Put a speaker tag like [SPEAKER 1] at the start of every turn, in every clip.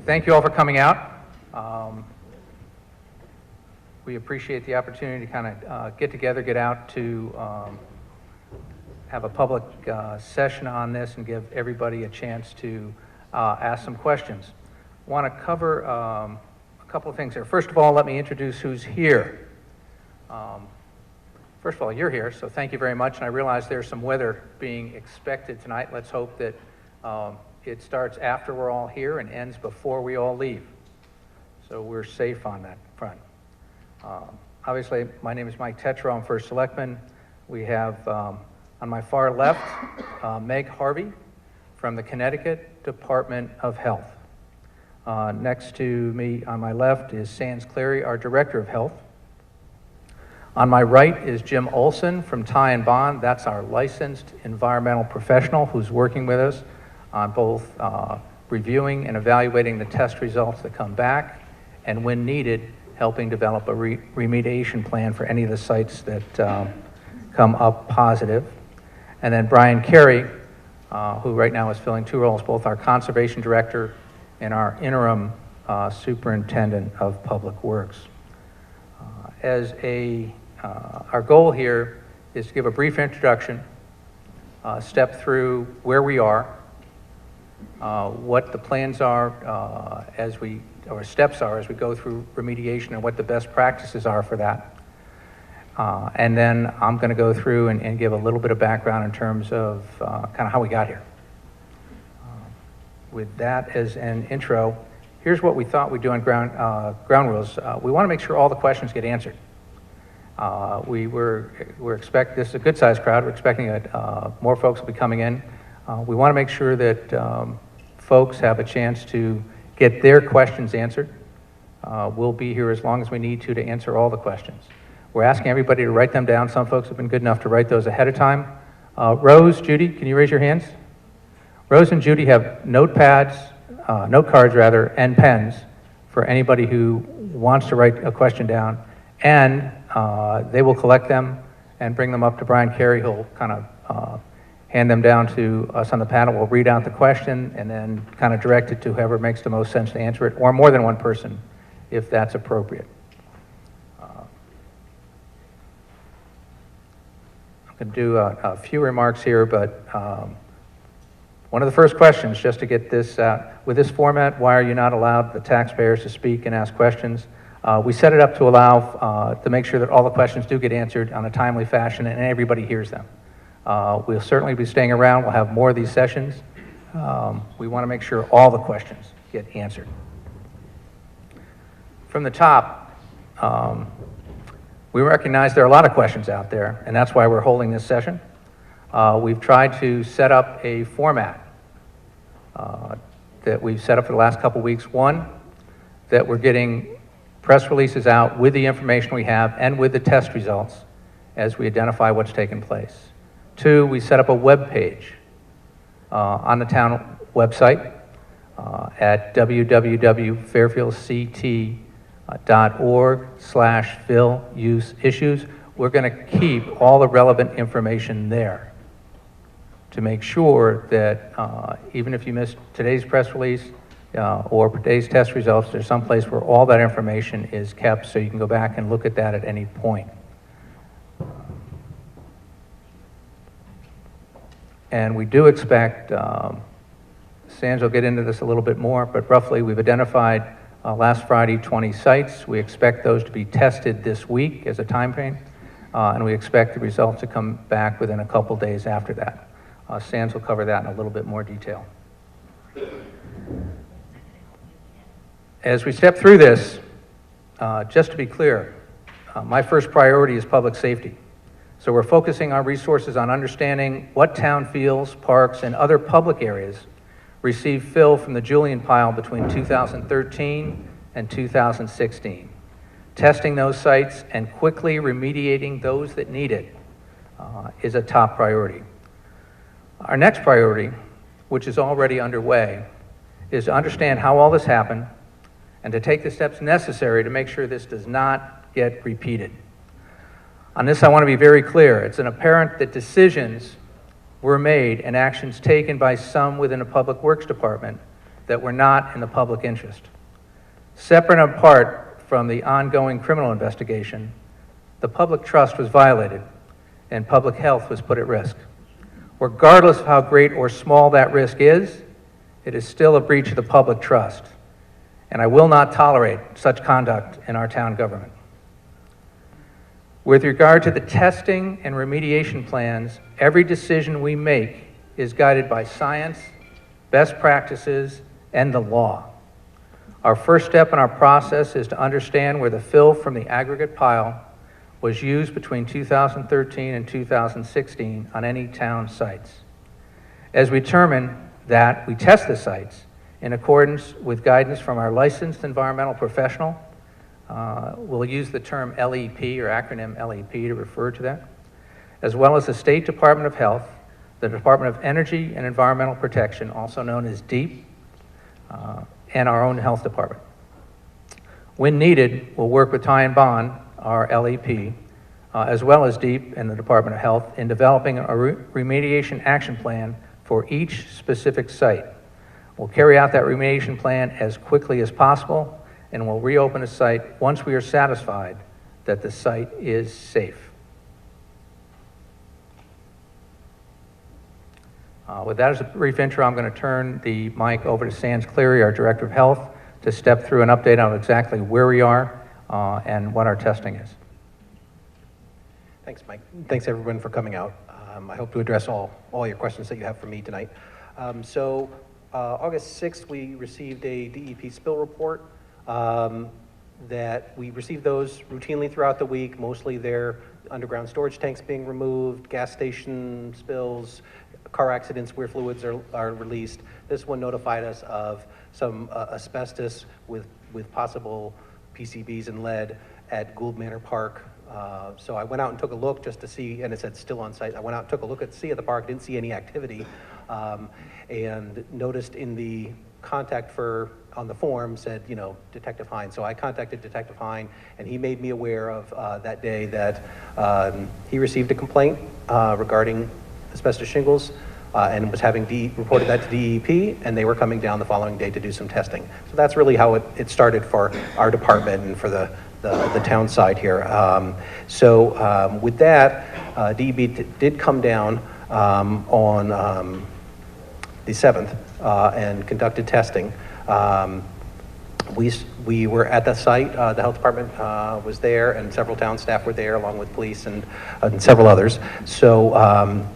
[SPEAKER 1] thank you all for coming out. We appreciate the opportunity to kind of get together, get out to have a public session on this and give everybody a chance to ask some questions. I want to cover a couple of things here. First of all, let me introduce who's here. First of all, you're here, so thank you very much. And I realize there's some weather being expected tonight. Let's hope that it starts after we're all here and ends before we all leave. So we're safe on that front. Obviously, my name is Mike Tetreault. I'm First Selectman. We have on my far left, Meg Harvey from the Connecticut Department of Health. Next to me on my left is Sands Cleary, our Director of Health. On my right is Jim Olson from Ty & Bond. That's our licensed environmental professional who's working with us on both reviewing and evaluating the test results that come back, and when needed, helping develop a remediation plan for any of the sites that come up positive. And then Brian Carey, who right now is filling two roles, both our Conservation Director and our interim Superintendent of Public Works. Our goal here is to give a brief introduction, step through where we are, what the plans are or steps are as we go through remediation, and what the best practices are for that. And then I'm going to go through and give a little bit of background in terms of kind of how we got here. With that as an intro, here's what we thought we'd do on ground rules. We want to make sure all the questions get answered. This is a good sized crowd. We're expecting more folks will be coming in. We want to make sure that folks have a chance to get their questions answered. We'll be here as long as we need to answer all the questions. We're asking everybody to write them down. Some folks have been good enough to write those ahead of time. Rose, Judy, can you raise your hands? Rose and Judy have note cards, and pens for anybody who wants to write a question down, and they will collect them and bring them up to Brian Carey, who'll kind of hand them down to us on the panel. We'll read out the question and then kind of direct it to whoever makes the most sense to answer it, or more than one person, if that's appropriate. I'm going to do a few remarks here, but one of the first questions, just to get this out, with this format, why are you not allowed the taxpayers to speak and ask questions? We set it up to allow, to make sure that all the questions do get answered on a timely fashion and everybody hears them. We'll certainly be staying around. We'll have more of these sessions. We want to make sure all the questions get answered. From the top, we recognize there are a lot of questions out there, and that's why we're holding this session. We've tried to set up a format that we've set up for the last couple weeks. One, that we're getting press releases out with the information we have and with the test results as we identify what's taken place. Two, we set up a web page on the town website at www.fairfieldct.org/fill-use-issues. We're going to keep all the relevant information there to make sure that even if you missed today's press release or today's test results, there's some place where all that information is kept so you can go back and look at that at any point. And we do expect, Sands will get into this a little bit more, but roughly we've identified last Friday 20 sites. We expect those to be tested this week as a time frame, and we expect the results to come back within a couple days after that. Sands will cover that in a little bit more detail. As we step through this, just to be clear, my first priority is public safety. So we're focusing our resources on understanding what town fields, parks, and other public areas received fill from the Julian pile between 2013 and 2016. Testing those sites and quickly remediating those that need it is a top priority. Our next priority, which is already underway, is to understand how all this happened and to take the steps necessary to make sure this does not get repeated. On this, I want to be very clear. It's apparent that decisions were made and actions taken by some within the Public Works Department that were not in the public interest. Separate and apart from the ongoing criminal investigation, the public trust was violated and public health was put at risk. Regardless of how great or small that risk is, it is still a breach of the public trust, and I will not tolerate such conduct in our town government. With regard to the testing and remediation plans, every decision we make is guided by science, best practices, and the law. Our first step in our process is to understand where the fill from the aggregate pile was used between 2013 and 2016 on any town sites. As we determine that, we test the sites in accordance with guidance from our licensed environmental professional. We'll use the term LEP, or acronym LEP, to refer to that, as well as the State Department of Health, the Department of Energy and Environmental Protection, also known as DEEP, and our own health department. When needed, we'll work with Ty and Bond, our LEP, as well as DEEP and the Department of Health in developing a remediation action plan for each specific site. We'll carry out that remediation plan as quickly as possible, and we'll reopen a site once we are satisfied that the site is safe. With that as a brief intro, I'm going to turn the mic over to Sands Cleary, our Director of Health, to step through an update on exactly where we are and what our testing is.
[SPEAKER 2] Thanks, Mike. Thanks, everyone, for coming out. I hope to address all your questions that you have for me tonight. August 6th, we received a DEP spill report. That we receive those routinely throughout the week. Mostly they're underground storage tanks being removed, gas station spills, car accidents where fluids are released. This one notified us of some asbestos with possible PCBs and lead at Gould Manor Park. So I went out and took a look just to see, and it said still on site. I went out and took a look at the park, didn't see any activity, and noticed in the contact on the form said, Detective Hine. So I contacted Detective Hine, and he made me aware of that day that he received a complaint regarding asbestos shingles, and was reported that to DEP, and they were coming down the following day to do some testing. So that's really how it started for our department and for the town side here. With that, DEP did come down on the 7th and conducted testing. We were at the site. The health department was there, and several town staff were there, along with police and several others. So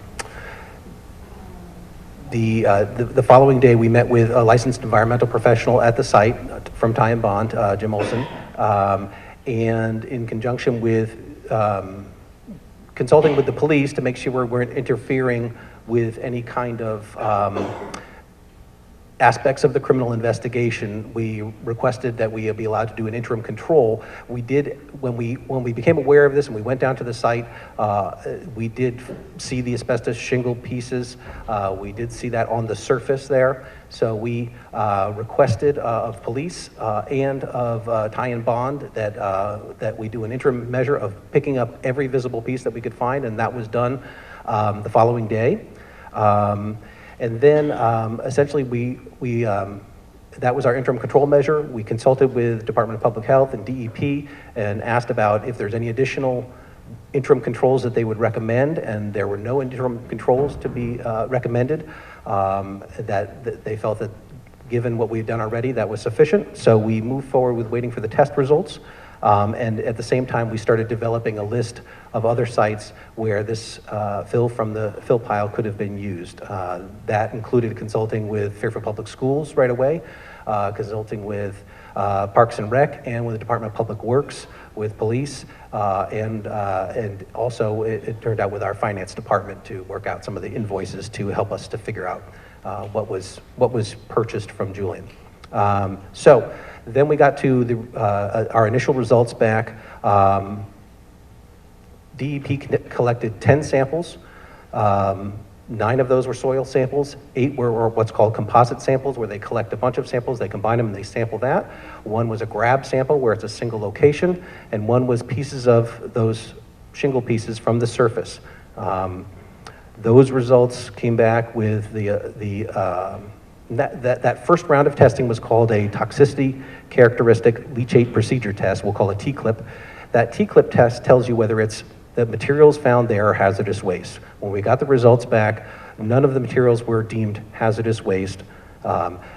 [SPEAKER 2] the following day, we met with a licensed environmental professional at the site from Ty and Bond, Jim Olson, and in conjunction with consulting with the police to make sure we weren't interfering with any kind of aspects of the criminal investigation, we requested that we be allowed to do an interim control. We did, when we became aware of this and we went down to the site, we did see the asbestos shingle pieces. We did see that on the surface there. So we requested of police and of Ty and Bond that we do an interim measure of picking up every visible piece that we could find, and that was done the following day. And then essentially that was our interim control measure. We consulted with Department of Public Health and DEP and asked about if there's any additional interim controls that they would recommend, and there were no interim controls to be recommended. That they felt that given what we've done already, that was sufficient. So we moved forward with waiting for the test results. And at the same time, we started developing a list of other sites where this fill from the fill pile could have been used. That included consulting with Fairfield Public Schools right away, consulting with Parks and Rec, and with the Department of Public Works, with police, and also it turned out with our finance department to work out some of the invoices to help us to figure out what was purchased from Julian. So then we got to our initial results back. DEP collected 10 samples. 9 of those were soil samples. 8 were what's called composite samples, where they collect a bunch of samples, they combine them, and they sample that. 1 was a grab sample, where it's a single location, and 1 was pieces of those shingle pieces from the surface. Those results came back with the That first round of testing was called a toxicity characteristic leachate procedure test. We'll call it TCLIP. That TCLIP test tells you whether it's the materials found there are hazardous waste. When we got the results back, none of the materials were deemed hazardous waste.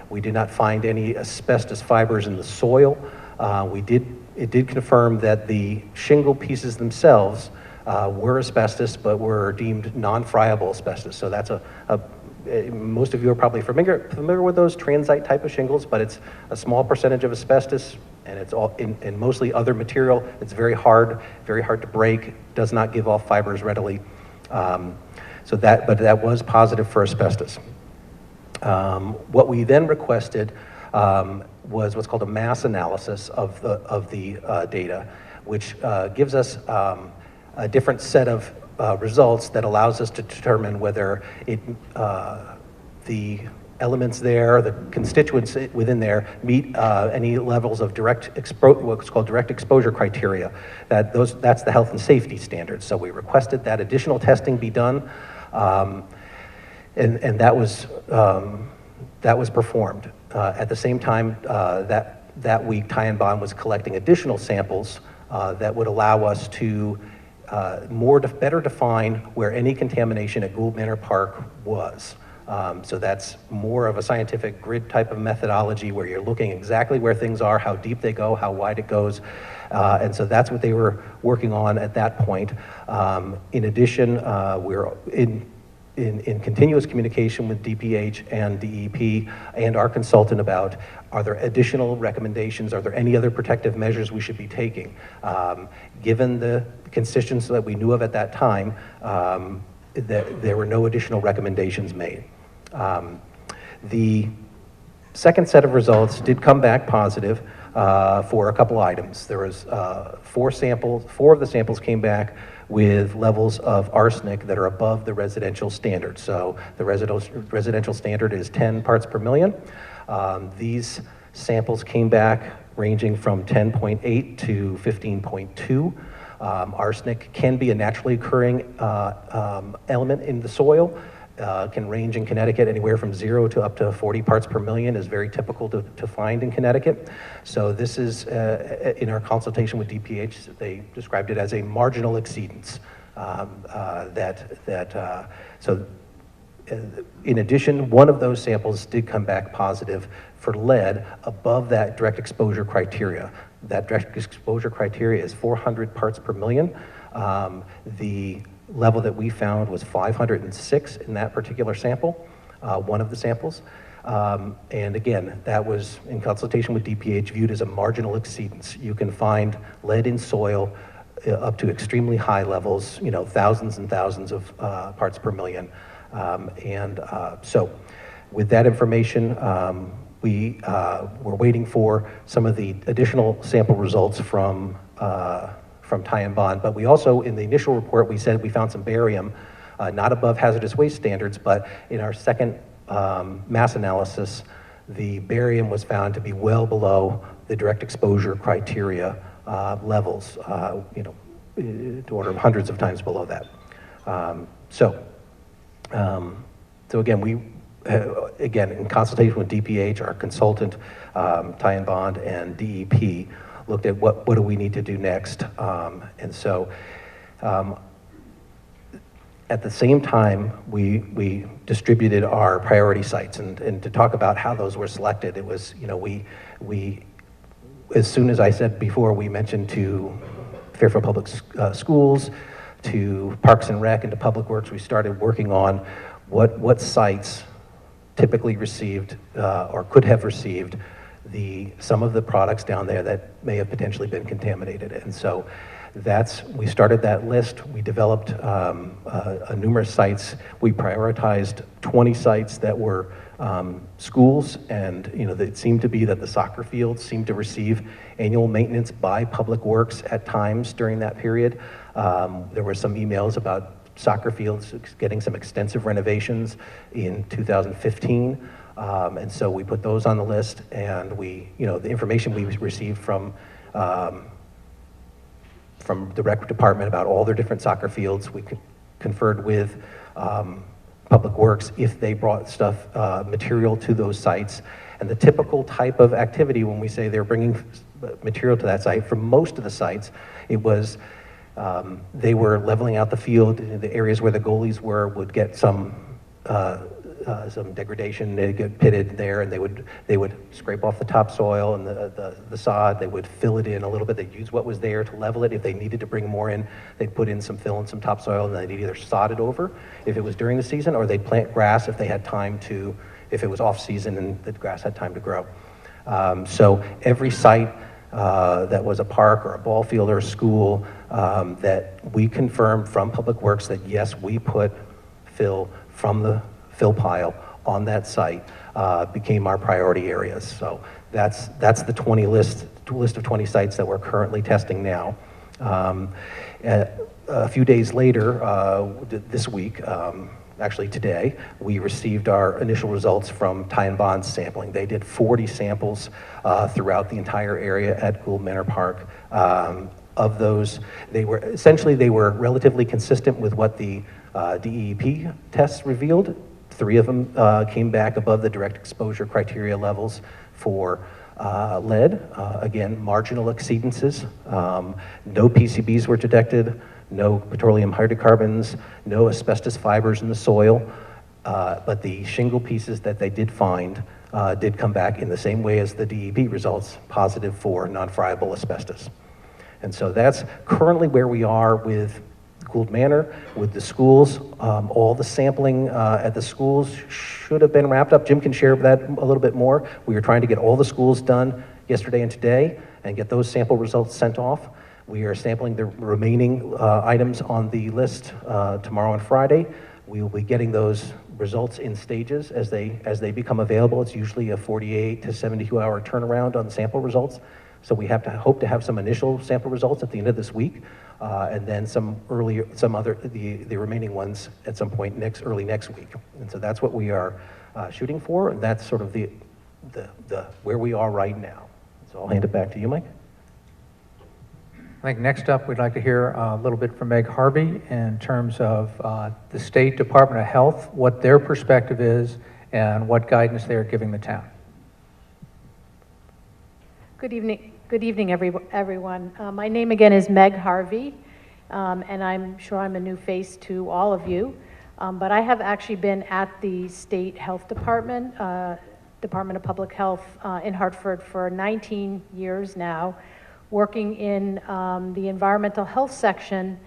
[SPEAKER 2] We did not find any asbestos fibers in the soil. It did confirm that the shingle pieces themselves were asbestos, but were deemed non-friable asbestos. So that's most of you are probably familiar with those transite type of shingles, but it's a small percentage of asbestos, and it's all in mostly other material. It's very hard to break, does not give off fibers readily. But that was positive for asbestos. What we then requested was what's called a mass analysis of the data, which gives us a different set of results that allows us to determine whether the elements there, the constituents within there, meet any levels of what's called direct exposure criteria. That's the health and safety standards. So we requested that additional testing be done, and that was performed. At the same time, that week, Ty and Bond was collecting additional samples that would allow us to better define where any contamination at Gould Manor Park was. So that's more of a scientific grid type of methodology where you're looking exactly where things are, how deep they go, how wide it goes. And so that's what they were working on at that point. In addition, we're in continuous communication with DPH and DEP and our consultant about, are there additional recommendations? Are there any other protective measures we should be taking? Given the constituents that we knew of at that time, there were no additional recommendations made. The second set of results did come back positive for a couple items. There was four of the samples came back with levels of arsenic that are above the residential standard. So the residential standard is 10 parts per million. These samples came back ranging from 10.8 to 15.2. Arsenic can be a naturally occurring element in the soil. Can range in Connecticut anywhere from 0 to up to 40 parts per million is very typical to find in Connecticut. So this is, in our consultation with DPH, they described it as a marginal exceedance. In addition, one of those samples did come back positive for lead above that direct exposure criteria. That direct exposure criteria is 400 parts per million. The level that we found was 506 in that particular sample, one of the samples. And again, that was in consultation with DPH viewed as a marginal exceedance. You can find lead in soil up to extremely high levels, thousands and thousands of parts per million. So with that information, we were waiting for some of the additional sample results from Ty and Bond, but we also, in the initial report, we said we found some barium, not above hazardous waste standards, but in our second mass analysis, the barium was found to be well below the direct exposure criteria levels, to order of hundreds of times below that. So again, again, in consultation with DPH, our consultant, Ty and Bond, and DEP, looked at what do we need to do next. And so at the same time, we distributed our priority sites, and to talk about how those were selected, it was, we as soon as I said before, we mentioned to Fairfield Public Schools, to Parks and Rec, and to Public Works, we started working on what sites typically received or could have received some of the products down there that may have potentially been contaminated. And so we started that list. We developed numerous sites. We prioritized 20 sites that were schools, and it seemed to be that the soccer fields seemed to receive annual maintenance by Public Works at times during that period. There were some emails about soccer fields getting some extensive renovations in 2015. And so we put those on the list, and the information we received from the rec department about all their different soccer fields, we conferred with Public Works if they brought stuff, material to those sites. And the typical type of activity when we say they're bringing material to that site, for most of the sites, it was they were leveling out the field. The areas where the goalies were would get some degradation. They'd get pitted there, and they would scrape off the topsoil and the sod. They would fill it in a little bit. They'd use what was there to level it. If they needed to bring more in, they'd put in some fill and some topsoil, and they'd either sod it over if it was during the season, or they'd plant grass if they had time to, if it was off season and the grass had time to grow. So every site that was a park or a ball field or a school that we confirmed from Public Works that yes, we put fill from the fill pile on that site became our priority areas. So that's the 20 list of 20 sites that we're currently testing now. A few days later, this week, actually today, we received our initial results from Ty and Bond's sampling. They did 40 samples throughout the entire area at Gould Manor Park. Of those, they were relatively consistent with what the DEP tests revealed. 3 of them came back above the direct exposure criteria levels for lead. Again, marginal exceedances. No PCBs were detected, no petroleum hydrocarbons, no asbestos fibers in the soil, but the shingle pieces that they did find did come back in the same way as the DEP results, positive for non-friable asbestos. And so that's currently where we are with Gould Manor, with the schools. All the sampling at the schools should have been wrapped up. Jim can share that a little bit more. We were trying to get all the schools done yesterday and today and get those sample results sent off. We are sampling the remaining items on the list tomorrow and Friday. We will be getting those results in stages as they become available. It's usually a 48 to 72-hour turnaround on the sample results. So we hope to have some initial sample results at the end of this week, and then the remaining ones at some point early next week. And so that's what we are shooting for, and that's sort of the where we are right now. So I'll hand it back to you, Mike.
[SPEAKER 1] I think next up, we'd like to hear a little bit from Meg Harvey in terms of the State Department of Health, what their perspective is, and what guidance they're giving the town.
[SPEAKER 3] Good evening, everyone. My name again is Meg Harvey, and I'm sure I'm a new face to all of you, but I have actually been at the State Health Department, Department of Public Health in Hartford for 19 years now, working in the environmental health section,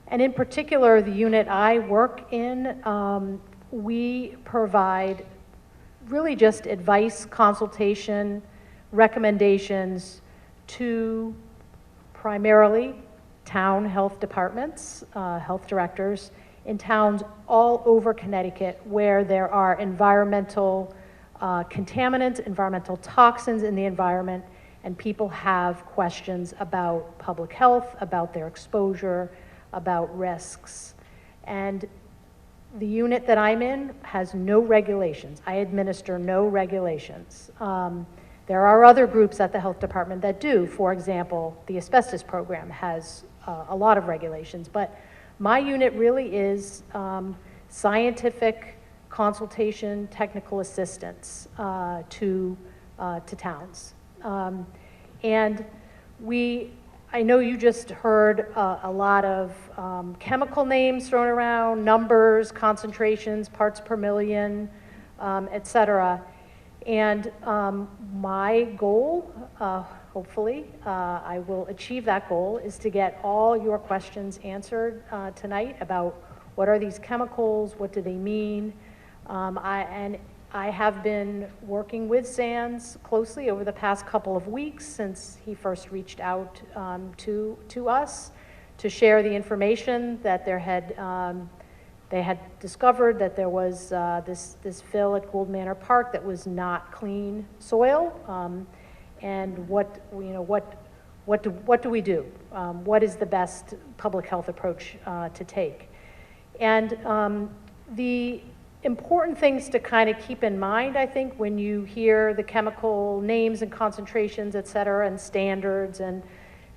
[SPEAKER 3] and in particular, the unit I work in, we provide really just advice, consultation, recommendations to primarily town health departments, health directors in towns all over Connecticut where there are environmental contaminants, environmental toxins in the environment, and people have questions about public health, about their exposure, about risks. And the unit that I'm in has no regulations. I administer no regulations. There are other groups at the health department that do. For example, the asbestos program has a lot of regulations, but my unit really is scientific consultation, technical assistance to towns. And I know you just heard a lot of chemical names thrown around, numbers, concentrations, parts per million, et cetera. And my goal, hopefully, I will achieve that goal, is to get all your questions answered tonight about what are these chemicals, what do they mean, I have been working with SANS closely over the past couple of weeks since he first reached out to us to share the information that they had discovered that there was this fill at Gould Manor Park that was not clean soil, and what do we do? What is the best public health approach to take? And the important things to kind of keep in mind, I think, when you hear the chemical names and concentrations, et cetera, and standards, and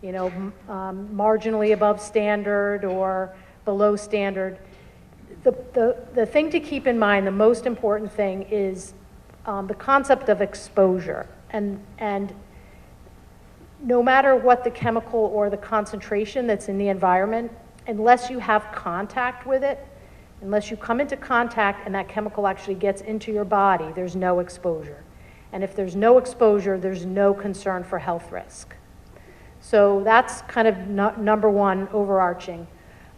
[SPEAKER 3] marginally above standard or below standard, The thing to keep in mind, the most important thing is the concept of exposure. And no matter what the chemical or the concentration that's in the environment, unless you have contact with it, unless you come into contact and that chemical actually gets into your body, there's no exposure. And if there's no exposure, there's no concern for health risk. So that's kind of number one overarching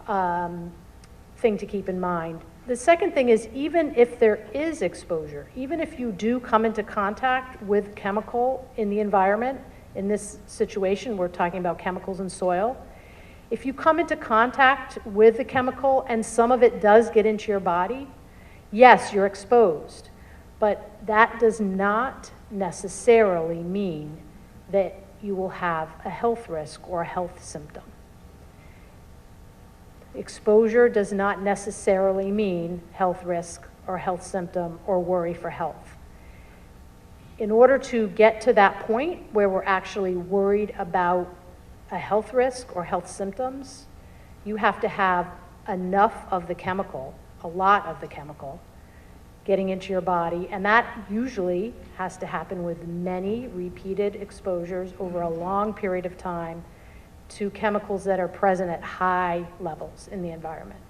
[SPEAKER 3] thing to keep in mind. The second thing is, even if there is exposure, even if you do come into contact with chemical in the environment, in this situation, we're talking about chemicals in soil, if you come into contact with the chemical and some of it does get into your body, yes, you're exposed, but that does not necessarily mean that you will have a health risk or a health symptom. Exposure does not necessarily mean health risk or health symptom or worry for health. In order to get to that point where we're actually worried about a health risk or health symptoms, you have to have enough of the chemical, a lot of the chemical, getting into your body, and that usually has to happen with many repeated exposures over a long period of time to chemicals that are present at high levels in the environment.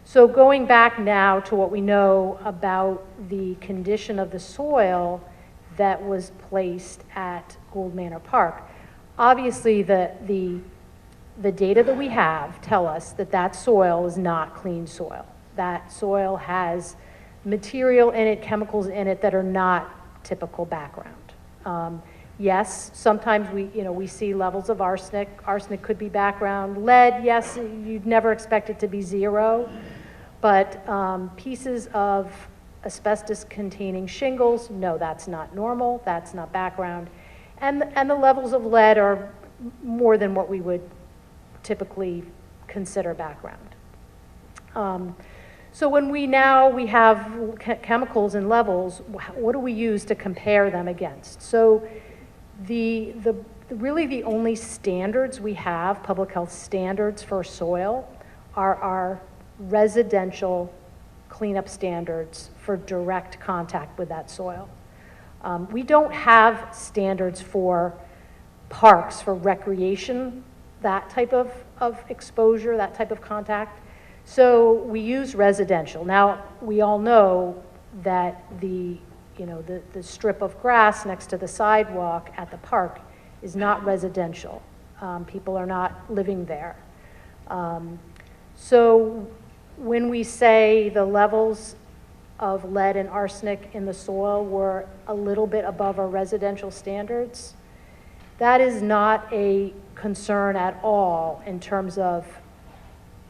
[SPEAKER 3] So going back now to what we know about the condition of the soil that was placed at Gould Manor Park, obviously the data that we have tell us that that soil is not clean soil. That soil has material in it, chemicals in it that are not typical background. Yes, sometimes we see levels of arsenic. Arsenic could be background. Lead, yes, you'd never expect it to be zero, but pieces of asbestos-containing shingles, no, that's not normal. That's not background, and the levels of lead are more than what we would typically consider background. So when we have chemicals and levels, what do we use to compare them against? So really the only standards we have, public health standards for soil, are our residential cleanup standards for direct contact with that soil. We don't have standards for parks, for recreation, that type of exposure, that type of contact. So we use residential. Now, we all know that the strip of grass next to the sidewalk at the park is not residential. People are not living there. So when we say the levels of lead and arsenic in the soil were a little bit above our residential standards, that is not a concern at all in terms of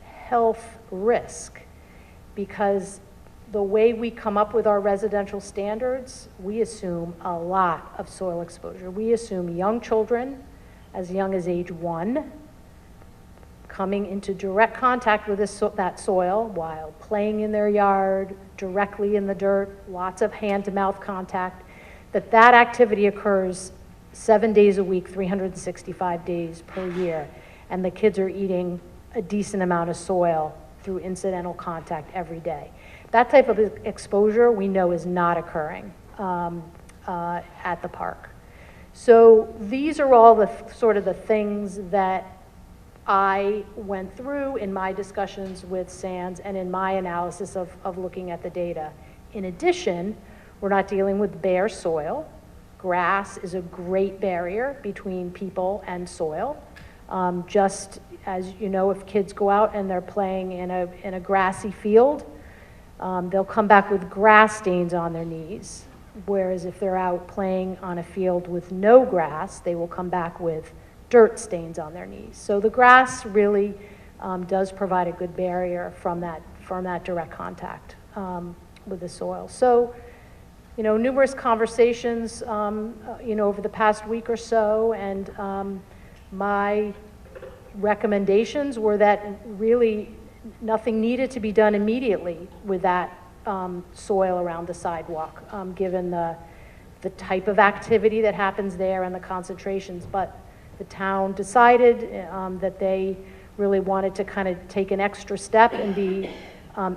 [SPEAKER 3] health risk, because the way we come up with our residential standards, we assume a lot of soil exposure. We assume young children, as young as age 1, coming into direct contact with that soil while playing in their yard, directly in the dirt, lots of hand-to-mouth contact, that activity occurs 7 days a week, 365 days per year, and the kids are eating a decent amount of soil through incidental contact every day. That type of exposure we know is not occurring at the park. So these are all the sort of the things that I went through in my discussions with SANS and in my analysis of looking at the data. In addition, we're not dealing with bare soil. Grass is a great barrier between people and soil. Just as you know, if kids go out and they're playing in a grassy field, they'll come back with grass stains on their knees. Whereas if they're out playing on a field with no grass, they will come back with dirt stains on their knees. So the grass really does provide a good barrier from that direct contact with the soil. So, numerous conversations, over the past week or so, and my recommendations were that really nothing needed to be done immediately with that soil around the sidewalk, given the type of activity that happens there and the concentrations. But the town decided that they really wanted to kind of take an extra step and be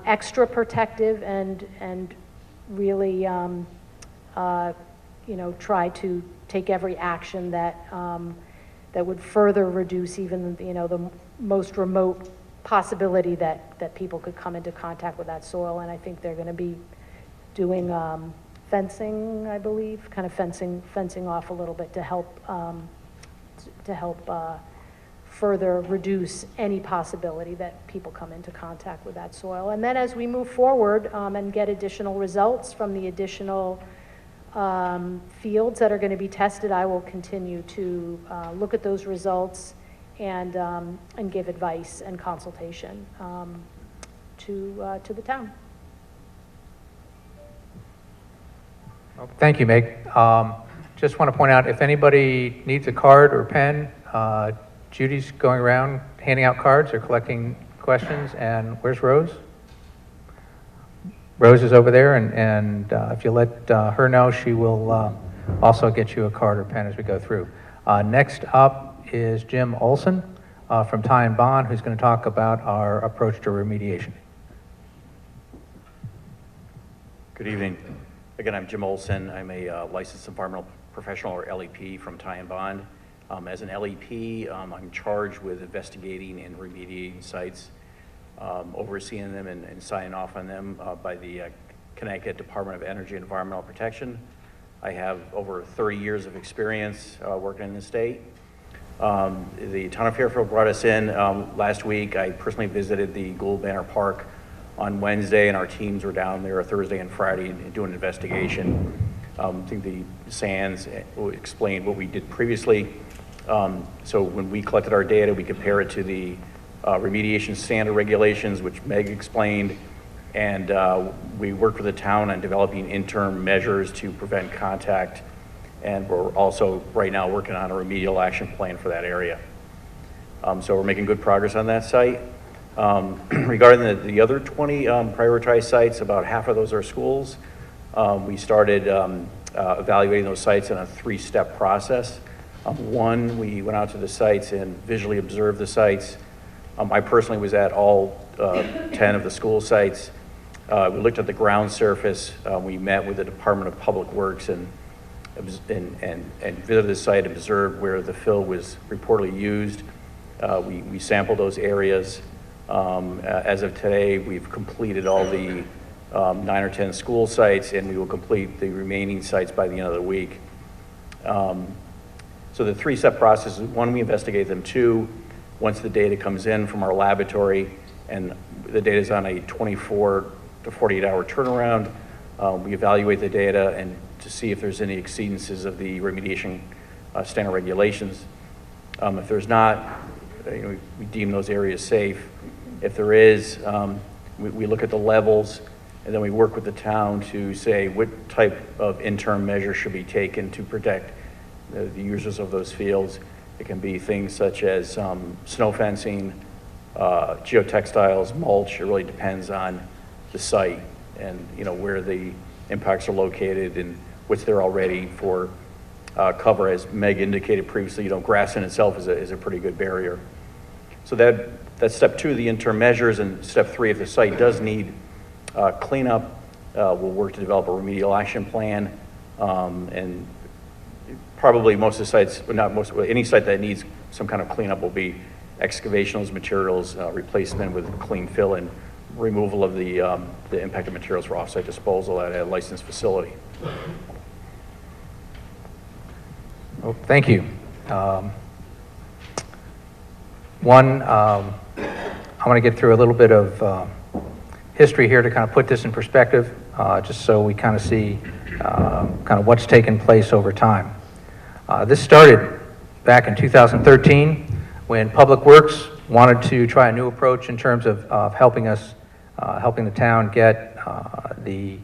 [SPEAKER 3] extra protective and really, you know, try to take every action that, that would further reduce even, you know, the most remote possibility that people could come into contact with that soil. And I think they're going to be doing fencing, I believe, kind of fencing off a little bit to help further reduce any possibility that people come into contact with that soil. And then as we move forward and get additional results from the additional fields that are going to be tested, I will continue to look at those results and give advice and consultation to the town.
[SPEAKER 1] Well, thank you, Meg. Just want to point out, if anybody needs a card or pen, Judy's going around handing out cards or collecting questions. And where's Rose? Rose is over there, and if you let her know, she will also get you a card or pen as we go through. Next up is Jim Olson from Ty and Bond, who's going to talk about our approach to remediation.
[SPEAKER 4] Good evening. Again, I'm Jim Olson. I'm a licensed environmental professional, or LEP, from Ty and Bond. As an LEP, I'm charged with investigating and remediating sites, overseeing them and signing off on them by the Connecticut Department of Energy and Environmental Protection. I have over 30 years of experience working in the state. The town of Fairfield brought us in last week. I personally visited the Gould Manor Park on Wednesday, and our teams were down there Thursday and Friday doing an investigation. I think the SANS explained what we did previously. So when we collected our data, we compare it to the remediation standard regulations, which Meg explained, and we worked with the town on developing interim measures to prevent contact, and we're also right now working on a remedial action plan for that area. So we're making good progress on that site. Regarding the other 20 prioritized sites, about half of those are schools. We started evaluating those sites in a 3-step process. One, we went out to the sites and visually observed the sites. I personally was at all 10 of the school sites. We looked at the ground surface. We met with the Department of Public Works and visited the site, observed where the fill was reportedly used. We sampled those areas. As of today, we've completed all the 9 or 10 school sites, and we will complete the remaining sites by the end of the week. So the 3-step process is: 1, we investigate them; 2, once the data comes in from our laboratory, and the data is on a 24 to 48-hour turnaround, we evaluate the data and to see if there's any exceedances of the remediation standard regulations. If there's not, we deem those areas safe. If there is, we look at the levels, and then we work with the town to say what type of interim measure should be taken to protect the users of those fields. It can be things such as snow fencing, geotextiles, mulch. It really depends on the site and where the impacts are located and what's there already for cover. As Meg indicated previously, grass in itself is a pretty good barrier. So that's step 2, the interim measures, and step 3, if the site does need cleanup, we'll work to develop a remedial action plan, and probably most of the sites, well, not most, any site that needs some kind of cleanup will be excavation of those materials, replacement with clean fill, and removal of the impacted materials for offsite disposal at a licensed facility.
[SPEAKER 1] Well, thank you. I want to get through a little bit of history here to kind of put this in perspective, just so we kind of see kind of what's taken place over time. This started back in 2013 when Public Works wanted to try a new approach in terms of helping the town get the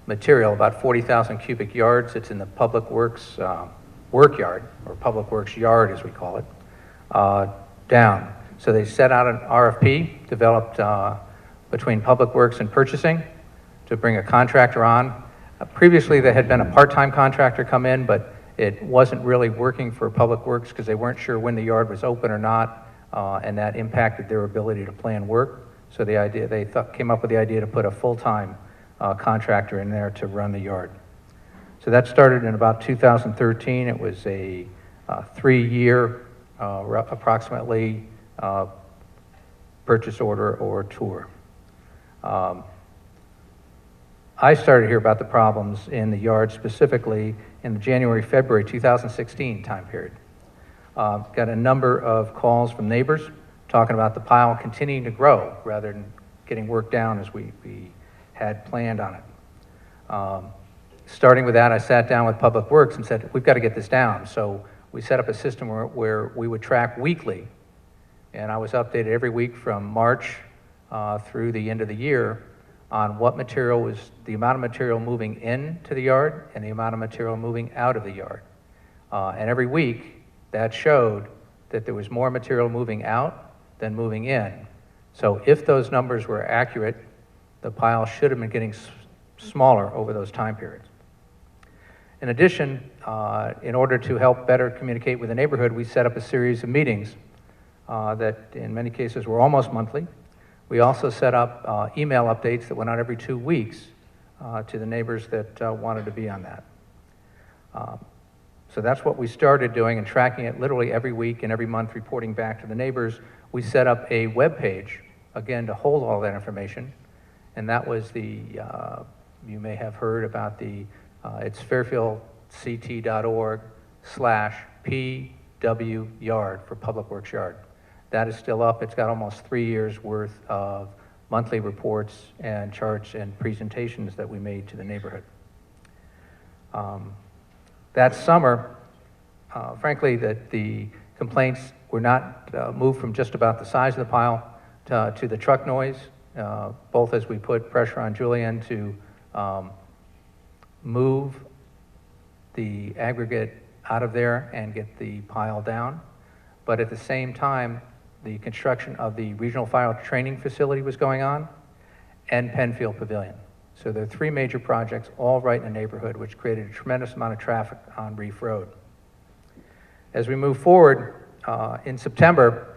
[SPEAKER 1] material, about 40,000 cubic yards. It's in the Public Works work yard, or Public Works yard as we call it, down. So they set out an RFP developed between Public Works and Purchasing to bring a contractor on. Previously, there had been a part-time contractor come in, but it wasn't really working for Public Works because they weren't sure when the yard was open or not, and that impacted their ability to plan work. So they came up with the idea to put a full-time contractor in there to run the yard. So that started in about 2013. It was a 3-year, approximately, purchase order or tour. I started to hear about the problems in the yard specifically in the January-February 2016 time period. Got a number of calls from neighbors talking about the pile continuing to grow rather than getting worked down as we had planned on it. Starting with that, I sat down with Public Works and said, we've got to get this down. So we set up a system where we would track weekly, and I was updated every week from March through the end of the year on what material was, the amount of material moving into the yard and the amount of material moving out of the yard. And every week, that showed that there was more material moving out than moving in. So if those numbers were accurate, the pile should have been getting smaller over those time periods. In addition, in order to help better communicate with the neighborhood, we set up a series of meetings that in many cases were almost monthly. We also set up email updates that went out every 2 weeks to the neighbors that wanted to be on that. So that's what we started doing and tracking it literally every week and every month, reporting back to the neighbors. We set up a web page, again, to hold all that information, and that was the, you may have heard about the, it's fairfieldct.org/PW-yard for Public Works Yard. That is still up. It's got almost 3 years worth of monthly reports and charts and presentations that we made to the neighborhood. That summer, frankly, that the complaints were not moved from just about the size of the pile to the truck noise, both as we put pressure on Julian to move the aggregate out of there and get the pile down, but at the same time, the construction of the regional fire training facility was going on, and Penfield Pavilion. So there are 3 major projects, all right in the neighborhood, which created a tremendous amount of traffic on Reef Road. As we move forward, in September,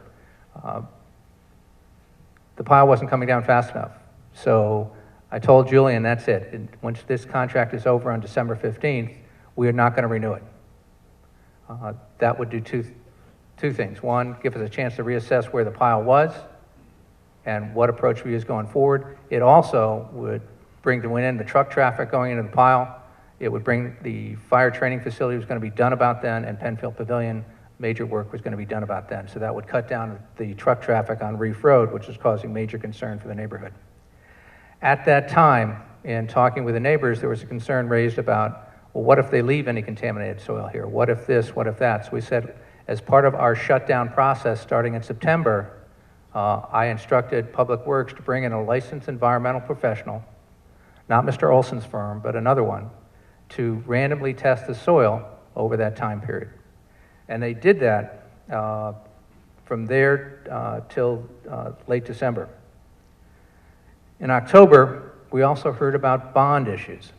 [SPEAKER 1] the pile wasn't coming down fast enough. So I told Julian, that's it. Once this contract is over on December 15th, we are not going to renew it. That would do two things. One, give us a chance to reassess where the pile was and what approach we use going forward. It also would bring to an end the truck traffic going into the pile. It would bring the fire training facility was going to be done about then, and Penfield Pavilion, major work was going to be done about then. So that would cut down the truck traffic on Reef Road, which was causing major concern for the neighborhood. At that time, in talking with the neighbors, there was a concern raised about, well, what if they leave any contaminated soil here? What if this, what if that? So we said, as part of our shutdown process starting in September, I instructed Public Works to bring in a licensed environmental professional, not Mr. Olson's firm, but another one, to randomly test the soil over that time period. And they did that from there till late December. In October, we also heard about bond issues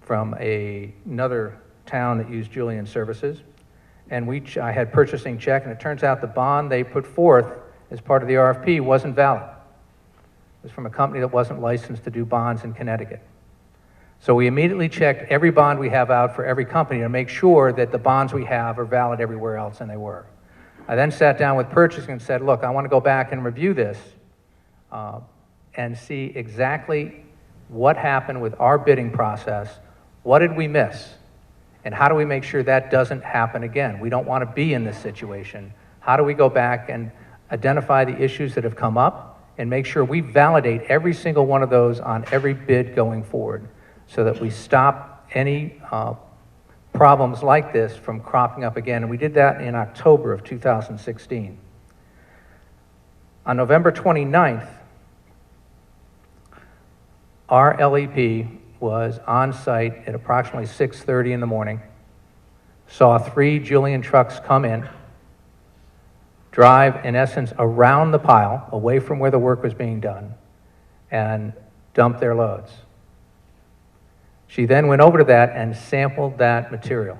[SPEAKER 1] from another town that used Julian's services. And I had purchasing check, and it turns out the bond they put forth as part of the RFP wasn't valid. It was from a company that wasn't licensed to do bonds in Connecticut. So we immediately checked every bond we have out for every company to make sure that the bonds we have are valid everywhere else, and they were. I then sat down with purchasing and said, look, I want to go back and review this and see exactly what happened with our bidding process, what did we miss, and how do we make sure that doesn't happen again? We don't want to be in this situation. How do we go back and identify the issues that have come up and make sure we validate every single one of those on every bid going forward so that we stop any problems like this from cropping up again? And we did that in October of 2016. On November 29th, our LEP was on site at approximately 6:30 in the morning, saw 3 Julian trucks come in, drive, in essence, around the pile, away from where the work was being done, and dump their loads. She then went over to that and sampled that material.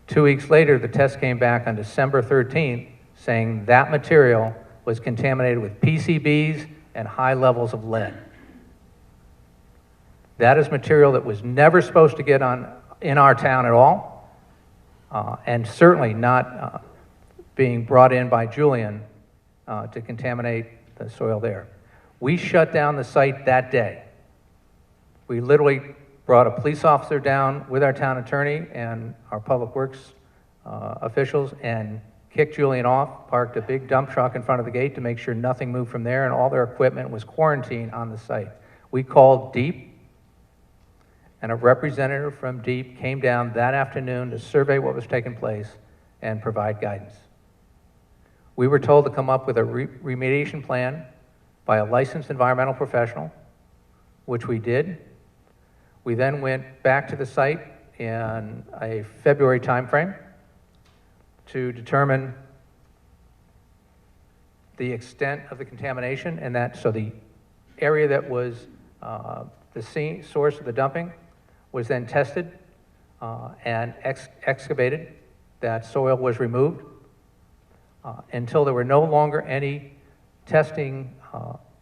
[SPEAKER 1] 2 weeks later, the test came back on December 13th saying that material was contaminated with PCBs and high levels of lead. That is material that was never supposed to get in our town at all, and certainly not being brought in by Julian to contaminate the soil there. We shut down the site that day. We literally brought a police officer down with our town attorney and our public works officials and kicked Julian off, parked a big dump truck in front of the gate to make sure nothing moved from there, and all their equipment was quarantined on the site. We called DEEP, and a representative from DEEP came down that afternoon to survey what was taking place and provide guidance. We were told to come up with a remediation plan by a licensed environmental professional, which we did. We then went back to the site in a February timeframe to determine the extent of the contamination, and so the area that was the source of the dumping was then tested and excavated. That soil was removed until there were no longer any testing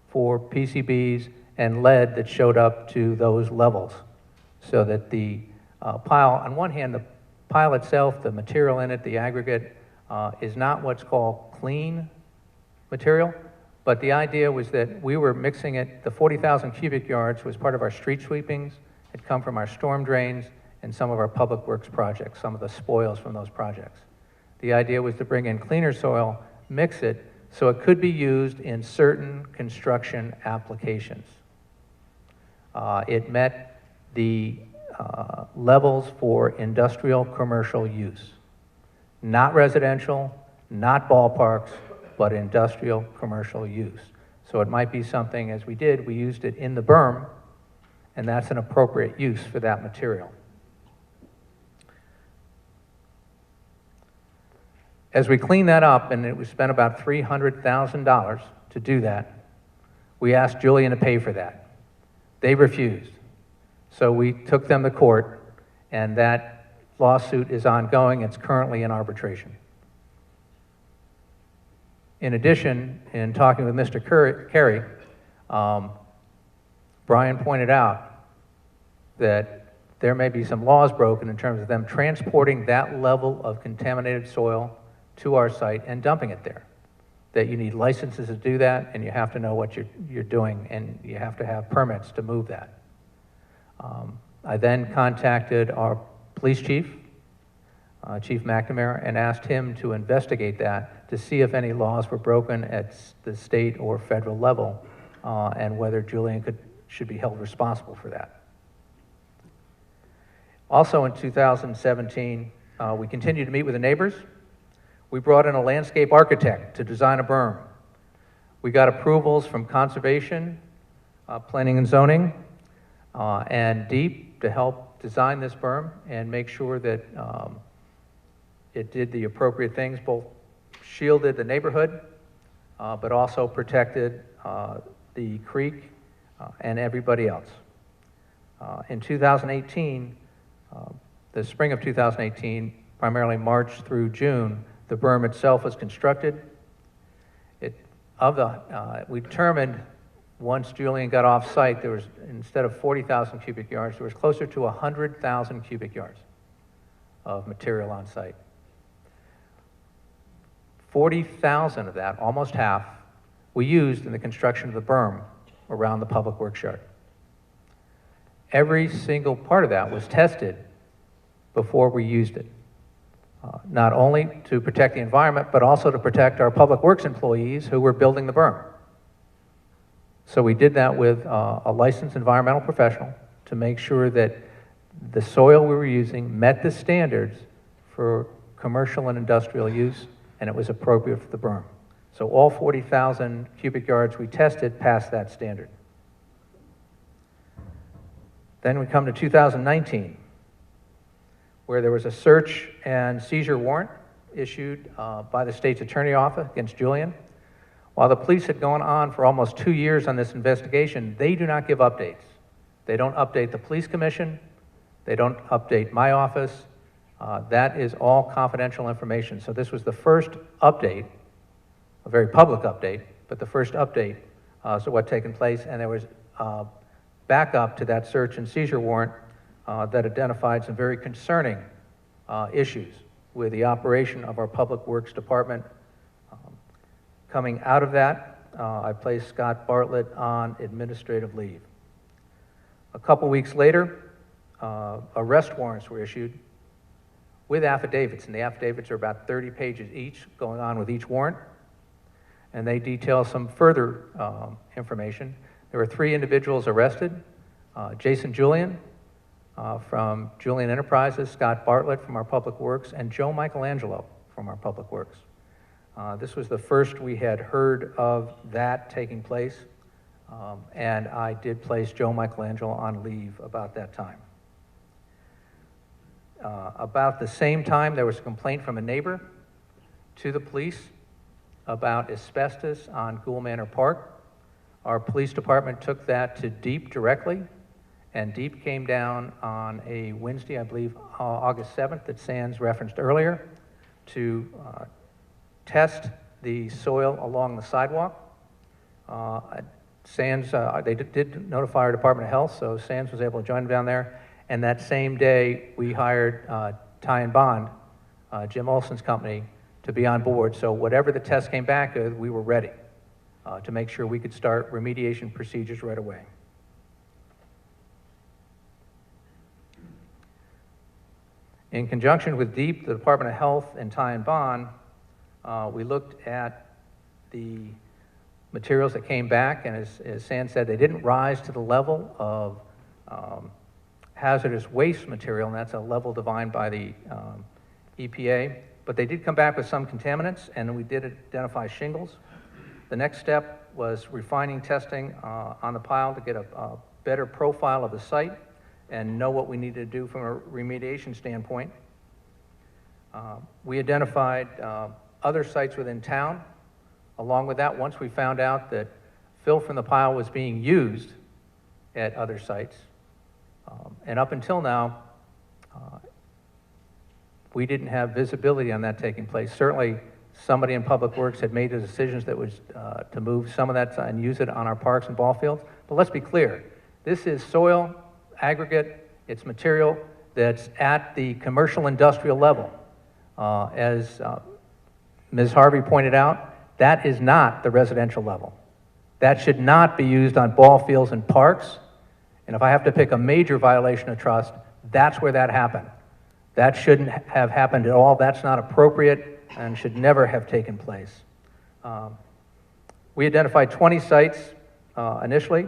[SPEAKER 1] for PCBs and lead that showed up to those levels. So that the pile, on one hand, the pile itself, the material in it, the aggregate, is not what's called clean material, but the idea was that we were mixing it, the 40,000 cubic yards was part of our street sweepings, had come from our storm drains and some of our public works projects, some of the spoils from those projects. The idea was to bring in cleaner soil, mix it, so it could be used in certain construction applications. It met the levels for industrial commercial use. Not residential, not ballparks, but industrial commercial use. So it might be something, as we did, we used it in the berm, and that's an appropriate use for that material. As we cleaned that up, and we spent about $300,000 to do that, we asked Julian to pay for that. They refused. So we took them to court, and that lawsuit is ongoing. It's currently in arbitration. In addition, in talking with Mr. Carey, Brian pointed out that there may be some laws broken in terms of them transporting that level of contaminated soil to our site and dumping it there. That you need licenses to do that, and you have to know what you're doing, and you have to have permits to move that. I then contacted our police chief, Chief McNamara, and asked him to investigate that to see if any laws were broken at the state or federal level, and whether Julian should be held responsible for that. Also in 2017, we continued to meet with the neighbors. We brought in a landscape architect to design a berm. We got approvals from Conservation, Planning and Zoning, and DEEP to help design this berm and make sure that it did the appropriate things, both shielded the neighborhood, but also protected the creek and everybody else. In 2018, the spring of 2018, primarily March through June, the berm itself was constructed. We determined once Julian got off site, there was, instead of 40,000 cubic yards, there was closer to 100,000 cubic yards of material on site. 40,000 of that, almost half, we used in the construction of the berm around the public works yard. Every single part of that was tested before we used it. Not only to protect the environment, but also to protect our public works employees who were building the berm. So we did that with a licensed environmental professional to make sure that the soil we were using met the standards for commercial and industrial use, and it was appropriate for the berm. So all 40,000 cubic yards we tested passed that standard. Then we come to 2019, where there was a search and seizure warrant issued by the state's attorney office against Julian. While the police had gone on for almost 2 years on this investigation, they do not give updates. They don't update the police commission. They don't update my office. That is all confidential information. So this was the first update a very public update, but the first update as to what taken place, and there was backup to that search and seizure warrant that identified some very concerning issues with the operation of our Public Works Department. Coming out of that, I placed Scott Bartlett on administrative leave. A couple weeks later, arrest warrants were issued with affidavits, and the affidavits are about 30 pages each, going on with each warrant, and they detail some further information. There were 3 individuals arrested, Jason Julian from Julian Enterprises, Scott Bartlett from our Public Works, and Joe Michelangelo from our Public Works. This was the first we had heard of that taking place, and I did place Joe Michelangelo on leave about that time. About the same time, there was a complaint from a neighbor to the police about asbestos on Gould Manor Park. Our police department took that to DEEP directly, and DEEP came down on a Wednesday, I believe, August 7th, that Sands referenced earlier, to test the soil along the sidewalk. Sands, they did notify our Department of Health, so Sands was able to join them down there. And that same day, we hired Ty and Bond, Jim Olson's company, to be on board. So whatever the test came back with, we were ready to make sure we could start remediation procedures right away. In conjunction with DEEP, the Department of Health, and Ty and Bond, we looked at the materials that came back, and as Sands said, they didn't rise to the level of hazardous waste material, and that's a level defined by the EPA, but they did come back with some contaminants, and we did identify shingles. The next step was refining testing on the pile to get a better profile of the site and know what we needed to do from a remediation standpoint. We identified other sites within town. Along with that, once we found out that fill from the pile was being used at other sites, and up until now, we didn't have visibility on that taking place. Certainly, somebody in Public Works had made the decisions that was to move some of that and use it on our parks and ball fields. But let's be clear, this is soil, aggregate, it's material that's at the commercial industrial level. As Ms. Harvey pointed out, that is not the residential level. That should not be used on ball fields and parks. And if I have to pick a major violation of trust, that's where that happened. That shouldn't have happened at all. That's not appropriate and should never have taken place. We identified 20 sites initially.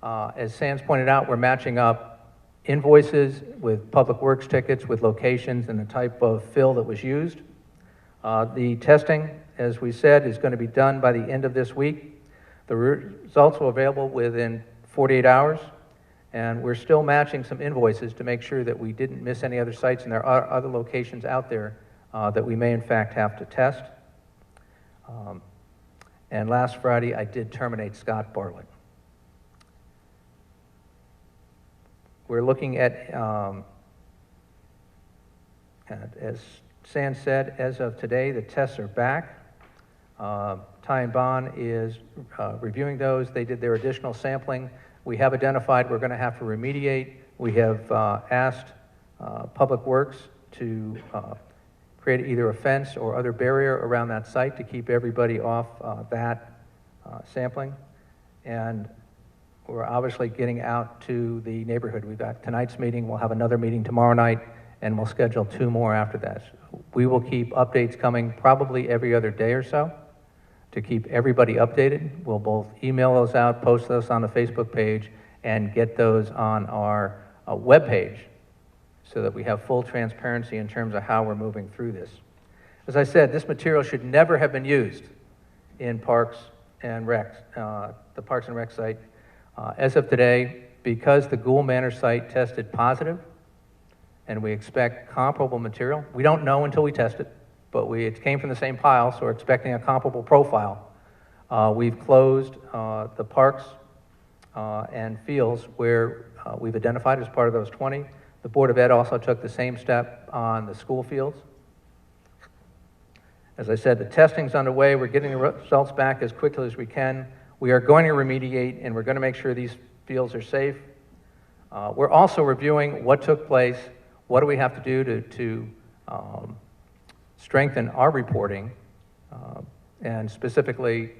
[SPEAKER 1] As Sands pointed out, we're matching up invoices with Public Works tickets with locations and the type of fill that was used. The testing, as we said, is going to be done by the end of this week. The results will be available within 48 hours, and we're still matching some invoices to make sure that we didn't miss any other sites, and there are other locations out there that we may in fact have to test. And last Friday, I did terminate Scott Bartlett. We're looking at, as Sands said, as of today, the tests are back. Ty and Bond is reviewing those. They did their additional sampling. We have identified we're going to have to remediate. We have asked Public Works to create either a fence or other barrier around that site to keep everybody off that sampling. And we're obviously getting out to the neighborhood. We've got tonight's meeting. We'll have another meeting tomorrow night, and we'll schedule 2 more after that. We will keep updates coming probably every other day or so to keep everybody updated. We'll both email those out, post those on the Facebook page, and get those on our webpage so that we have full transparency in terms of how we're moving through this. As I said, this material should never have been used in Parks and Rec, the Parks and Rec site. As of today, because the Gould Manor site tested positive, and we expect comparable material, we don't know until we test it, but it came from the same pile, so we're expecting a comparable profile. We've closed the parks and fields where we've identified as part of those 20. The Board of Ed also took the same step on the school fields. As I said, the testing's underway. We're getting the results back as quickly as we can. We are going to remediate, and we're going to make sure these fields are safe. We're also reviewing what took place, what do we have to do to strengthen our reporting, and specifically,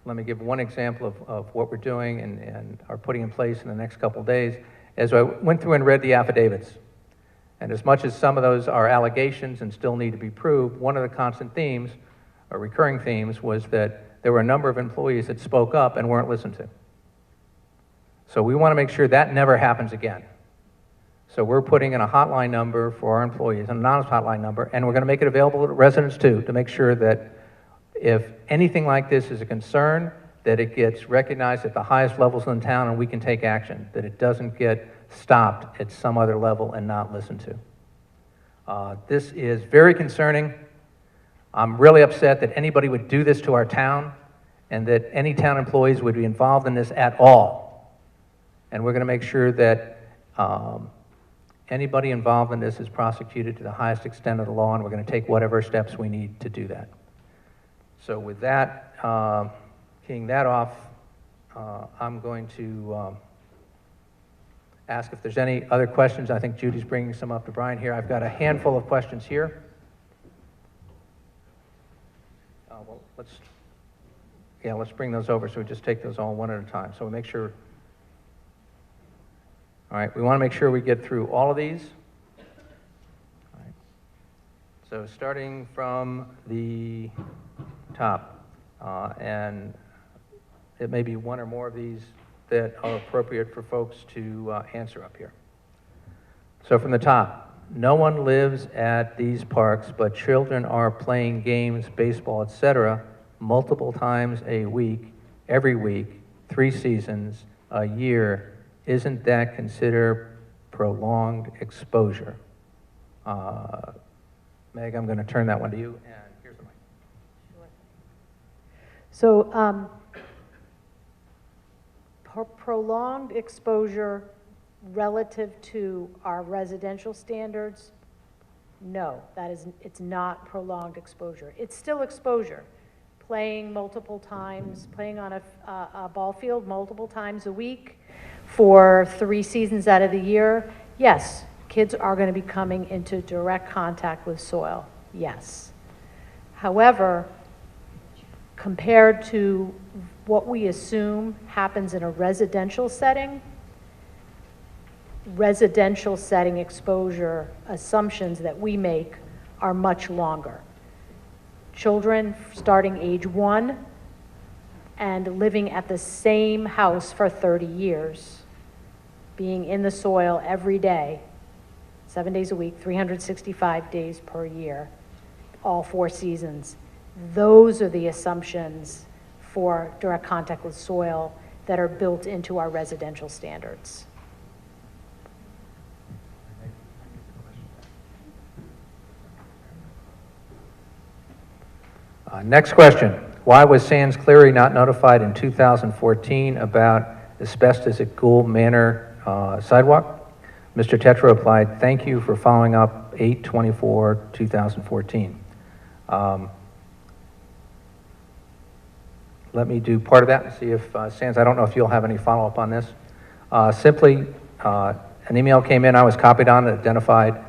[SPEAKER 1] let me give one example of what we're doing and are putting in place in the next couple of days. As I went through and read the affidavits, and as much as some of those are allegations and still need to be proved, one of the constant themes, or recurring themes, was that there were a number of employees that spoke up and weren't listened to. So we want to make sure that never happens again. So we're putting in a hotline number for our employees, an anonymous hotline number, and we're going to make it available to residents too, to make sure that if anything like this is a concern, that it gets recognized at the highest levels in the town and we can take action, that it doesn't get stopped at some other level and not listened to. This is very concerning. I'm really upset that anybody would do this to our town and that any town employees would be involved in this at all. And we're going to make sure that anybody involved in this is prosecuted to the highest extent of the law, and we're going to take whatever steps we need to do that. So with that, keying that off, I'm going to ask if there's any other questions. I think Judy's bringing some up to Brian here. I've got a handful of questions here. Well, let's bring those over, so we just take those all one at a time. So we make sure. All right, we want to make sure we get through all of these. All right. So starting from the top, and it may be one or more of these that are appropriate for folks to answer up here. So from the top, no one lives at these parks, but children are playing games, baseball, etc., multiple times a week, every week, 3 seasons, a year. Isn't that considered prolonged exposure? Meg, I'm going to turn that one to you, and here's the mic.
[SPEAKER 3] So prolonged exposure relative to our residential standards, no, it's not prolonged exposure. It's still exposure. Playing multiple times, playing on a ball field multiple times a week for 3 seasons out of the year, yes, kids are going to be coming into direct contact with soil, yes. However, compared to what we assume happens in a residential setting exposure assumptions that we make are much longer. Children starting age 1 and living at the same house for 30 years, being in the soil every day, 7 days a week, 365 days per year, all 4 seasons. Those are the assumptions for direct contact with soil that are built into our residential standards.
[SPEAKER 1] Next question. Why was Sands Cleary not notified in 2014 about asbestos at Gould Manor sidewalk? Mr. Tetra replied, "Thank you for following up 8/24/2014. Let me do part of that and see if Sands, I don't know if you'll have any follow-up on this. Simply, an email came in, I was copied on, that identified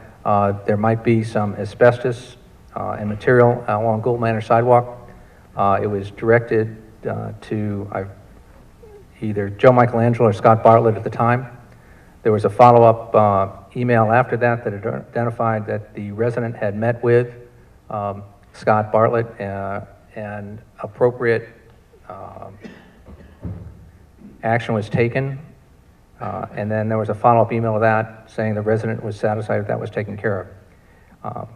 [SPEAKER 1] there might be some asbestos and material along Gould Manor sidewalk. It was directed to either Joe Michelangelo or Scott Bartlett at the time. There was a follow-up email after that that identified that the resident had met with Scott Bartlett and appropriate action was taken. And then there was a follow-up email of that saying the resident was satisfied that was taken care of.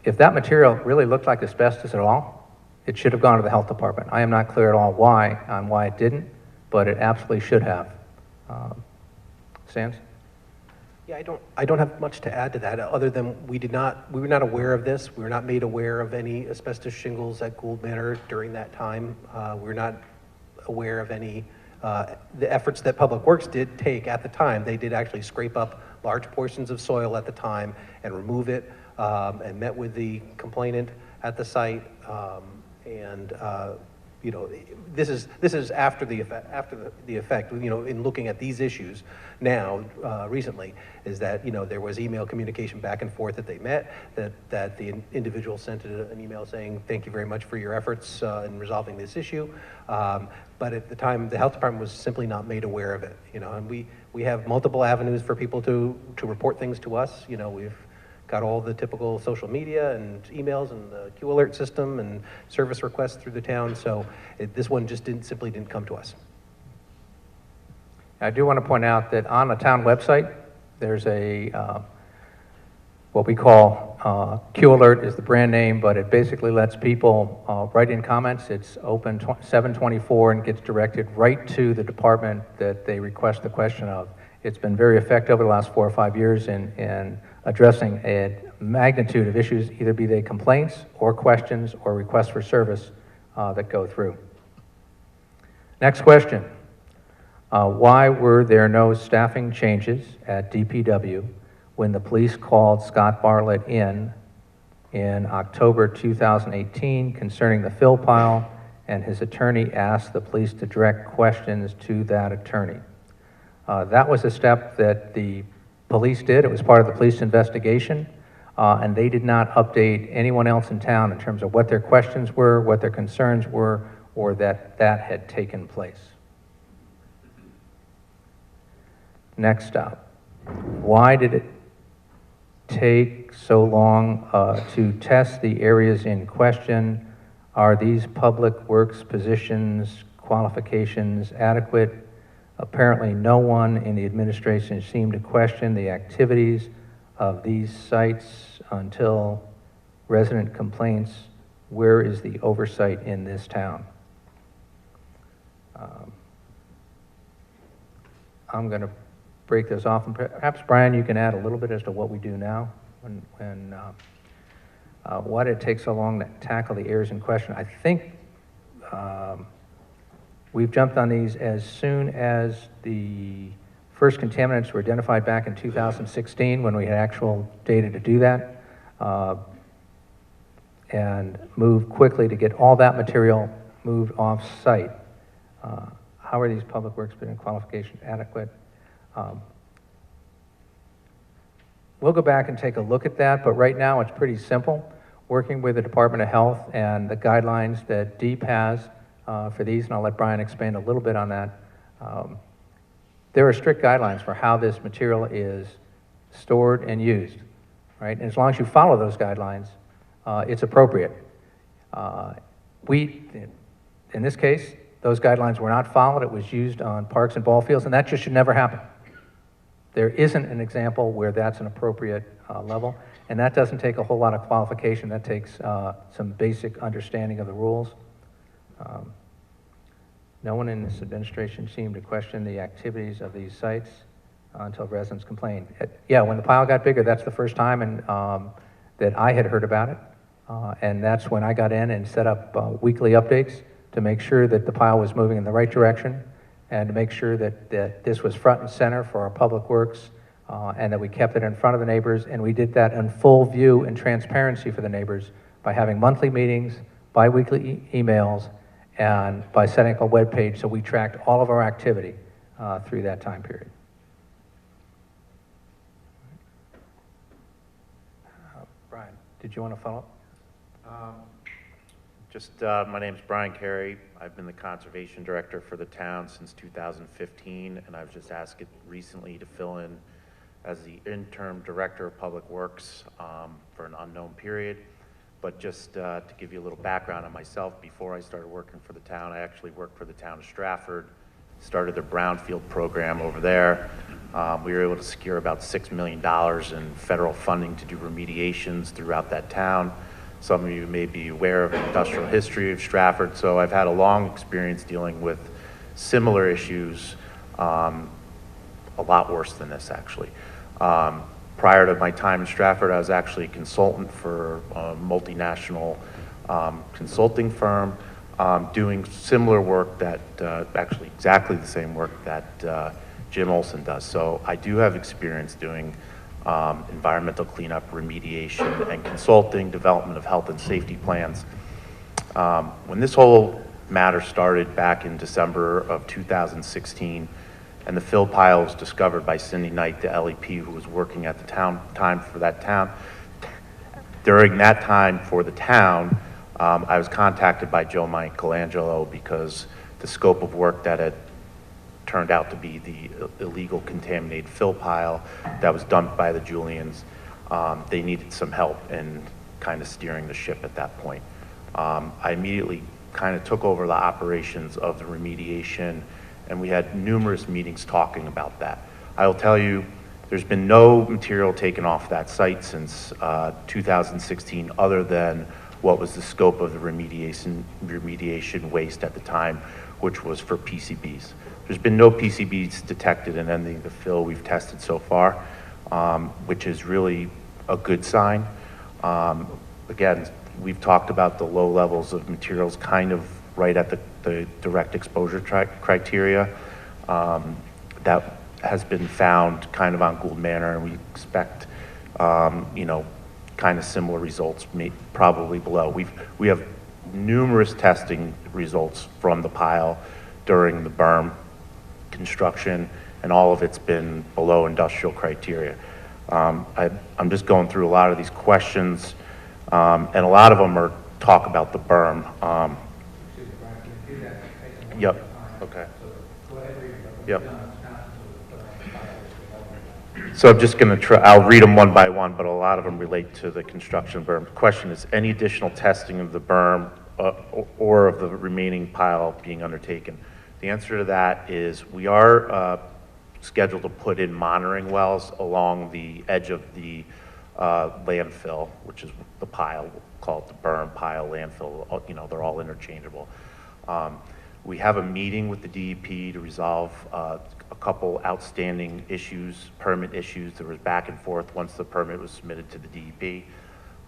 [SPEAKER 1] If that material really looked like asbestos at all, it should have gone to the health department. I am not clear at all why it didn't, but it absolutely should have. Sands?
[SPEAKER 2] Yeah, I don't have much to add to that, other than we were not aware of this. We were not made aware of any asbestos shingles at Gould Manor during that time. We were not aware of any, the efforts that Public Works did take at the time. They did actually scrape up large portions of soil at the time and remove it, and met with the complainant. at the site, and you know, this is after the effect. You know, in looking at these issues now, recently, is that, you know, there was email communication back and forth that they met, that the individual sent an email saying, thank you very much for your efforts in resolving this issue. But at the time, the health department was simply not made aware of it, you know, and we have multiple avenues for people to report things to us. You know, we've got all the typical social media and emails and the Q alert system and service requests through the town. So this one just simply didn't come to us.
[SPEAKER 1] I do want to point out that on the town website, there's a, what we call Q Alert is the brand name, but it basically lets people write in comments. It's open 7/24 and gets directed right to the department that they request the question of. It's been very effective over the last 4 or 5 years in addressing a magnitude of issues, either be they complaints or questions or requests for service that go through. Next question. Why were there no staffing changes at DPW when the police called Scott Bartlett in October 2018 concerning the fill pile, and his attorney asked the police to direct questions to that attorney? That was a step that the police did. It was part of the police investigation, and they did not update anyone else in town in terms of what their questions were, what their concerns were, or that had taken place. Next up, why did it take so long to test the areas in question? Are these public works positions, qualifications adequate? Apparently no one in the administration seemed to question the activities of these sites until resident complaints. Where is the oversight in this town? I'm going to break this off, and perhaps Brian, you can add a little bit as to what we do now, why did it take so long to tackle the areas in question. I think we've jumped on these as soon as the first contaminants were identified back in 2016, when we had actual data to do that, and moved quickly to get all that material moved off-site. How are these public works building qualifications adequate? We'll go back and take a look at that, but right now it's pretty simple. Working with the Department of Health and the guidelines that DEEP has for these, and I'll let Brian expand a little bit on that. There are strict guidelines for how this material is stored and used, right? And as long as you follow those guidelines, it's appropriate. In this case, those guidelines were not followed. It was used on parks and ball fields, and that just should never happen. There isn't an example where that's an appropriate level, and that doesn't take a whole lot of qualification. That takes some basic understanding of the rules. No one in this administration seemed to question the activities of these sites until residents complained. Yeah, when the pile got bigger, that's the first time that I had heard about it, and that's when I got in and set up weekly updates to make sure that the pile was moving in the right direction, and to make sure that this was front and center for our public works, and that we kept it in front of the neighbors, and we did that in full view and transparency for the neighbors by having monthly meetings, bi-weekly emails, and by setting up a web page so we tracked all of our activity through that time period. Brian, did you want to follow up?
[SPEAKER 5] My name's Brian Carey. I've been the conservation director for the town since 2015, and I've just asked it recently to fill in as the interim director of public works for an unknown period. But just to give you a little background on myself, before I started working for the town, I actually worked for the town of Stratford, started the brownfield program over there. We were able to secure about $6 million in federal funding to do remediations throughout that town. Some of you may be aware of the industrial history of Stratford, so I've had a long experience dealing with similar issues, a lot worse than this actually. Prior to my time in Stratford, I was actually a consultant for a multinational consulting firm, doing similar work that, actually exactly the same work that Jim Olson does. So I do have experience doing environmental cleanup, remediation, and consulting, development of health and safety plans. When this whole matter started back in December of 2016, and the fill pile was discovered by Cindy Knight, the LEP, who was working at the time for that town. During that time for the town, I was contacted by Joe Michelangelo because the scope of work that had turned out to be the illegal contaminated fill pile that was dumped by the Julians, they needed some help in kind of steering the ship at that point. I immediately kind of took over the operations of the remediation, and we had numerous meetings talking about that. I will tell you, there's been no material taken off that site since 2016 other than what was the scope of the remediation waste at the time, which was for PCBs. There's been no PCBs detected in any of the fill we've tested so far, which is really a good sign. Again, we've talked about the low levels of materials kind of right at the direct exposure criteria. That has been found kind of on Gould Manor, and we expect, you know, kind of similar results, probably below. We have numerous testing results from the pile during the berm construction, and all of it's been below industrial criteria. I'm just going through a lot of these questions, and a lot of them are talk about the berm. Yep. Okay. Yep. So I'm just going to try, I'll read them one by one, but a lot of them relate to the construction berm. The question is, any additional testing of the berm or of the remaining pile being undertaken? The answer to that is we are scheduled to put in monitoring wells along the edge of the landfill, which is the pile, we'll call it the berm, pile, landfill, you know, they're all interchangeable. We have a meeting with the DEP to resolve a couple outstanding issues, permit issues. There was back and forth once the permit was submitted to the DEP. It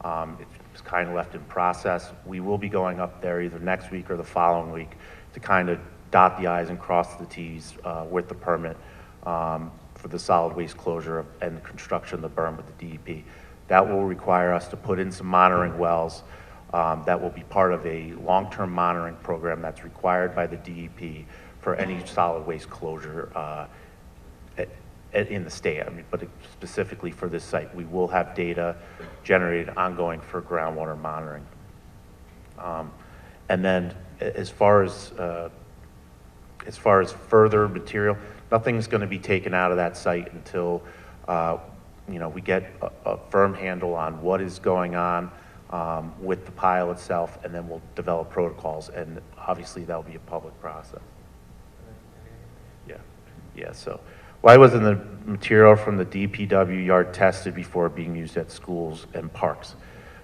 [SPEAKER 5] was kind of left in process. We will be going up there either next week or the following week to kind of dot the I's and cross the T's with the permit for the solid waste closure and the construction of the berm with the DEP. That will require us to put in some monitoring wells that will be part of a long-term monitoring program that's required by the DEP for any solid waste closure in the state. I mean, but specifically for this site, we will have data generated ongoing for groundwater monitoring. And then as far as further material, nothing's going to be taken out of that site until you know, we get a firm handle on what is going on with the pile itself, and then we'll develop protocols, and obviously that'll be a public process. Yeah, so why wasn't the material from the DPW yard tested before being used at schools and parks?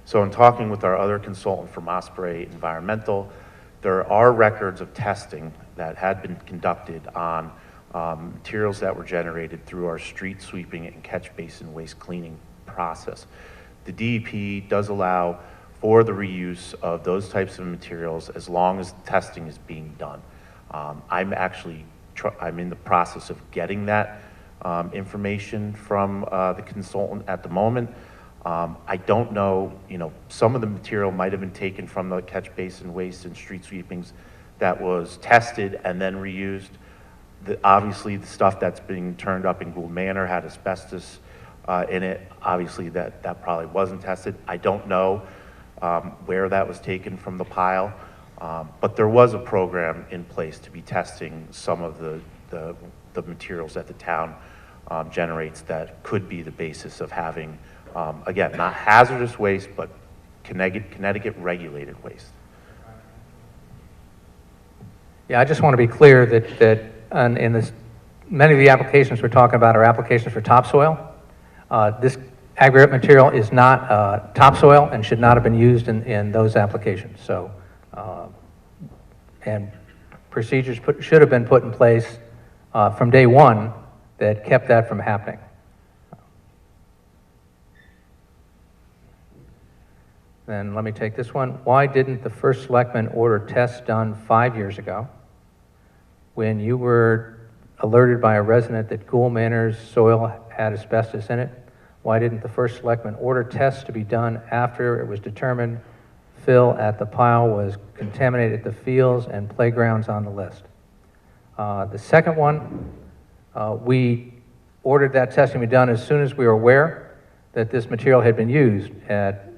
[SPEAKER 5] So in talking with our other consultant from Osprey Environmental, there are records of testing that had been conducted on materials that were generated through our street sweeping and catch basin waste cleaning process. The DEP does allow for the reuse of those types of materials as long as testing is being done. I'm in the process of getting that information from the consultant at the moment. I don't know, you know, some of the material might have been taken from the catch basin waste and street sweepings that was tested and then reused. Obviously, the stuff that's being turned up in Gould Manor had asbestos in it. Obviously, that probably wasn't tested. I don't know where that was taken from the pile, but there was a program in place to be testing some of the materials that the town generates that could be the basis of having, again, not hazardous waste, but Connecticut regulated waste.
[SPEAKER 1] Yeah, I just want to be clear that in this, many of the applications we're talking about are applications for topsoil. This aggregate material is not topsoil and should not have been used in those applications. So, and procedures should have been put in place from day one that kept that from happening. Then let me take this one. Why didn't the first selectman order tests done 5 years ago when you were alerted by a resident that Gould Manor's soil had asbestos in it? Why didn't the first selectman order tests to be done after it was determined fill at the pile was contaminated at the fields and playgrounds on the list? The second one, we ordered that testing to be done as soon as we were aware that this material had been used at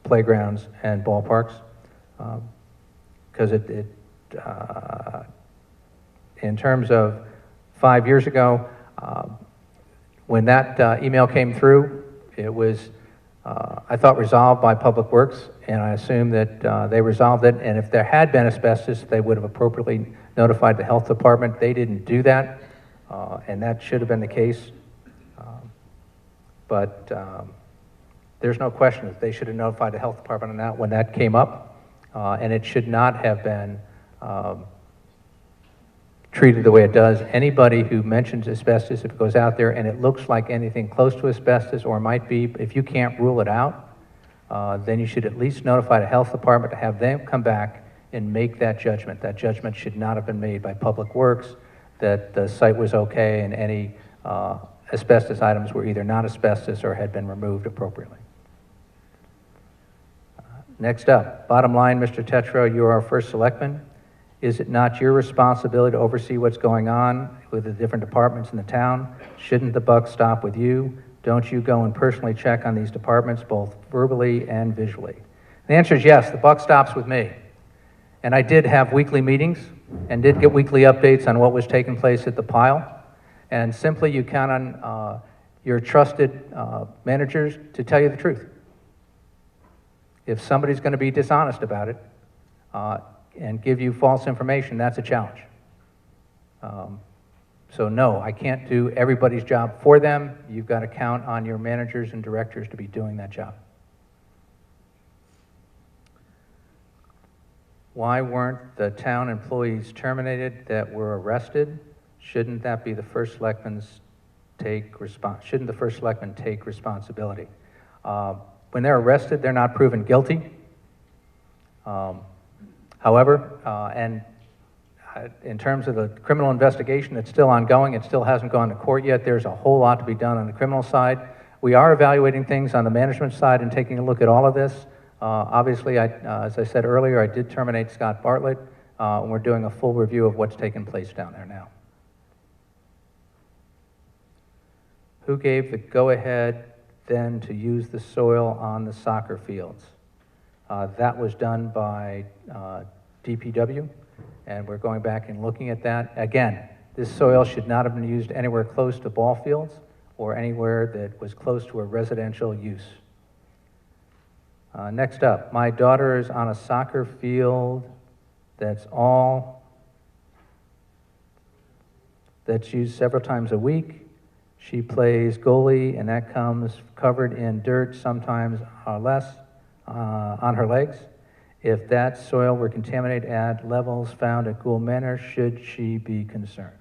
[SPEAKER 1] playgrounds and ballparks, because in terms of 5 years ago, when that email came through, it was, I thought, resolved by Public Works, and I assume that they resolved it, and if there had been asbestos, they would have appropriately notified the health department. They didn't do that, and that should have been the case. But there's no question that they should have notified the health department on that when that came up, and it should not have been treated the way it does. Anybody who mentions asbestos, if it goes out there and it looks like anything close to asbestos or might be, if you can't rule it out, then you should at least notify the health department to have them come back and make that judgment. That judgment should not have been made by Public Works, that the site was okay and any asbestos items were either not asbestos or had been removed appropriately. Next up, bottom line, Mr. Tetreault, you are our first selectman. Is it not your responsibility to oversee what's going on with the different departments in the town? Shouldn't the buck stop with you? Don't you go and personally check on these departments, both verbally and visually? The answer is yes, the buck stops with me. And I did have weekly meetings and did get weekly updates on what was taking place at the pile. And simply you count on your trusted managers to tell you the truth. If somebody's going to be dishonest about it and give you false information, that's a challenge. So no, I can't do everybody's job for them. You've got to count on your managers and directors to be doing that job. Why weren't the town employees terminated that were arrested? Shouldn't that be the first selectman's shouldn't the first selectman take responsibility? When they're arrested, they're not proven guilty. However, in terms of the criminal investigation, it's still ongoing. It still hasn't gone to court yet. There's a whole lot to be done on the criminal side. We are evaluating things on the management side and taking a look at all of this. Obviously, as I said earlier, I did terminate Scott Bartlett, and we're doing a full review of what's taking place down there now. Who gave the go-ahead then to use the soil on the soccer fields? That was done by DPW, and we're going back and looking at that. Again, this soil should not have been used anywhere close to ball fields or anywhere that was close to a residential use. Next up, my daughter is on a soccer field that's used several times a week. She plays goalie, and that comes covered in dirt, sometimes less, on her legs. If that soil were contaminated at levels found at Gould Manor, should she be concerned?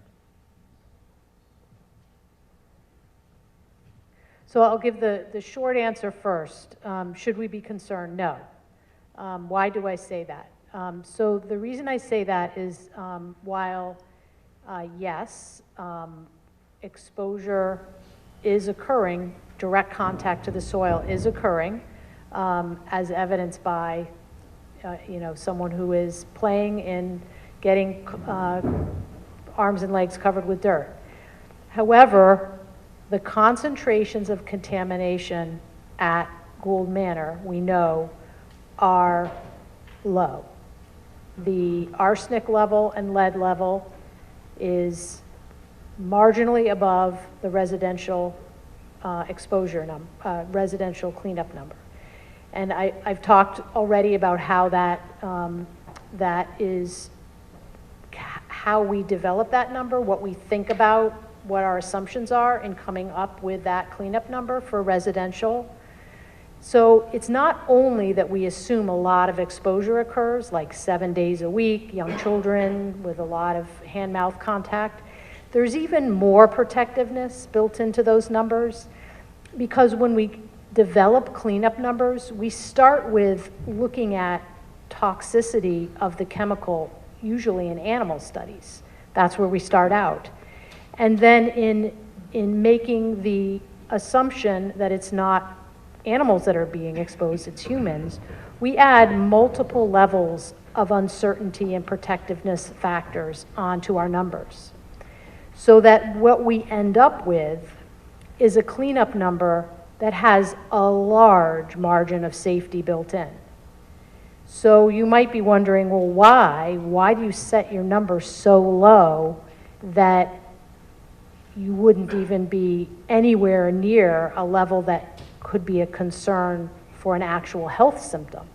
[SPEAKER 3] So I'll give the short answer first. Should we be concerned? No. Why do I say that? So the reason I say that is while, yes, exposure is occurring, direct contact to the soil is occurring, as evidenced by someone who is playing and getting arms and legs covered with dirt. However, the concentrations of contamination at Gould Manor, we know, are low. The arsenic level and lead level is marginally above the residential residential cleanup number. And I've talked already about how that is how we develop that number, what we think about, what our assumptions are in coming up with that cleanup number for residential. So it's not only that we assume a lot of exposure occurs, like 7 days a week, young children with a lot of hand-mouth contact. There's even more protectiveness built into those numbers, because when we develop cleanup numbers, we start with looking at toxicity of the chemical, usually in animal studies. That's where we start out. And then in making the assumption that it's not animals that are being exposed, it's humans, we add multiple levels of uncertainty and protectiveness factors onto our numbers. So that what we end up with is a cleanup number that has a large margin of safety built in. So you might be wondering, well, why? Why do you set your number so low that you wouldn't even be anywhere near a level that could be a concern for an actual health symptom?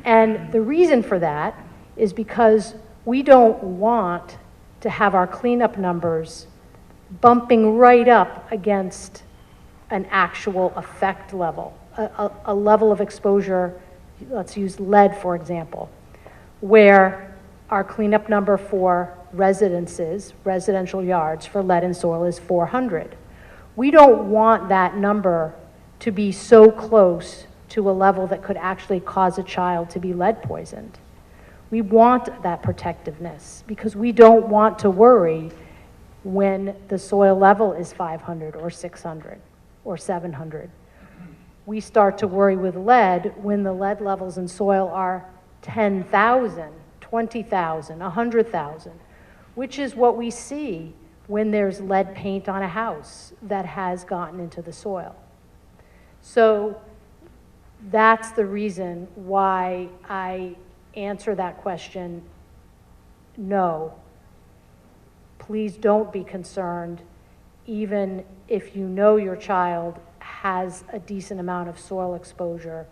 [SPEAKER 3] And the reason for that is because we don't want to have our cleanup numbers bumping right up against an actual effect level, a level of exposure. Let's use lead, for example, where our cleanup number for residences, residential yards for lead and soil is 400. We don't want that number to be so close to a level that could actually cause a child to be lead poisoned. We want that protectiveness because we don't want to worry when the soil level is 500 or 600 or 700. We start to worry with lead when the lead levels in soil are 10,000, 20,000, 100,000, which is what we see when there's lead paint on a house that has gotten into the soil. So that's the reason why I answer that question, no. Please don't be concerned, even if you know your child has a decent amount of soil exposure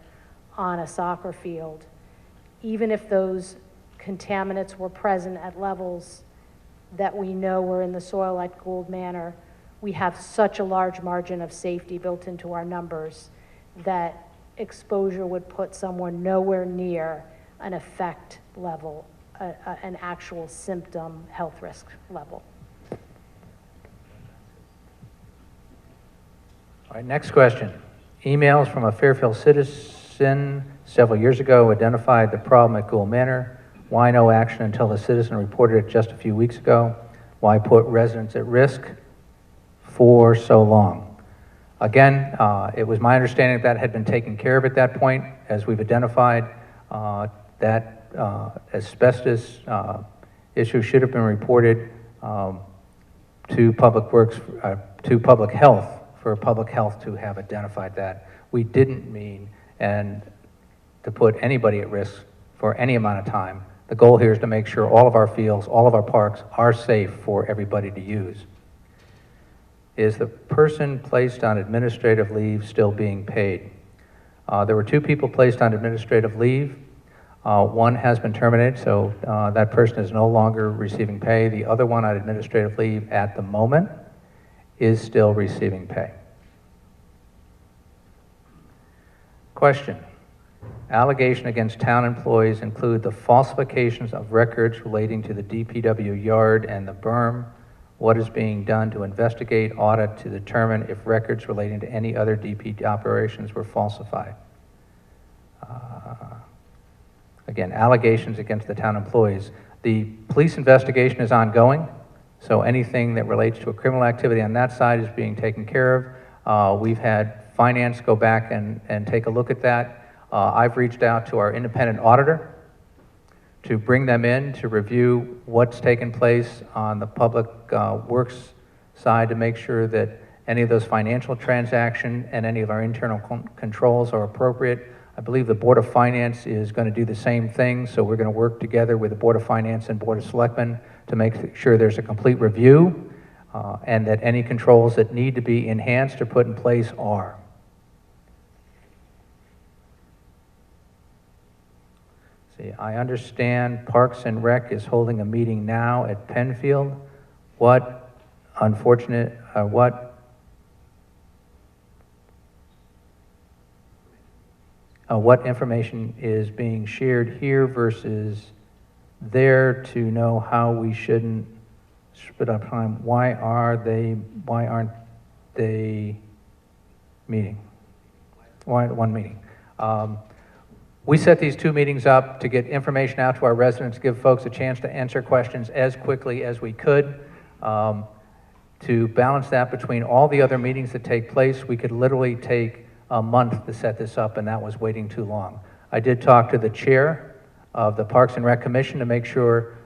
[SPEAKER 3] on a soccer field. Even if those contaminants were present at levels that we know were in the soil at Gould Manor, we have such a large margin of safety built into our numbers that exposure would put someone nowhere near an effect level, an actual symptom health risk level.
[SPEAKER 1] All right, next question. Emails from a Fairfield citizen several years ago identified the problem at Gould Manor. Why no action until the citizen reported it just a few weeks ago? Why put residents at risk for so long? Again, it was my understanding that had been taken care of at that point. As we've identified, that asbestos issue should have been reported to Public Works, to Public Health, for Public Health to have identified that. We didn't mean and to put anybody at risk for any amount of time. The goal here is to make sure all of our fields, all of our parks are safe for everybody to use. Is the person placed on administrative leave still being paid? There were 2 people placed on administrative leave. One has been terminated, so that person is no longer receiving pay. The other one on administrative leave at the moment is still receiving pay. Question. Allegation against town employees include the falsifications of records relating to the DPW yard and the berm. What is being done to investigate, audit, to determine if records relating to any other DP operations were falsified? Again, allegations against the town employees. The police investigation is ongoing, so anything that relates to a criminal activity on that side is being taken care of. We've had finance go back and take a look at that. I've reached out to our independent auditor to bring them in to review what's taken place on the Public Works side to make sure that any of those financial transactions and any of our internal controls are appropriate. I believe the Board of Finance is going to do the same thing, so we're going to work together with the Board of Finance and Board of Selectmen to make sure there's a complete review and that any controls that need to be enhanced or put in place are. See, I understand Parks and Rec is holding a meeting now at Penfield. What information is being shared here versus there to know how we shouldn't split up time? Why aren't they meeting? Why one meeting? We set these 2 meetings up to get information out to our residents, give folks a chance to answer questions as quickly as we could. To balance that between all the other meetings that take place, we could literally take a month to set this up, and that was waiting too long. I did talk to the chair of the Parks and Rec Commission to make sure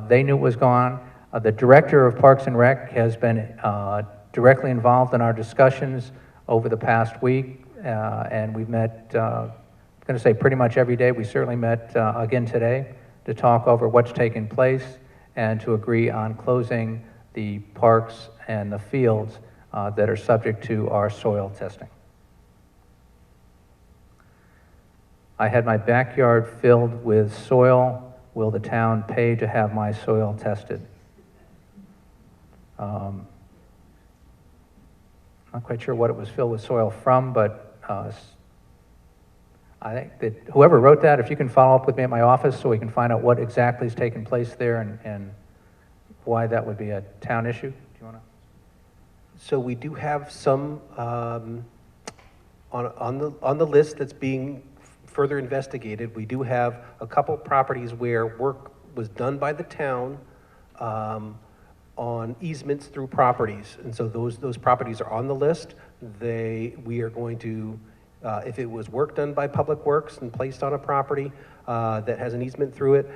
[SPEAKER 1] they knew what was going on. The director of Parks and Rec has been directly involved in our discussions over the past week, and we've met, I'm going to say pretty much every day. We certainly met again today to talk over what's taken place and to agree on closing the parks and the fields that are subject to our soil testing. I had my backyard filled with soil. Will the town pay to have my soil tested? Not quite sure what it was filled with soil from, but I think that whoever wrote that, if you can follow up with me at my office so we can find out what exactly has taken place there and why that would be a town issue. Do you want to?
[SPEAKER 2] So we do have some on the list that's being further investigated. We do have a couple properties where work was done by the town on easements through properties, and so those properties are on the list. We are going to, if it was work done by Public Works and placed on a property that has an easement through it,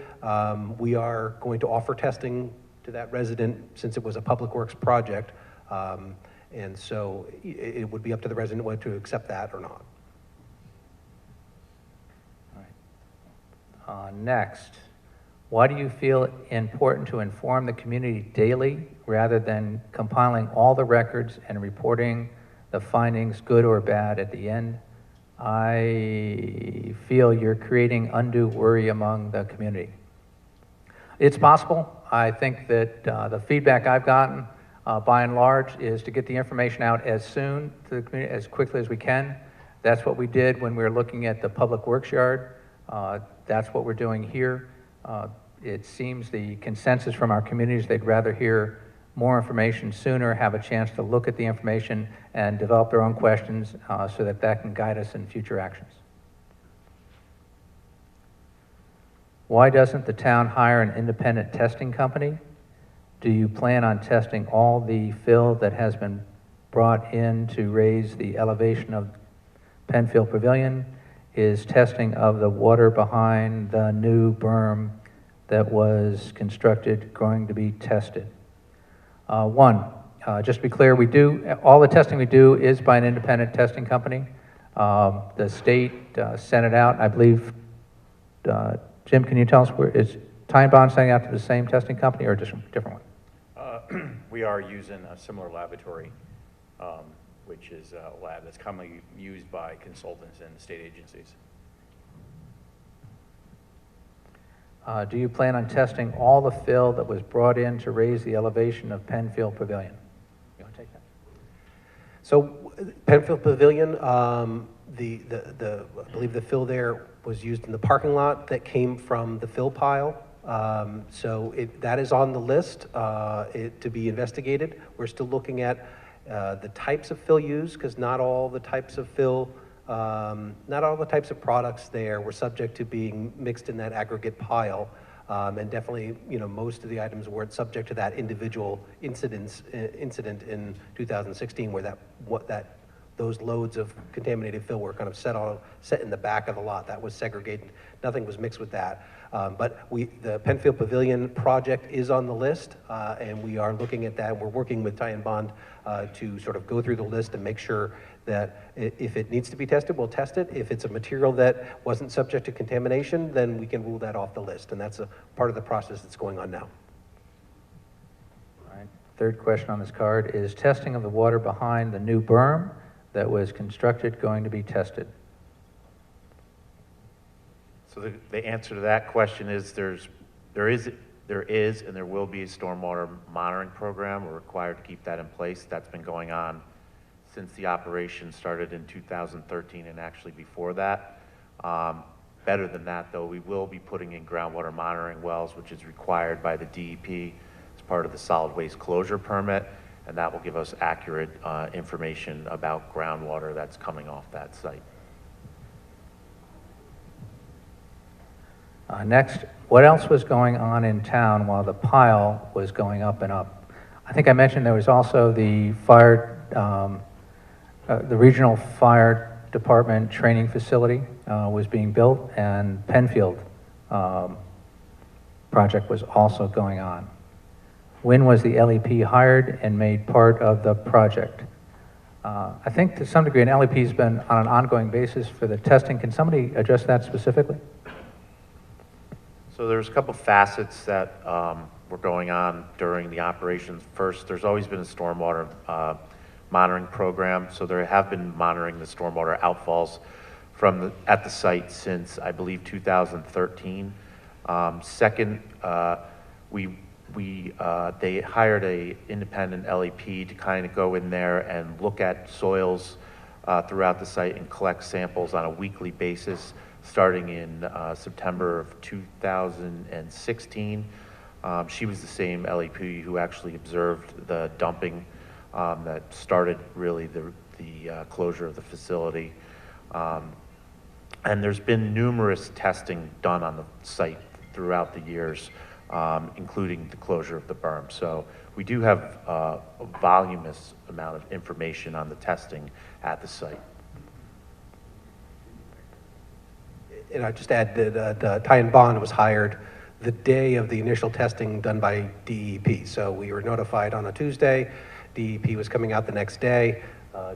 [SPEAKER 2] we are going to offer testing to that resident since it was a Public Works project. And so it would be up to the resident whether to accept that or not.
[SPEAKER 1] All right. Next, why do you feel important to inform the community daily rather than compiling all the records and reporting the findings, good or bad, at the end? I feel you're creating undue worry among the community. It's possible. I think that the feedback I've gotten, by and large, is to get the information out as soon to the community, as quickly as we can. That's what we did when we were looking at the Public Works yard. That's what we're doing here. It seems the consensus from our communities, they'd rather hear more information sooner, have a chance to look at the information and develop their own questions so that that can guide us in future actions. Why doesn't the town hire an independent testing company? Do you plan on testing all the fill that has been brought in to raise the elevation of Penfield Pavilion? Is testing of the water behind the new berm that was constructed going to be tested? Just to be clear, all the testing we do is by an independent testing company. The state sent it out, I believe. Jim, can you tell us is Time Bond sending out to the same testing company or a different one?
[SPEAKER 4] We are using a similar laboratory, which is a lab that's commonly used by consultants and state agencies.
[SPEAKER 1] Do you plan on testing all the fill that was brought in to raise the elevation of Penfield Pavilion? You want to take that?
[SPEAKER 2] So Penfield Pavilion, I believe the fill there was used in the parking lot that came from the fill pile. So that is on the list to be investigated. We're still looking at the types of fill used, because not all the types of fill, not all the types of products there were subject to being mixed in that aggregate pile. And definitely, most of the items weren't subject to that individual incident in 2016 where those loads of contaminated fill were kind of set in the back of the lot. That was segregated. Nothing was mixed with that. But the Penfield Pavilion project is on the list, and we are looking at that. We're working with Ty and Bond to sort of go through the list and make sure that if it needs to be tested, we'll test it. If it's a material that wasn't subject to contamination, then we can rule that off the list, and that's a part of the process that's going on now.
[SPEAKER 1] All right. Third question on this card is testing of the water behind the new berm that was constructed going to be tested?
[SPEAKER 5] So the answer to that question is there is and there will be a stormwater monitoring program. We're required to keep that in place. That's been going on since the operation started in 2013 and actually before that. Better than that, though, we will be putting in groundwater monitoring wells, which is required by the DEP as part of the solid waste closure permit, and that will give us accurate information about groundwater that's coming off that site.
[SPEAKER 1] Next, what else was going on in town while the pile was going up and up? I think I mentioned there was also the the regional fire department training facility was being built, and Penfield project was also going on. When was the LEP hired and made part of the project? I think to some degree an LEP has been on an ongoing basis for the testing. Can somebody address that specifically?
[SPEAKER 5] So there's a couple facets that were going on during the operations. First, there's always been a stormwater monitoring program, so there have been monitoring the stormwater outfalls at the site since, I believe, 2013. Second, they hired a independent LEP to kind of go in there and look at soils throughout the site and collect samples on a weekly basis, starting in September of 2016. She was the same LEP who actually observed the dumping that started really the closure of the facility. And there's been numerous testing done on the site throughout the years, including the closure of the berm. So we do have a voluminous amount of information on the testing at the site.
[SPEAKER 2] And I'd just add that Ty and Bond was hired the day of the initial testing done by DEP. So we were notified on a Tuesday. DEP was coming out the next day.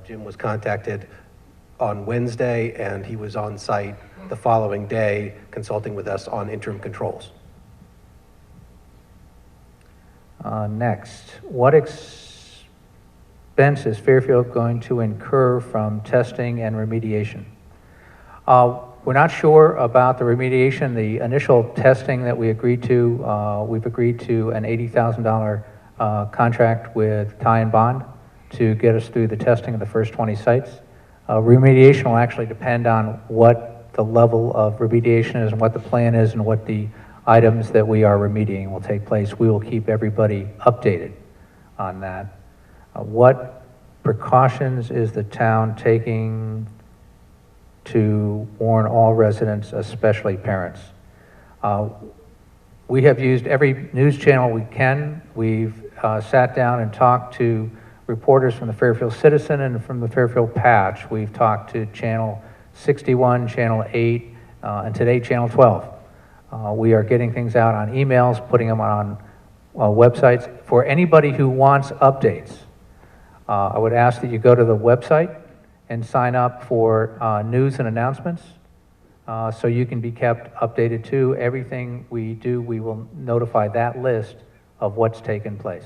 [SPEAKER 2] Jim was contacted on Wednesday, and he was on site the following day consulting with us on interim controls.
[SPEAKER 1] Next, what expense is Fairfield going to incur from testing and remediation? We're not sure about the remediation. The initial testing that we agreed to, we've agreed to an $80,000 contract with Ty and Bond to get us through the testing of the first 20 sites. Remediation will actually depend on what the level of remediation is and what the plan is and what the items that we are remediating will take place. We will keep everybody updated on that. What precautions is the town taking to warn all residents, especially parents? We have used every news channel we can. We've sat down and talked to reporters from the Fairfield Citizen and from the Fairfield Patch. We've talked to Channel 61, Channel 8, and today Channel 12. We are getting things out on emails, putting them on websites. For anybody who wants updates, I would ask that you go to the website and sign up for news and announcements so you can be kept updated too. Everything we do, we will notify that list of what's taken place.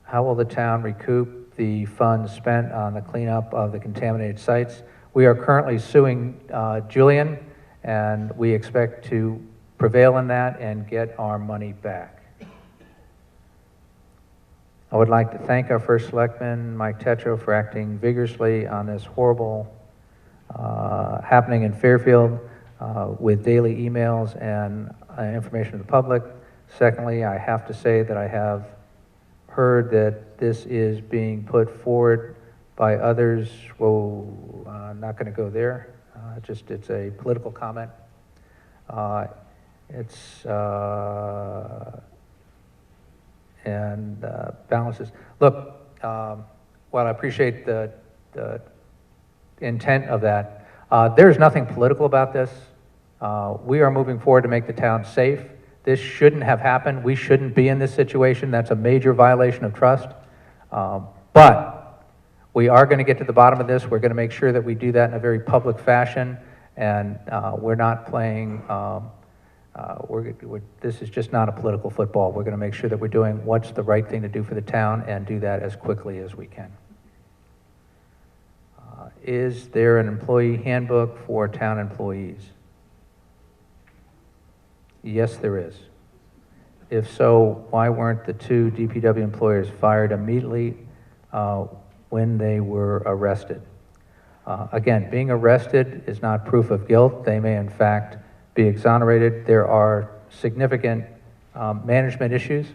[SPEAKER 1] How will the town recoup the funds spent on the cleanup of the contaminated sites? We are currently suing Julian, and we expect to prevail in that and get our money back. I would like to thank our first selectman, Mike Tetro, for acting vigorously on this horrible happening in Fairfield with daily emails and information to the public. Secondly, I have to say that I have heard that this is being put forward by others. Whoa, not going to go there. It's a political comment. Balances. Look, while I appreciate the intent of that, there's nothing political about this. We are moving forward to make the town safe. This shouldn't have happened. We shouldn't be in this situation. That's a major violation of trust. But we are going to get to the bottom of this. We're going to make sure that we do that in a very public fashion, and we're not playing, this is just not a political football. We're going to make sure that we're doing what's the right thing to do for the town and do that as quickly as we can. Is there an employee handbook for town employees? Yes, there is. If so, why weren't the two DPW employers fired immediately when they were arrested? Again, being arrested is not proof of guilt. They may, in fact, be exonerated. There are significant management issues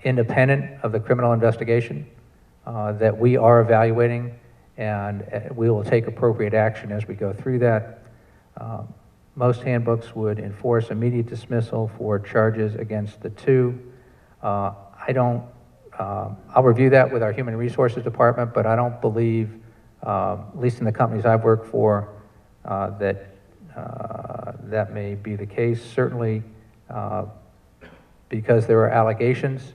[SPEAKER 1] independent of the criminal investigation that we are evaluating, and we will take appropriate action as we go through that. Most handbooks would enforce immediate dismissal for charges against the two. I don't, I'll review that with our Human Resources Department, but I don't believe, at least in the companies I've worked for, that that may be the case. Certainly, because there are allegations,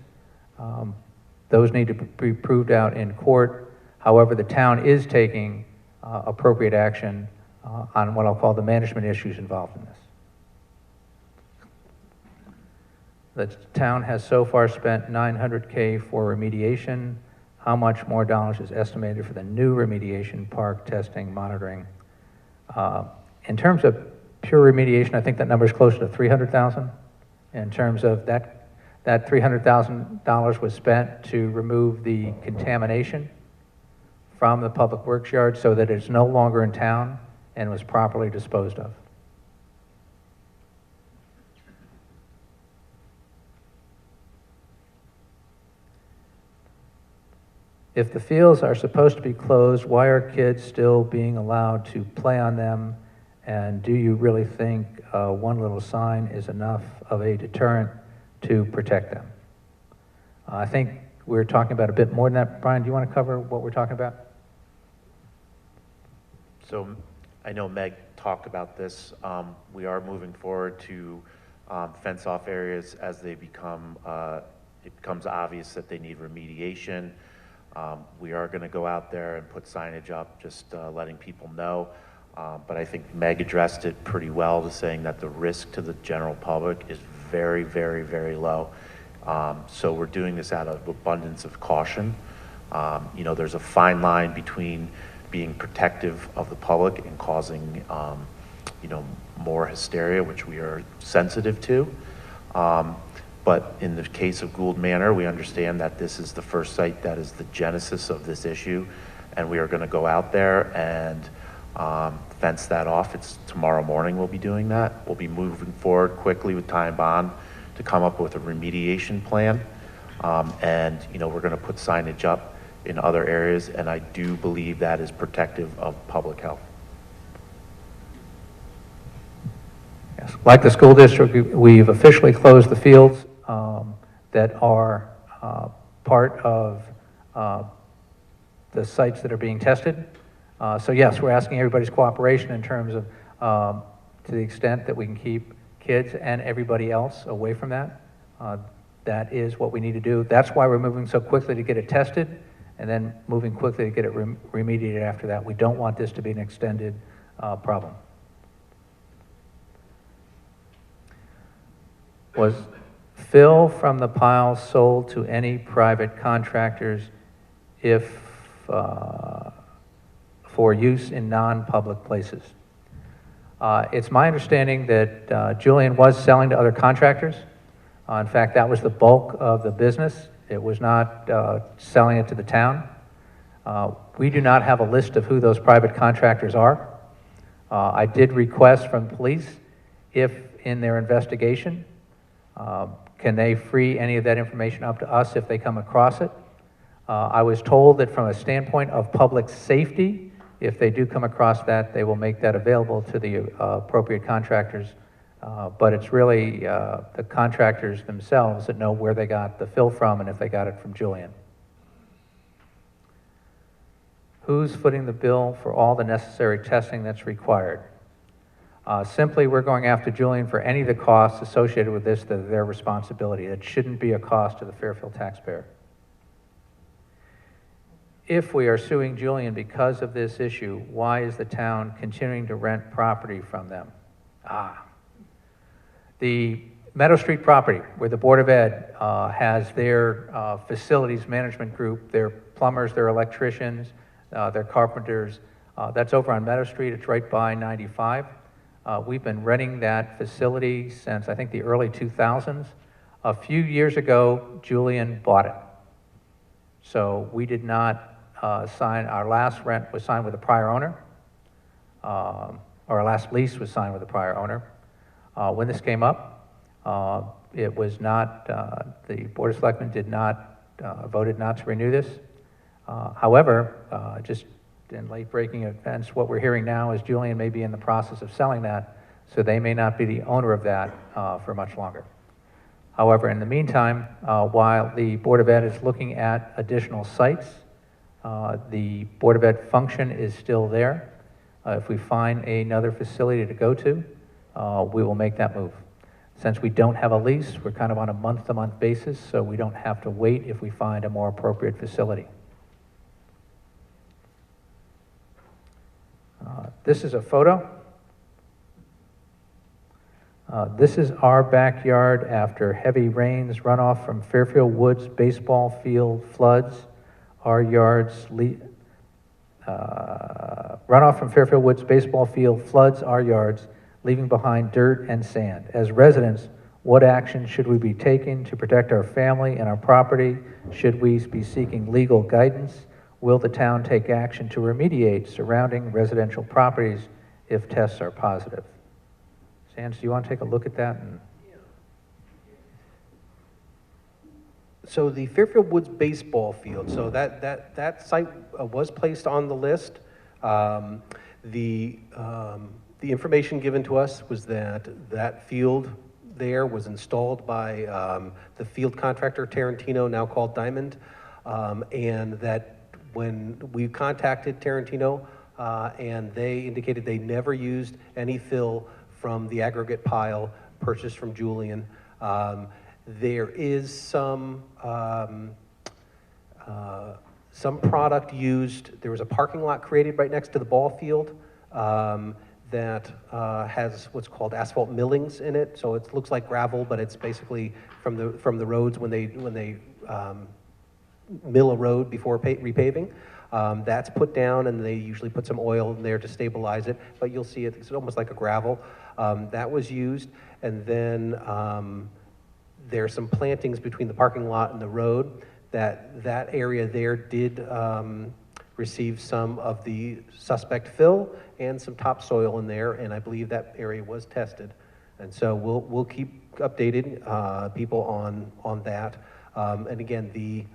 [SPEAKER 1] those need to be proved out in court. However, the town is taking appropriate action on what I'll call the management issues involved in this. The town has so far spent $900K for remediation. How much more dollars is estimated for the new remediation, park testing, monitoring? In terms of pure remediation, I think that number is closer to $300,000. In terms of that $300,000 was spent to remove the contamination from the public works yard so that it's no longer in town and was properly disposed of. If the fields are supposed to be closed, why are kids still being allowed to play on them? And do you really think one little sign is enough of a deterrent to protect them? I think we're talking about a bit more than that. Brian, do you want to cover what we're talking about?
[SPEAKER 5] So I know Meg talked about this. We are moving forward to fence off areas as they become, it becomes obvious that they need remediation. We are going to go out there and put signage up, just letting people know. But I think Meg addressed it pretty well, to saying that the risk to the general public is very, very, very low. So we're doing this out of abundance of caution. You know, there's a fine line between being protective of the public and causing, you know, more hysteria, which we are sensitive to. But in the case of Gould Manor, we understand that this is the first site that is the genesis of this issue, and we are going to go out there and fence that off. It's tomorrow morning we'll be doing that. We'll be moving forward quickly with Ty and Bond to come up with a remediation plan, and you know, we're going to put signage up in other areas, and I do believe that is protective of public health.
[SPEAKER 1] Yes. Like the school district, we've officially closed the fields that are part of the sites that are being tested. So yes, we're asking everybody's cooperation in terms of, to the extent that we can keep kids and everybody else away from that. That is what we need to do. That's why we're moving so quickly to get it tested, and then moving quickly to get it remediated after that. We don't want this to be an extended problem. Was fill from the pile sold to any private contractors if for use in non-public places? It's my understanding that Julian was selling to other contractors. In fact, that was the bulk of the business. It was not selling it to the town. We do not have a list of who those private contractors are. I did request from police, if in their investigation, can they free any of that information up to us if they come across it? I was told that from a standpoint of public safety, if they do come across that, they will make that available to the appropriate contractors. But it's really the contractors themselves that know where they got the fill from and if they got it from Julian. Who's footing the bill for all the necessary testing that's required? Simply, we're going after Julian for any of the costs associated with this that are their responsibility. It shouldn't be a cost to the Fairfield taxpayer. If we are suing Julian because of this issue, why is the town continuing to rent property from them? The Meadow Street property, where the Board of Ed has their facilities management group, their plumbers, their electricians, their carpenters, that's over on Meadow Street. It's right by 95. We've been renting that facility since, I think, the early 2000s. A few years ago, Julian bought it. So we did not sign, our last rent was signed with a prior owner, or our last lease was signed with a prior owner. When this came up, it was not, the Board of Selectmen did not, voted not to renew this. However, just in late breaking events, what we're hearing now is Julian may be in the process of selling that. so they may not be the owner of that for much longer. However, in the meantime, while the Board of Ed is looking at additional sites, the Board of Ed function is still there. If we find another facility to go to, we will make that move. Since we don't have a lease, we're kind of on a month-to-month basis, so we don't have to wait if we find a more appropriate facility. This is a photo. This is our backyard after heavy rains, runoff from Fairfield Woods baseball field floods. Our yards, runoff from Fairfield Woods baseball field floods our yards, leaving behind dirt and sand. As residents, what action should we be taking to protect our family and our property? Should we be seeking legal guidance? Will the town take action to remediate surrounding residential properties if tests are positive? Sands, do you want to take a look at that?
[SPEAKER 2] So the Fairfield Woods baseball field, so that site was placed on the list. The information given to us was that that field there was installed by the field contractor Tarantino, now called Diamond, and that when we contacted Tarantino, and they indicated they never used any fill from the aggregate pile purchased from Julian. There is some product used. There was a parking lot created right next to the ball field that has what's called asphalt millings in it. So it looks like gravel, but it's basically from the roads when they mill a road before repaving. That's put down, and they usually put some oil in there to stabilize it, but you'll see it's almost like a gravel. That was used, and then there's some plantings between the parking lot and the road. That area there did receive some of the suspect fill and some topsoil in there, and I believe that area was tested. And so we'll keep updated people on that. And again, the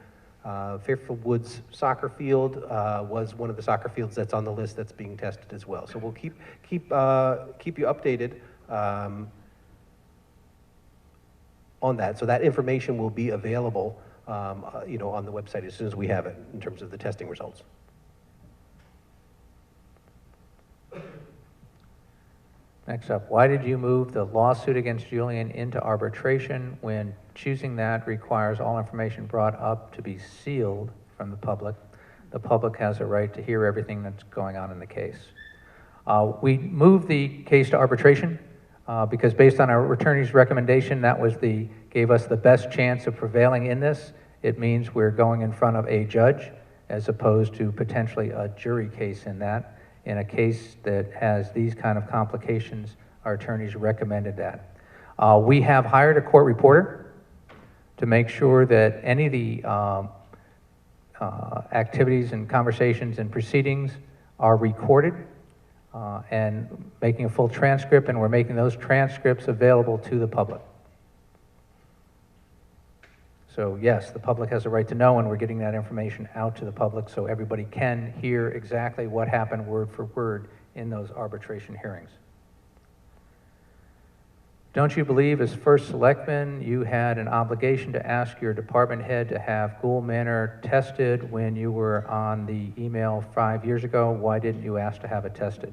[SPEAKER 2] Fairfield Woods soccer field was one of the soccer fields that's on the list that's being tested as well. So we'll keep you updated on that. So that information will be available, on the website as soon as we have it in terms of the testing results.
[SPEAKER 1] Next up, why did you move the lawsuit against Julian into arbitration when choosing that requires all information brought up to be sealed from the public? The public has a right to hear everything that's going on in the case. We moved the case to arbitration because based on our attorney's recommendation, gave us the best chance of prevailing in this. It means we're going in front of a judge as opposed to potentially a jury case in that. In a case that has these kind of complications, our attorneys recommended that. We have hired a court reporter to make sure that any of the activities and conversations and proceedings are recorded and making a full transcript, and we're making those transcripts available to the public. So yes, the public has a right to know, and we're getting that information out to the public so everybody can hear exactly what happened word for word in those arbitration hearings. Don't you believe as first selectman you had an obligation to ask your department head to have Gould Manor tested when you were on the email 5 years ago? Why didn't you ask to have it tested?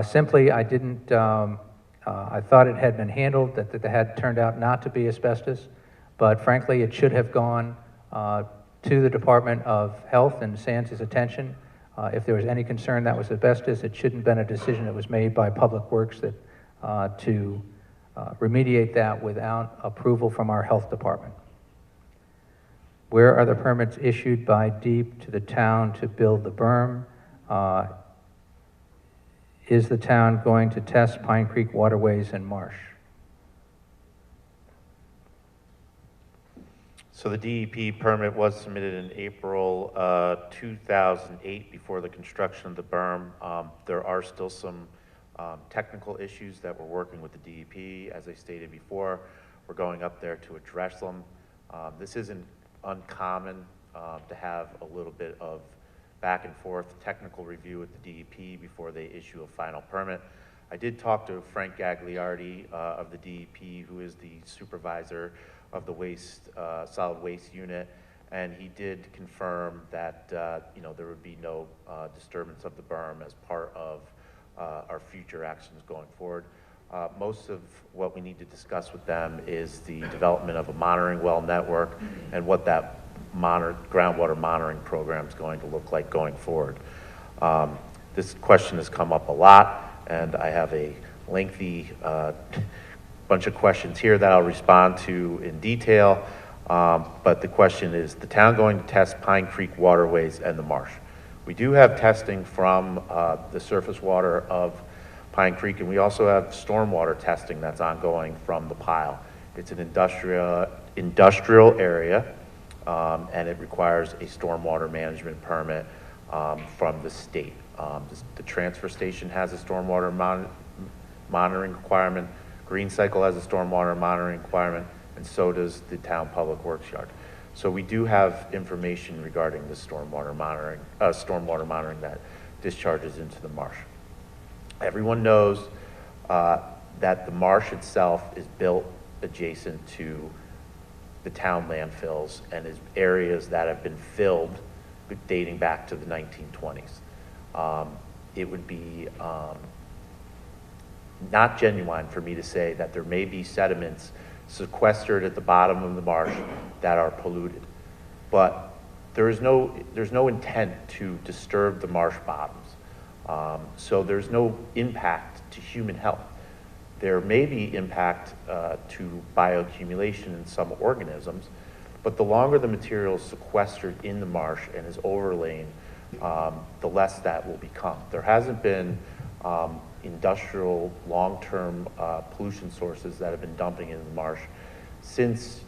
[SPEAKER 1] Simply, I didn't, I thought it had been handled, that it had turned out not to be asbestos. But frankly, it should have gone to the Department of Health and Sands' attention. If there was any concern that was asbestos, it shouldn't have been a decision that was made by Public Works to remediate that without approval from our health department. Where are the permits issued by DEEP to the town to build the berm? Is the town going to test Pine Creek waterways and marsh?
[SPEAKER 5] So the DEP permit was submitted in April 2008 before the construction of the berm. There are still some technical issues that we're working with the DEP. As I stated before, we're going up there to address them. This isn't uncommon to have a little bit of back and forth technical review with the DEP before they issue a final permit. I did talk to Frank Gagliardi of the DEP, who is the supervisor of the solid waste unit, and he did confirm that there would be no disturbance of the berm as part of our future actions going forward. Most of what we need to discuss with them is the development of a monitoring well network and what that groundwater monitoring program is going to look like going forward. This question has come up a lot, and I have a lengthy bunch of questions here that I'll respond to in detail. But the question is, the town going to test Pine Creek waterways and the marsh? We do have testing from the surface water of Pine Creek, and we also have stormwater testing that's ongoing from the pile. It's an industrial area, and it requires a stormwater management permit from the state. The transfer station has a stormwater monitoring requirement. Green Cycle has a stormwater monitoring requirement, and so does the town public works yard. So we do have information regarding the stormwater monitoring that discharges into the marsh. Everyone knows that the marsh itself is built adjacent to the town landfills and is areas that have been filled dating back to the 1920s. It would be not genuine for me to say that there may be sediments sequestered at the bottom of the marsh that are polluted, but there's no intent to disturb the marsh bottoms. So there's no impact to human health. There may be impact to bioaccumulation in some organisms, but the longer the material is sequestered in the marsh and is overlain, the less that will become. There hasn't been industrial long-term pollution sources that have been dumping in the marsh since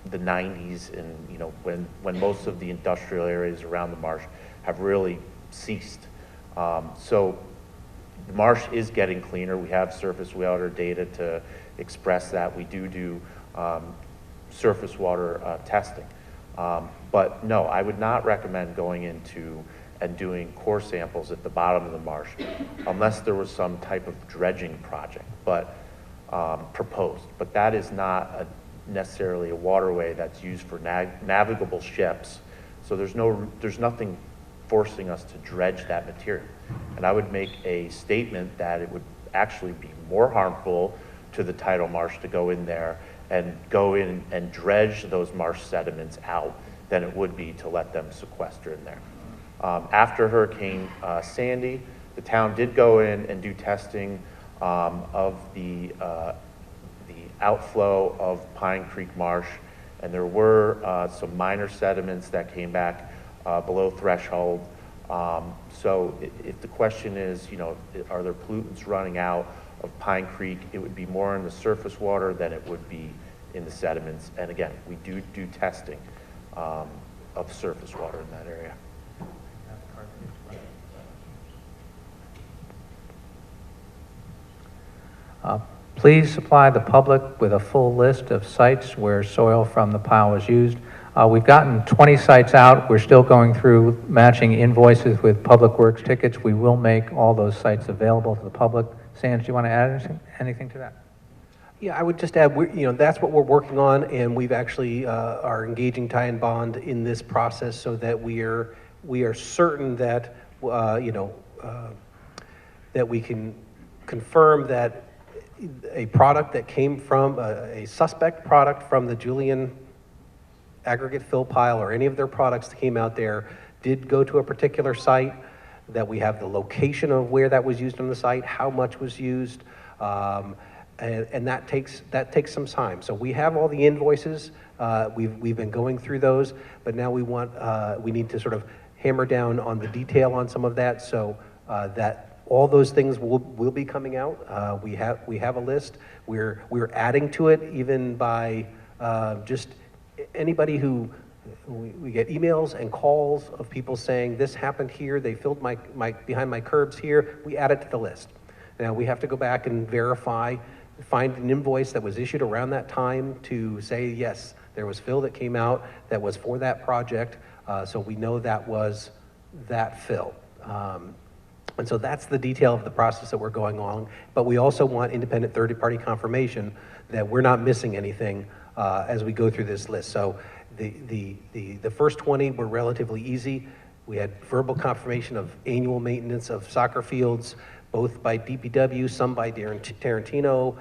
[SPEAKER 5] the 90s, and when most of the industrial areas around the marsh have really ceased. So the marsh is getting cleaner. We have surface water data to express that. We do surface water testing. But no, I would not recommend going into and doing core samples at the bottom of the marsh unless there was some type of dredging project proposed. But that is not necessarily a waterway that's used for navigable ships. So there's nothing forcing us to dredge that material. And I would make a statement that it would actually be more harmful to the tidal marsh to go in there and go in and dredge those marsh sediments out than it would be to let them sequester in there. After Hurricane Sandy, the town did go in and do testing of the outflow of Pine Creek Marsh, and there were some minor sediments that came back below threshold. So if the question is, are there pollutants running out of Pine Creek, it would be more in the surface water than it would be in the sediments. And again, we do testing of surface water in that area.
[SPEAKER 1] Please supply the public with a full list of sites where soil from the pile was used. We've gotten 20 sites out. We're still going through matching invoices with Public Works tickets. We will make all those sites available to the public. Sands, do you want to add anything to that?
[SPEAKER 2] Yeah, I would just add, that's what we're working on, and we've actually are engaging Ty and Bond in this process so that we are certain that that we can confirm that a product that came from a suspect product from the Julian aggregate fill pile or any of their products that came out there did go to a particular site, that we have the location of where that was used on the site, how much was used, and that takes some time. So we have all the invoices. We've been going through those, but now we need to sort of hammer down on the detail on some of that, so that all those things will be coming out. We have a list. We're adding to it even by just anybody who we get emails and calls of people saying this happened here. They filled my behind my curbs here. We add it to the list. Now we have to go back and verify, find an invoice that was issued around that time to say yes, there was fill that came out that was for that project. So we know that was that fill. And so that's the detail of the process that we're going on. But we also want independent third-party confirmation that we're not missing anything as we go through this list. So the first 20 were relatively easy. We had verbal confirmation of annual maintenance of soccer fields, both by DPW, some by Tarantino,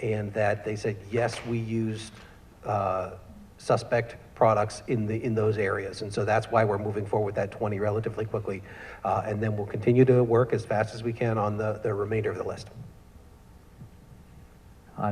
[SPEAKER 2] and that they said, yes, we used suspect products in those areas. And so that's why we're moving forward with that 20 relatively quickly. And then we'll continue to work as fast as we can on the remainder of the list.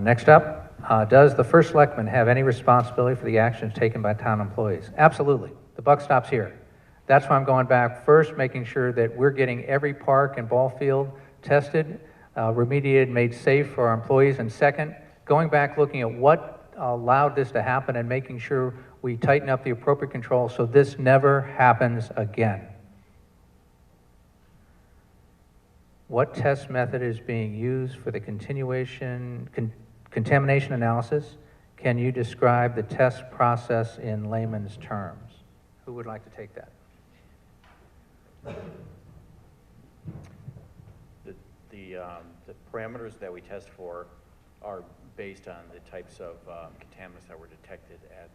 [SPEAKER 1] Next up, does the first selectman have any responsibility for the actions taken by town employees? Absolutely. The buck stops here. That's why I'm going back first, making sure that we're getting every park and ball field tested, remediated, made safe for our employees. And second, going back, looking at what allowed this to happen and making sure we tighten up the appropriate control so this never happens again. What test method is being used for the contamination analysis? Can you describe the test process in layman's terms? Who would like to take that?
[SPEAKER 4] The parameters that we test for are based on the types of contaminants that were detected at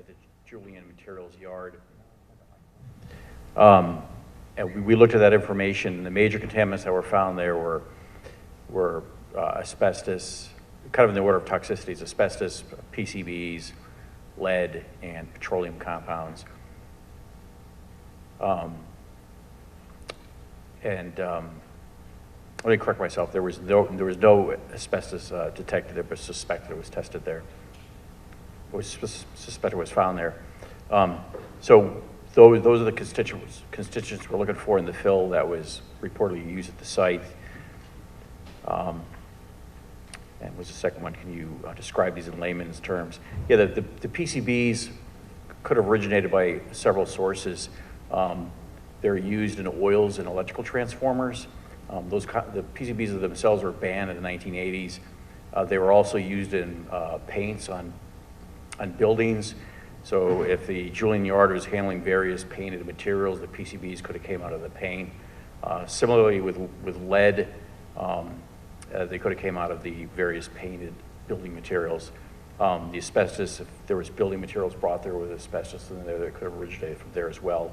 [SPEAKER 4] the Julian Materials Yard. And we looked at that information. The major contaminants that were found there were asbestos, kind of in the order of toxicities: asbestos, PCBs, lead, and petroleum compounds. Let me correct myself. There was no asbestos detected there, but suspected it was tested there. Or suspected it was found there. So those are the constituents we're looking for in the fill that was reportedly used at the site. And what's the second one? Can you describe these in layman's terms? Yeah, the PCBs could have originated by several sources. They're used in oils and electrical transformers. The PCBs themselves were banned in the 1980s. They were also used in paints on buildings. So if the Julian Yard was handling various painted materials, the PCBs could have came out of the paint. Similarly with lead, they could have came out of the various painted building materials. The asbestos, if there was building materials brought there with asbestos in there, that could have originated from there as well.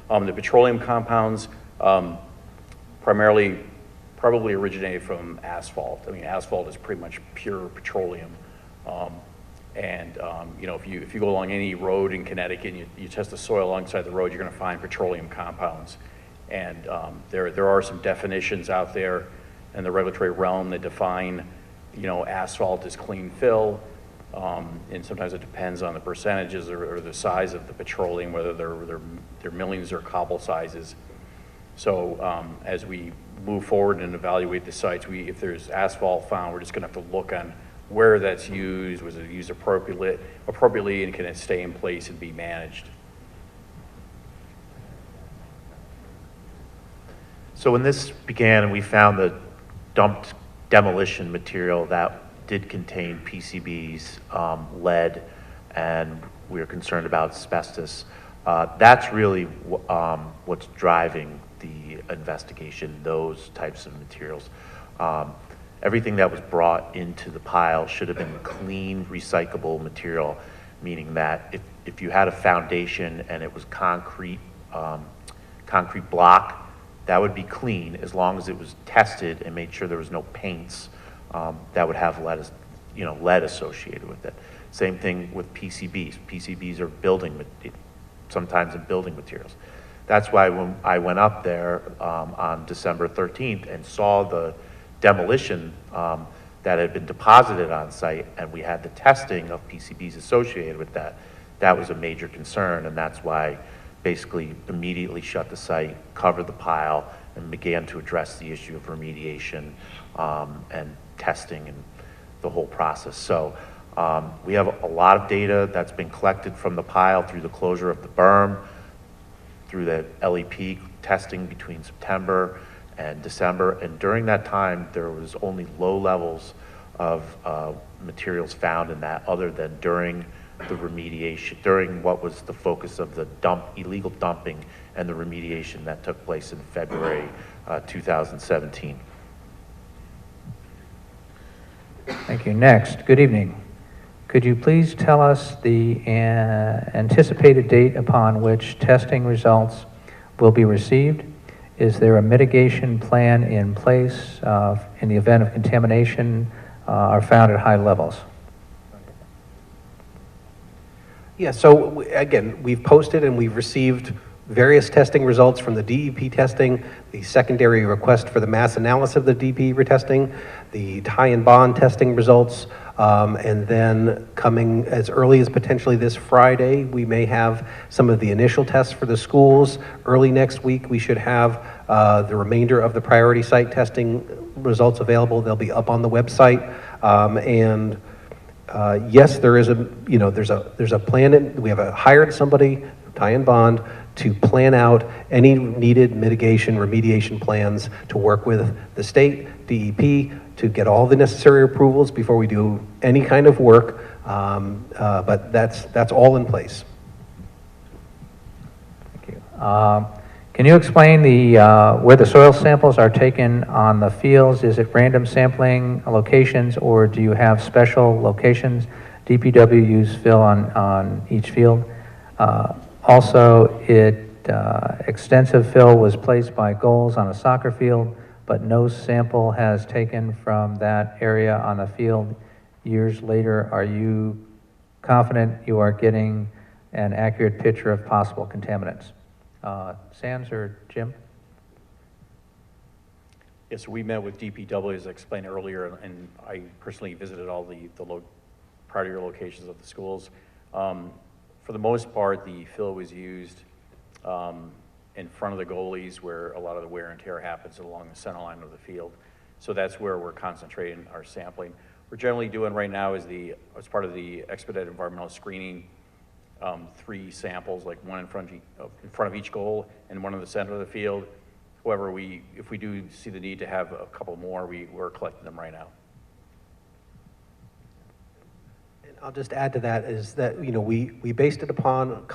[SPEAKER 4] The petroleum compounds probably originated from asphalt. I mean, asphalt is pretty much pure petroleum. You know, if you go along any road in Connecticut and you test the soil alongside the road, you're going to find petroleum compounds. And there are some definitions out there in the regulatory realm that define, you know, asphalt as clean fill. And sometimes it depends on the percentages or the size of the petroleum, whether they're millings or cobble sizes. So as we move forward and evaluate the sites, if there's asphalt found, we're just going to have to look on where that's used. Was it used appropriately, and can it stay in place and be managed?
[SPEAKER 5] So when this began and we found the dumped demolition material that did contain PCBs, lead, and we were concerned about asbestos, that's really what's driving the investigation, those types of materials. Everything that was brought into the pile should have been clean, recyclable material, meaning that if you had a foundation and it was concrete block, that would be clean as long as it was tested and made sure there was no paints that would have lead associated with it. Same thing with PCBs. PCBs are sometimes in building materials. That's why when I went up there on December 13th and saw the demolition that had been deposited on site, and we had the testing of PCBs associated with that, that was a major concern, and that's why basically immediately shut the site, covered the pile, and began to address the issue of remediation and testing and the whole process. So we have a lot of data that's been collected from the pile through the closure of the berm, through the LEP testing between September and December, and during that time there was only low levels of materials found in that, other than during the remediation, during what was the focus of the illegal dumping and the remediation that took place in February 2017.
[SPEAKER 1] Thank you. Next, good evening. Could you please tell us the anticipated date upon which testing results will be received? Is there a mitigation plan in place in the event of contamination are found at high levels?
[SPEAKER 2] Yeah, so again, we've posted and we've received various testing results from the DEP testing, the secondary request for the mass analysis of the DEP retesting, the tie and bond testing results, and then coming as early as potentially this Friday, we may have some of the initial tests for the schools. Early next week, we should have the remainder of the priority site testing results available. They'll be up on the website, yes, there is there's a plan. We have hired somebody, tie and bond, to plan out any needed mitigation, remediation plans to work with the state, DEP, to get all the necessary approvals before we do any kind of work. But that's all in place.
[SPEAKER 1] Thank you. Can you explain where the soil samples are taken on the fields? Is it random sampling locations, or do you have special locations? DPW use fill on each field. Also, extensive fill was placed by goals on a soccer field, but no sample has taken from that area on the field years later. Are you confident you are getting an accurate picture of possible contaminants? Sands or Jim?
[SPEAKER 4] Yes, we met with DPW, as I explained earlier, and I personally visited all the priority locations of the schools. For the most part, the fill was used in front of the goalies, where a lot of the wear and tear happens along the center line of the field. So that's where we're concentrating our sampling. We're generally doing right now is as part of the expedited environmental screening, 3 samples, like one in front of each goal and one in the center of the field. However, if we do see the need to have a couple more, we're collecting them right now.
[SPEAKER 2] I'll just add to that is that, we based it upon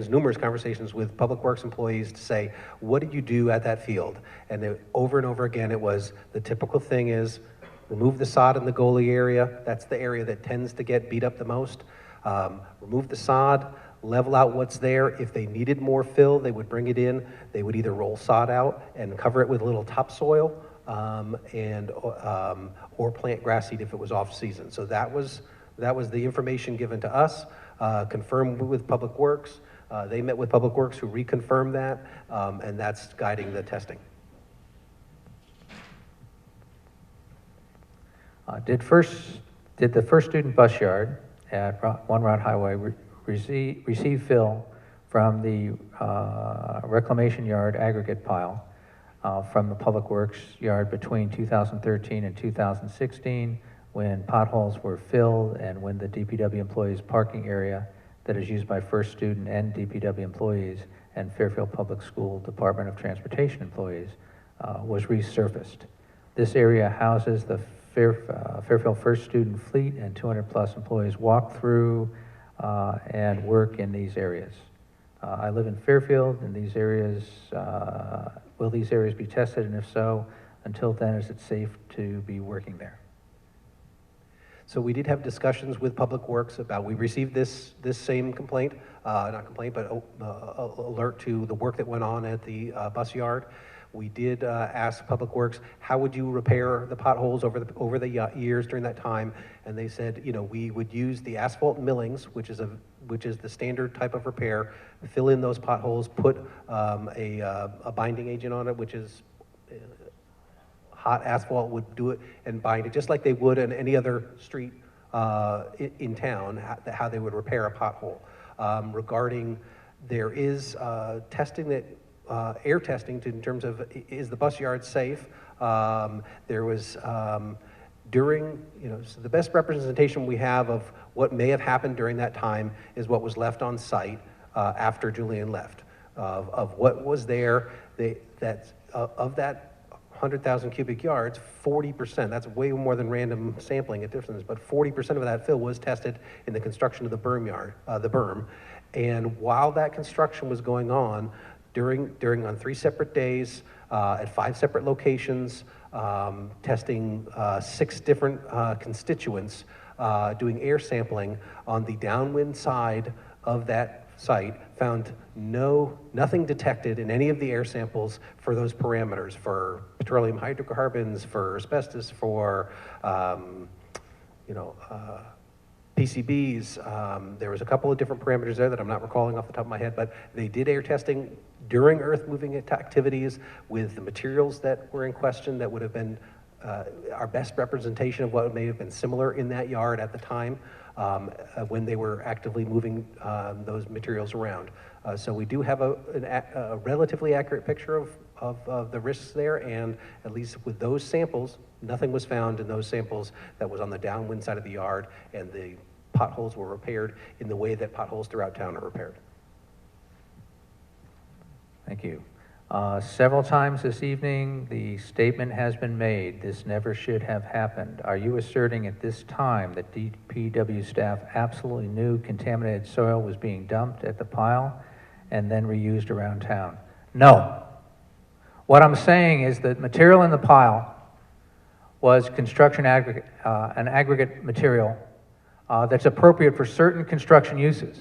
[SPEAKER 2] numerous conversations with Public Works employees to say, what did you do at that field? And over and over again, it was the typical thing is remove the sod in the goalie area. That's the area that tends to get beat up the most. Remove the sod, level out what's there. If they needed more fill, they would bring it in. They would either roll sod out and cover it with a little topsoil or plant grass seed if it was off season. So that was the information given to us, confirmed with Public Works. They met with Public Works, who reconfirmed that, and that's guiding the testing.
[SPEAKER 1] Did the first student bus yard at One Route Highway receive fill from the reclamation yard aggregate pile from the Public Works yard between 2013 and 2016, when potholes were filled and when the DPW employees' parking area that is used by first student and DPW employees and Fairfield Public School Department of Transportation employees was resurfaced? This area houses the Fairfield First Student Fleet, and 200+ employees walk through and work in these areas. I live in Fairfield, and these areas, will these areas be tested, and if so, until then, is it safe to be working there?
[SPEAKER 2] So we did have discussions with Public Works about, we received this same complaint, not complaint, but alert to the work that went on at the bus yard. We did ask Public Works, how would you repair the potholes over the years during that time? And they said, we would use the asphalt millings, which is the standard type of repair, fill in those potholes, put a binding agent on it, which is hot asphalt, would do it and bind it just like they would on any other street in town, how they would repair a pothole. Regarding, there is testing that air testing in terms of, is the bus yard safe? There was during, so the best representation we have of what may have happened during that time is what was left on site after Julian left, of what was there. Of that 100,000 cubic yards, 40%, that's way more than random sampling at differences, but 40% of that fill was tested in the construction of the berm. And while that construction was going on, on 3 separate days, at 5 separate locations, testing 6 different constituents, doing air sampling on the downwind side of that site, found nothing detected in any of the air samples for those parameters, for petroleum hydrocarbons, for asbestos, for PCBs. There was a couple of different parameters there that I'm not recalling off the top of my head, but they did air testing during earth-moving activities with the materials that were in question that would have been our best representation of what may have been similar in that yard at the time when they were actively moving those materials around. So we do have a relatively accurate picture of the risks there, and at least with those samples, nothing was found in those samples that was on the downwind side of the yard, and the potholes were repaired in the way that potholes throughout town are repaired.
[SPEAKER 1] Thank you. Several times this evening, the statement has been made, this never should have happened. Are you asserting at this time that DPW staff absolutely knew contaminated soil was being dumped at the pile and then reused around town? No. What I'm saying is that material in the pile was construction aggregate, an aggregate material that's appropriate for certain construction uses,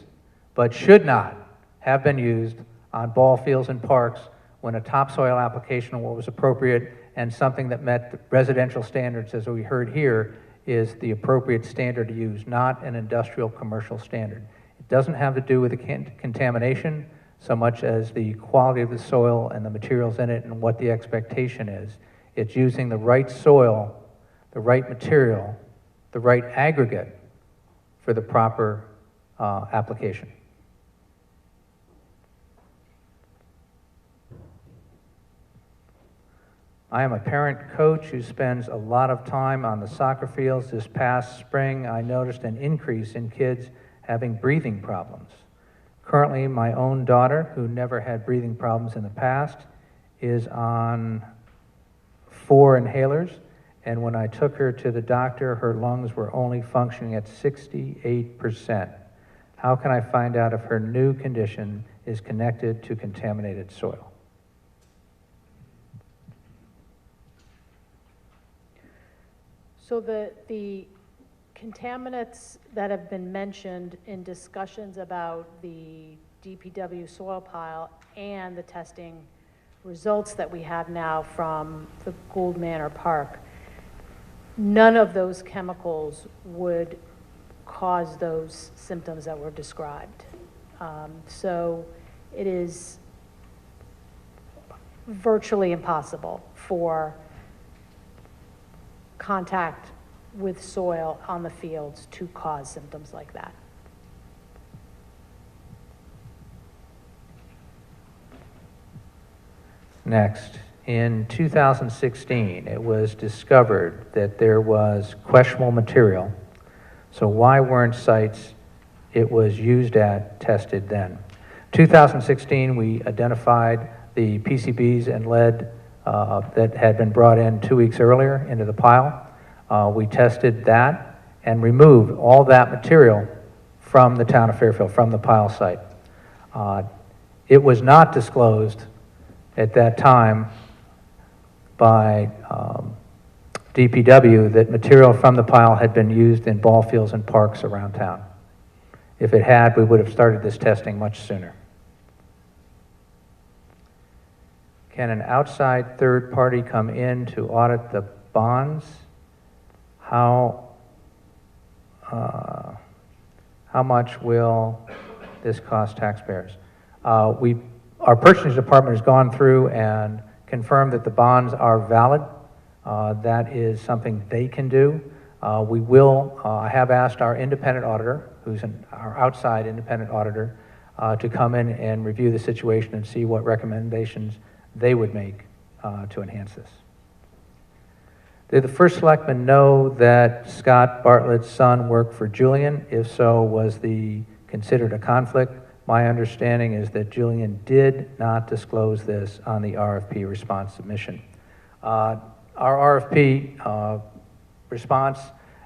[SPEAKER 1] but should not have been used on ball fields and parks when a topsoil application was appropriate, and something that met the residential standards, as we heard here, is the appropriate standard to use, not an industrial commercial standard. It doesn't have to do with the contamination so much as the quality of the soil and the materials in it and what the expectation is. It's using the right soil, the right material, the right aggregate for the proper application. I am a parent coach who spends a lot of time on the soccer fields. This past spring, I noticed an increase in kids having breathing problems. Currently, my own daughter, who never had breathing problems in the past, is on 4 inhalers, and when I took her to the doctor, her lungs were only functioning at 68%. How can I find out if her new condition is connected to contaminated soil?
[SPEAKER 3] So the contaminants that have been mentioned in discussions about the DPW soil pile and the testing results that we have now from the Gould Manor Park, none of those chemicals would cause those symptoms that were described. So it is virtually impossible for contact with soil on the fields to cause symptoms like that.
[SPEAKER 1] Next, in 2016, it was discovered that there was questionable material. So why weren't sites it was used at tested then? 2016, we identified the PCBs and lead that had been brought in 2 weeks earlier into the pile. We tested that and removed all that material from the town of Fairfield, from the pile site. It was not disclosed at that time by DPW that material from the pile had been used in ball fields and parks around town. If it had, we would have started this testing much sooner. Can an outside third party come in to audit the bonds? How much will this cost taxpayers? Our purchasing department has gone through and confirmed that the bonds are valid. That is something they can do. I have asked our independent auditor, our outside independent auditor, to come in and review the situation and see what recommendations they would make to enhance this. Did the first selectman know that Scott Bartlett's son worked for Julian? If so, was considered a conflict? My understanding is that Julian did not disclose this on the RFP response submission. Our RFP response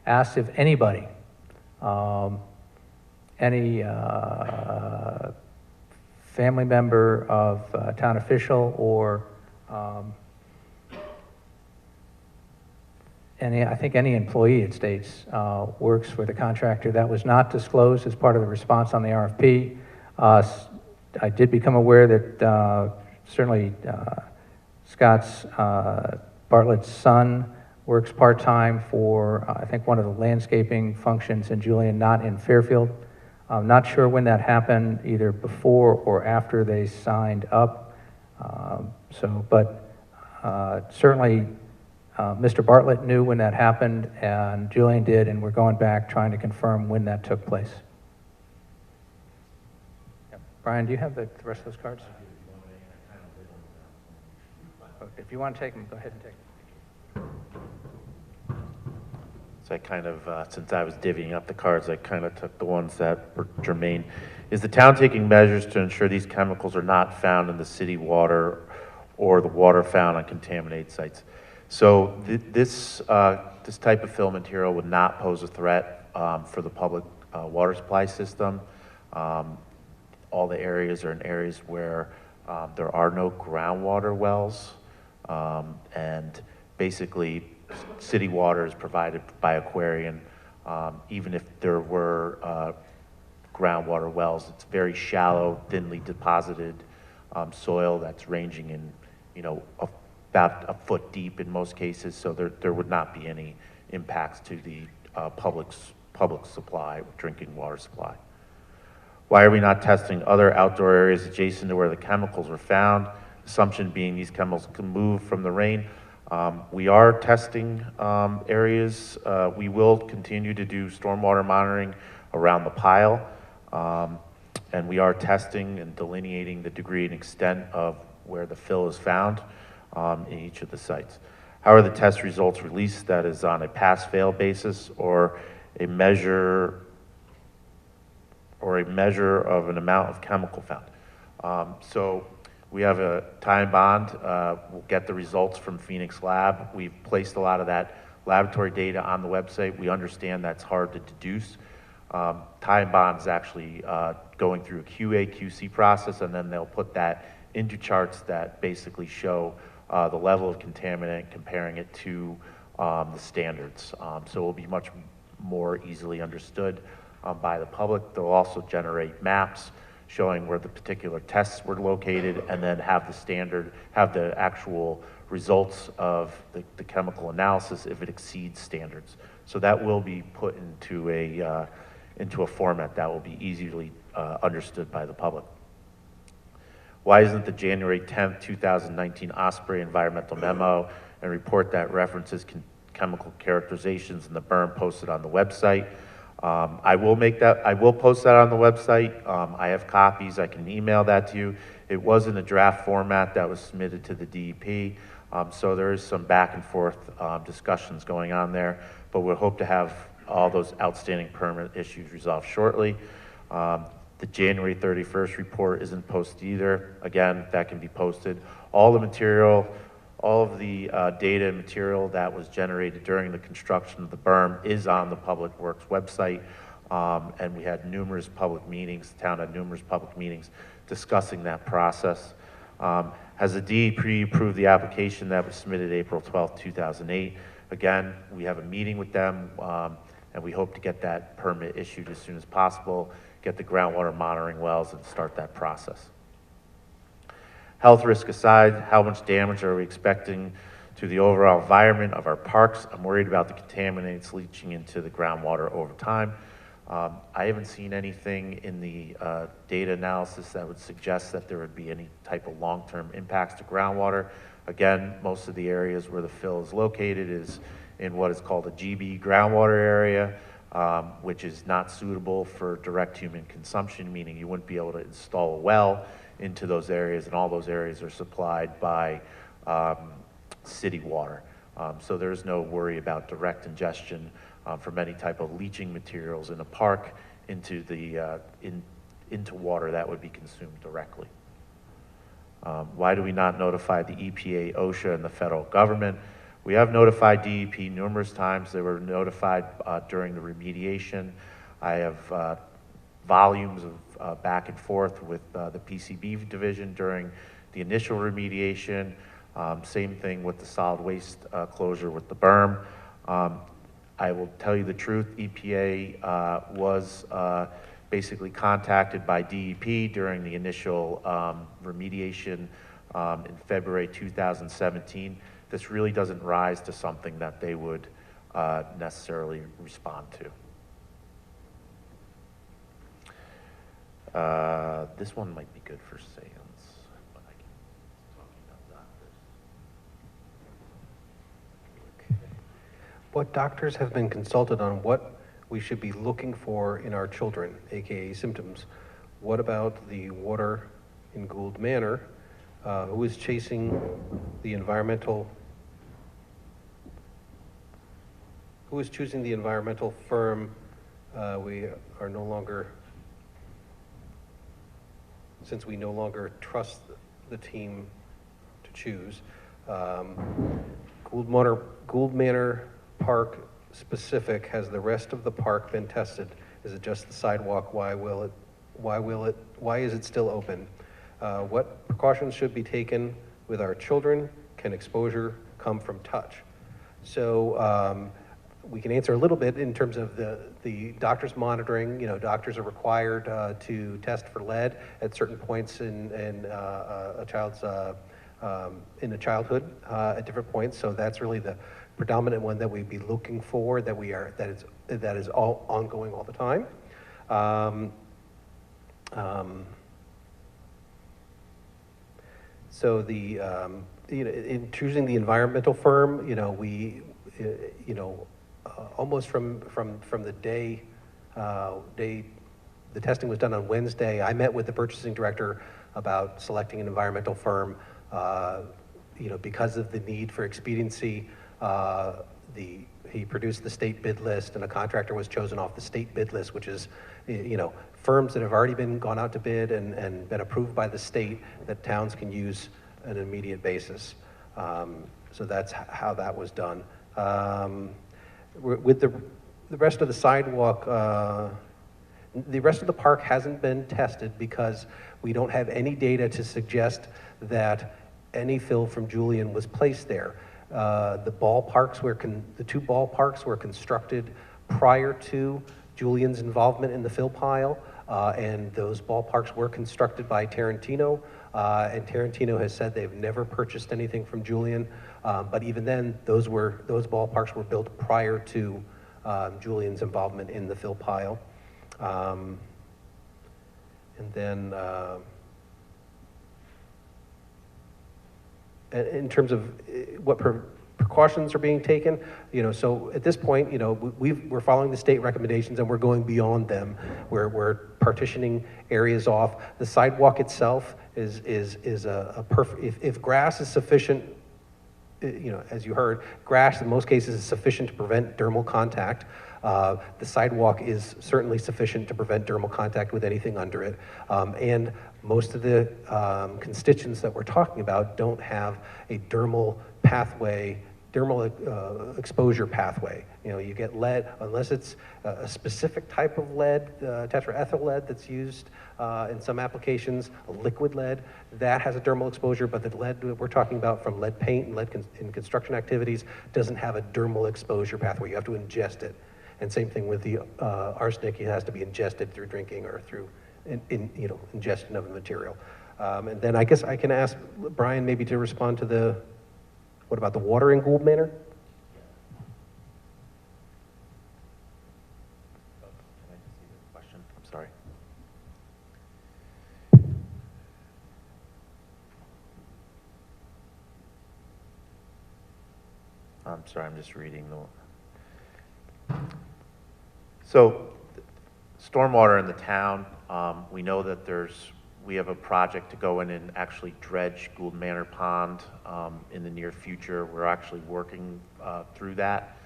[SPEAKER 1] asked if anybody, any family member of a town official or I think any employee, it states, works for the contractor. That was not disclosed as part of the response on the RFP. I did become aware that certainly Scott's Bartlett's son works part-time for, I think, one of the landscaping functions in Julian, not in Fairfield. I'm not sure when that happened, either before or after they signed up. Certainly, Mr. Bartlett knew when that happened, and Julian did, and we're going back trying to confirm when that took place. Yep. Brian, do you have the rest of those cards? If you want to take them, go ahead and take them.
[SPEAKER 5] So I kind of, since I was divvying up the cards, I kind of took the ones that were germane. Is the town taking measures to ensure these chemicals are not found in the city water or the water found on contaminated sites? So this type of fill material would not pose a threat for the public water supply system. All the areas are in areas where there are no groundwater wells, and basically city water is provided by Aquarian. Even if there were groundwater wells, it's very shallow, thinly deposited soil that's ranging in, about a foot deep in most cases, so there would not be any impacts to the public supply, drinking water supply. Why are we not testing other outdoor areas adjacent to where the chemicals were found? Assumption being these chemicals can move from the rain. We are testing areas. We will continue to do stormwater monitoring around the pile, and we are testing and delineating the degree and extent of where the fill is found in each of the sites. How are the test results released? That is on a pass-fail basis or a measure of an amount of chemical found. So we have a time bond. We'll get the results from Phoenix Lab. We've placed a lot of that laboratory data on the website. We understand that's hard to deduce. Time bond is actually going through a QA/QC process, and then they'll put that into charts that basically show the level of contaminant, comparing it to the standards. So it will be much more easily understood by the public. They'll also generate maps showing where the particular tests were located, and then have the actual results of the chemical analysis if it exceeds standards. So that will be put into a format that will be easily understood by the public. Why isn't the January 10th, 2019 Osprey environmental memo and report that references chemical characterizations in the berm posted on the website? I will post that on the website. I have copies. I can email that to you. It was in a draft format that was submitted to the DEP. So there is some back and forth discussions going on there, but we hope to have all those outstanding permit issues resolved shortly. The January 31st report isn't posted either. Again, that can be posted. All the material, all of the data and material that was generated during the construction of the berm is on the Public Works website. And we had numerous public meetings, the town had numerous public meetings discussing that process. Has the DEP approved the application that was submitted April 12th, 2008? Again, we have a meeting with them, and we hope to get that permit issued as soon as possible, get the groundwater monitoring wells, and start that process. Health risk aside, how much damage are we expecting to the overall environment of our parks? I'm worried about the contaminants leaching into the groundwater over time. I haven't seen anything in the data analysis that would suggest that there would be any type of long-term impacts to groundwater. Again, most of the areas where the fill is located is in what is called a GB groundwater area, which is not suitable for direct human consumption, meaning you wouldn't be able to install a well into those areas, and all those areas are supplied by city water. So there's no worry about direct ingestion from any type of leaching materials in a park into the into water that would be consumed directly. Why do we not notify the EPA, OSHA, and the federal government? We have notified DEP numerous times. They were notified during the remediation. I have volumes of back and forth with the PCB division during the initial remediation. Same thing with the solid waste closure with the berm. I will tell you the truth, EPA was basically contacted by DEP during the initial remediation in February 2017. This really doesn't rise to something that they would necessarily respond to. This one might be good for Sands, but I can talk about doctors.
[SPEAKER 2] What doctors have been consulted on what we should be looking for in our children, AKA symptoms? What about the water in Gould Manor? Who is chasing the environmental? Who is choosing the environmental firm? We are no longer, since we no longer trust the team to choose. Gould Manor Park specific, has the rest of the park been tested? Is it just the sidewalk? Why is it still open? What precautions should be taken with our children? Can exposure come from touch? So we can answer a little bit in terms of the doctors monitoring. You know, doctors are required to test for lead at certain points in a child's in a childhood at different points. So that's really the predominant one that we'd be looking for, that is all ongoing all the time. So the in choosing the environmental firm, we almost from the day the testing was done on Wednesday, I met with the purchasing director about selecting an environmental firm. Because of the need for expediency, he produced the state bid list, and a contractor was chosen off the state bid list, which is, firms that have already gone out to bid and been approved by the state that towns can use on an immediate basis. So that's how that was done. With the rest of the sidewalk, the rest of the park hasn't been tested because we don't have any data to suggest that any fill from Julian was placed there. The two ballparks were constructed prior to Julian's involvement in the fill pile, and those ballparks were constructed by Tarantino, and Tarantino has said they've never purchased anything from Julian, but even then, those ballparks were built prior to Julian's involvement in the fill pile. And then, in terms of what precautions are being taken, so at this point, we're following the state recommendations and we're going beyond them. We're partitioning areas off. The sidewalk itself is a perfect. If grass is sufficient, as you heard, grass in most cases is sufficient to prevent dermal contact. The sidewalk is certainly sufficient to prevent dermal contact with anything under it. And most of the constituents that we're talking about don't have a dermal exposure pathway. You get lead, unless it's a specific type of lead, tetraethyl lead that's used in some applications, a liquid lead, that has a dermal exposure, but the lead we're talking about from lead paint and lead in construction activities doesn't have a dermal exposure pathway. You have to ingest it. And same thing with the arsenic, it has to be ingested through drinking or through ingestion of a material. And then I guess I can ask Brian maybe to respond to what about the water in Gould Manor?
[SPEAKER 5] Can I just see the question? I'm sorry. I'm sorry, I'm just reading the. So, stormwater in the town, we know that we have a project to go in and actually dredge Gould Manor Pond in the near future. We're actually working through that.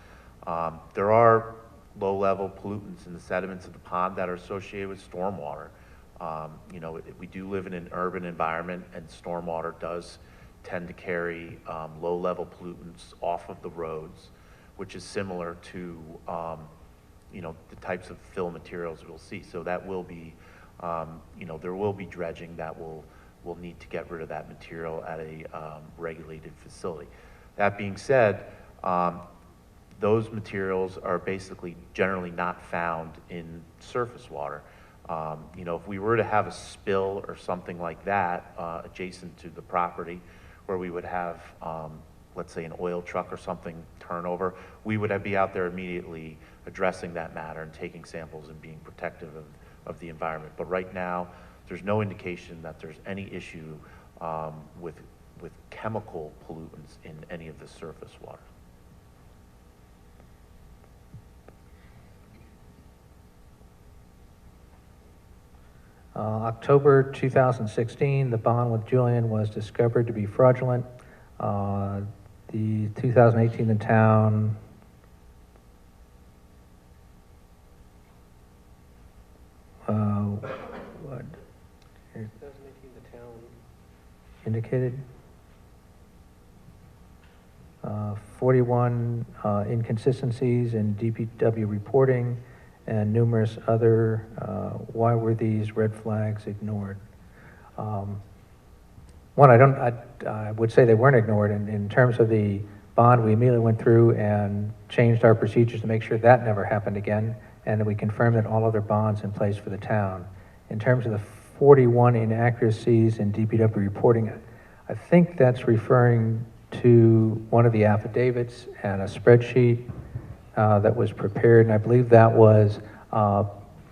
[SPEAKER 5] There are low-level pollutants in the sediments of the pond that are associated with stormwater. You know, we do live in an urban environment, and stormwater does tend to carry low-level pollutants off of the roads, which is similar to, you know, the types of fill materials we'll see. So that will be, you know, there will be dredging that will need to get rid of that material at a regulated facility. That being said, those materials are basically generally not found in surface water. You know, if we were to have a spill or something like that adjacent to the property, where we would have, let's say, an oil truck or something turnover, we would be out there immediately addressing that matter and taking samples and being protective of the environment. But right now, there's no indication that there's any issue with chemical pollutants in any of the surface water.
[SPEAKER 1] October 2016, the bond with Julian was discovered to be fraudulent. The 2018, the town what?
[SPEAKER 2] 2018, the town.
[SPEAKER 1] Indicated 41 inconsistencies in DPW reporting and numerous other, why were these red flags ignored? One, I would say they weren't ignored. In terms of the bond, we immediately went through and changed our procedures to make sure that never happened again, and we confirmed that all other bonds in place for the town. In terms of the 41 inaccuracies in DPW reporting, I think that's referring to one of the affidavits and a spreadsheet that was prepared, and I believe that was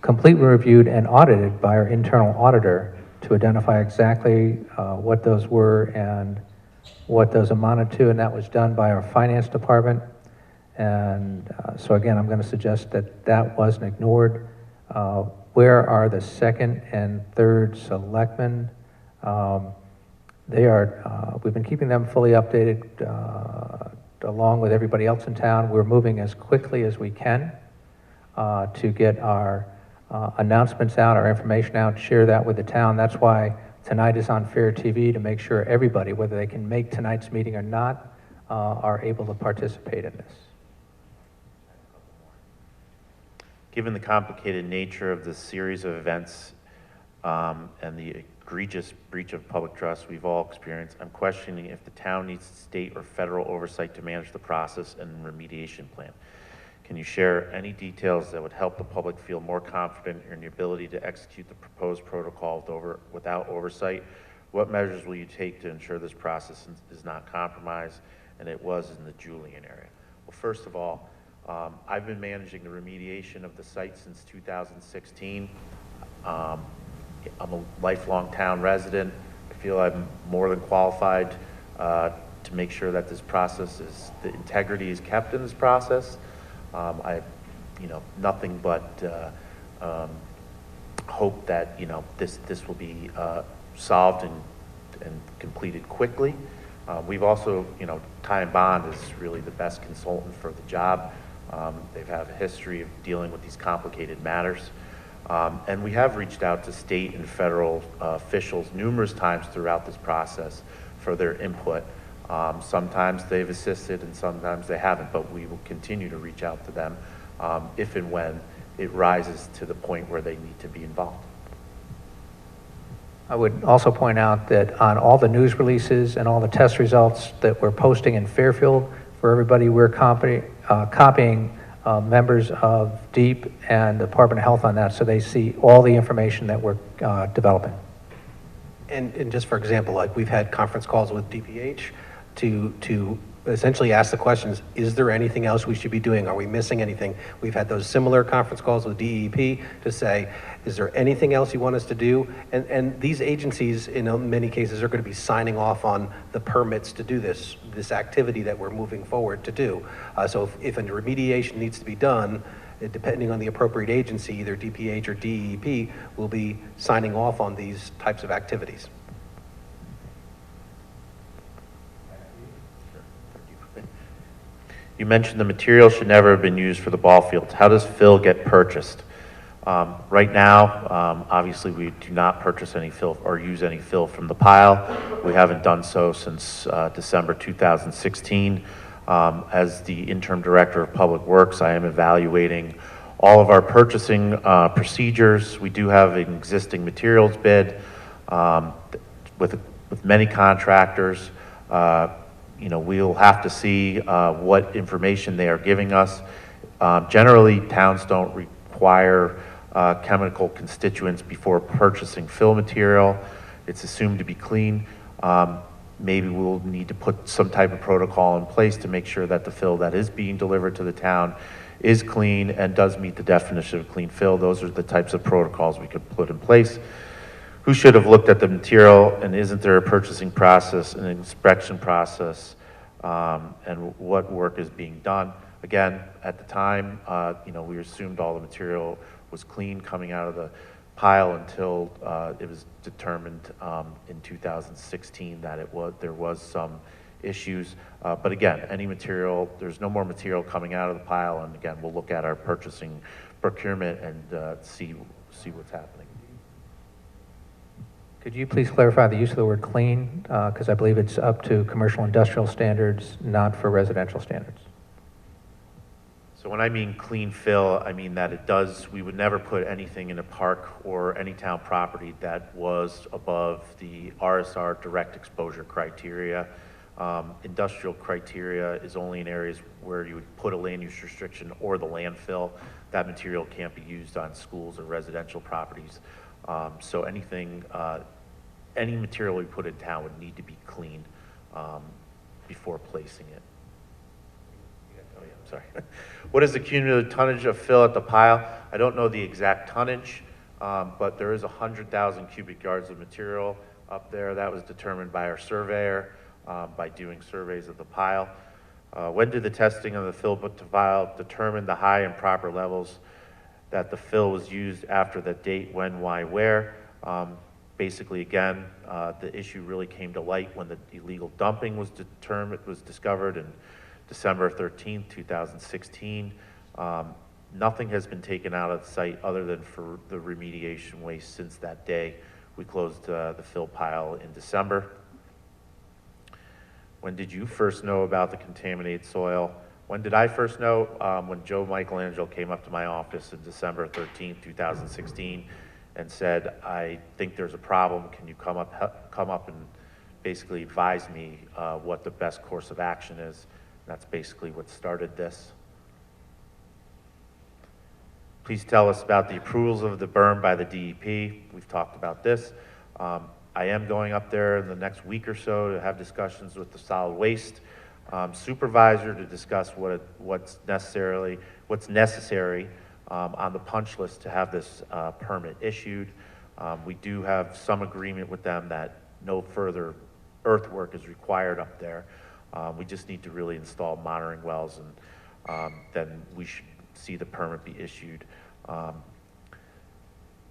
[SPEAKER 1] completely reviewed and audited by our internal auditor to identify exactly what those were and what those amounted to, and that was done by our finance department. And so again, I'm going to suggest that that wasn't ignored. Where are the second and third selectmen? They are, we've been keeping them fully updated along with everybody else in town. We're moving as quickly as we can to get our announcements out, our information out, share that with the town. That's why tonight is on Fair TV, to make sure everybody, whether they can make tonight's meeting or not, are able to participate in this.
[SPEAKER 5] Given the complicated nature of this series of events and the egregious breach of public trust we've all experienced, I'm questioning if the town needs state or federal oversight to manage the process and remediation plan. Can you share any details that would help the public feel more confident in your ability to execute the proposed protocol without oversight? What measures will you take to ensure this process is not compromised, and it was in the Julian area? Well, first of all, I've been managing the remediation of the site since 2016. I'm a lifelong town resident. I feel I'm more than qualified to make sure that this process the integrity is kept in this process. I have, nothing but hope that, this will be solved and completed quickly. We've also, Ty and Bond is really the best consultant for the job. They have a history of dealing with these complicated matters. And we have reached out to state and federal officials numerous times throughout this process for their input. Sometimes they've assisted and sometimes they haven't, but we will continue to reach out to them if and when it rises to the point where they need to be involved.
[SPEAKER 1] I would also point out that on all the news releases and all the test results that we're posting in Fairfield for everybody, we're copying members of DEEP and the Department of Health on that, so they see all the information that we're developing.
[SPEAKER 2] And just for example, like we've had conference calls with DPH to essentially ask the questions, is there anything else we should be doing? Are we missing anything? We've had those similar conference calls with DEP to say, is there anything else you want us to do? And these agencies, in many cases, are going to be signing off on the permits to do this activity that we're moving forward to do. So if a remediation needs to be done, depending on the appropriate agency, either DPH or DEP, will be signing off on these types of activities. You
[SPEAKER 5] mentioned the material should never have been used for the ball fields. How does fill get purchased? Right now, obviously, we do not purchase any fill or use any fill from the pile. We haven't done so since December 2016. As the interim director of Public Works, I am evaluating all of our purchasing procedures. We do have an existing materials bid with many contractors. We'll have to see what information they are giving us. Generally, towns don't require chemical constituents before purchasing fill material. It's assumed to be clean. Maybe we'll need to put some type of protocol in place to make sure that the fill that is being delivered to the town is clean and does meet the definition of clean fill. Those are the types of protocols we could put in place. Who should have looked at the material, and isn't there a purchasing process, an inspection process, and what work is being done? Again, at the time, we assumed all the material was clean coming out of the pile until it was determined in 2016 that there was some issues. But again, any material, there's no more material coming out of the pile, and again, we'll look at our purchasing procurement and see what's happening.
[SPEAKER 1] Could you please clarify the use of the word clean? Because I believe it's up to commercial industrial standards, not for residential standards.
[SPEAKER 5] So when I mean clean fill, I mean that we would never put anything in a park or any town property that was above the RSR direct exposure criteria. Industrial criteria is only in areas where you would put a land use restriction or the landfill. That material can't be used on schools or residential properties. So any material we put in town would need to be clean before placing it. Oh yeah, I'm sorry. What is the cumulative tonnage of fill at the pile? I don't know the exact tonnage, but there is 100,000 cubic yards of material up there. That was determined by our surveyor by doing surveys of the pile. When did the testing of the fill to pile determine the high and proper levels that the fill was used after the date, when, why, where? Basically, again, the issue really came to light when the illegal dumping was discovered in December 13th, 2016. Nothing has been taken out of the site other than for the remediation waste since that day. We closed the fill pile in December. When did you first know about the contaminated soil? When did I first know? When Joe Michelangelo came up to my office in December 13th, 2016 and said, I think there's a problem. Can you come up and basically advise me what the best course of action is? That's basically what started this. Please tell us about the approvals of the berm by the DEP. We've talked about this. I am going up there in the next week or so to have discussions with the solid waste supervisor to discuss what's necessary on the punch list to have this permit issued. We do have some agreement with them that no further earthwork is required up there. We just need to really install monitoring wells, and then we should see the permit be issued.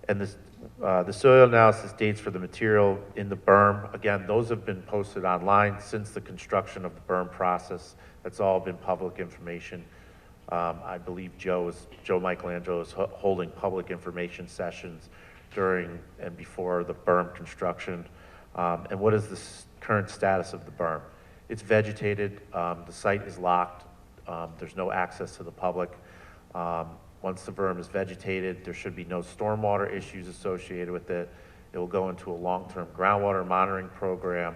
[SPEAKER 5] And the soil analysis dates for the material in the berm, again, those have been posted online since the construction of the berm process. That's all been public information. I believe Joe Michelangelo is holding public information sessions during and before the berm construction. And what is the current status of the berm? It's vegetated. The site is locked. There's no access to the public. Once the berm is vegetated, there should be no stormwater issues associated with it. It will go into a long-term groundwater monitoring program,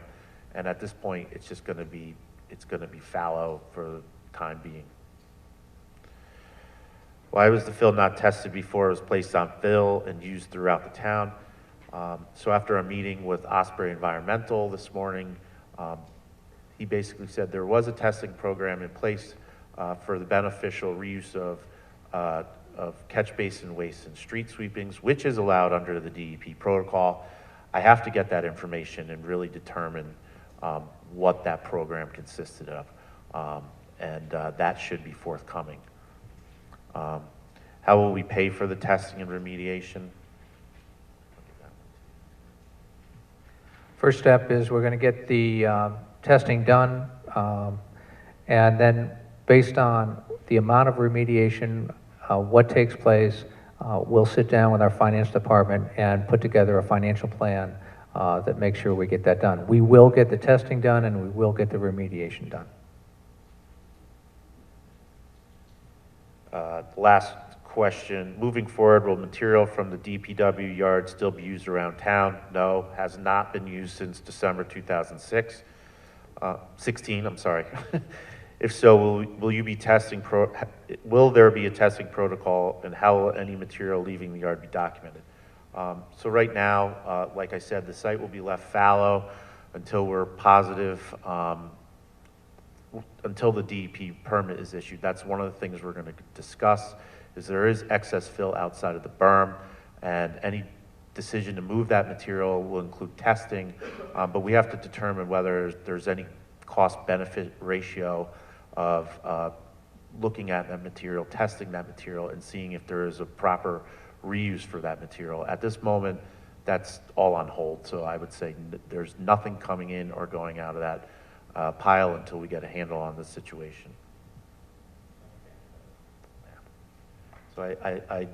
[SPEAKER 5] and at this point, it's just going to be fallow for the time being. Why was the fill not tested before it was placed on fill and used throughout the town? So after a meeting with Osprey Environmental this morning, he basically said there was a testing program in place for the beneficial reuse of catch basin waste and street sweepings, which is allowed under the DEP protocol. I have to get that information and really determine what that program consisted of, and that should be forthcoming. How will we pay for the testing and remediation?
[SPEAKER 1] First step is we're going to get the testing done, and then based on the amount of remediation, what takes place, we'll sit down with our finance department and put together a financial plan that makes sure we get that done. We will get the testing done, and we will get the remediation done.
[SPEAKER 5] Last question, moving forward, will material from the DPW yard still be used around town? No, has not been used since December 2006, 16, I'm sorry. If so, will you be testing, will there be a testing protocol, and how will any material leaving the yard be documented? So right now, like I said, the site will be left fallow until we're positive, until the DEP permit is issued. That's one of the things we're going to discuss, is there is excess fill outside of the berm, and any decision to move that material will include testing, but we have to determine whether there's any cost-benefit ratio of looking at that material, testing that material, and seeing if there is a proper reuse for that material. At this moment, that's all on hold, so I would say there's nothing coming in or going out of that pile until we get a handle on the situation. So I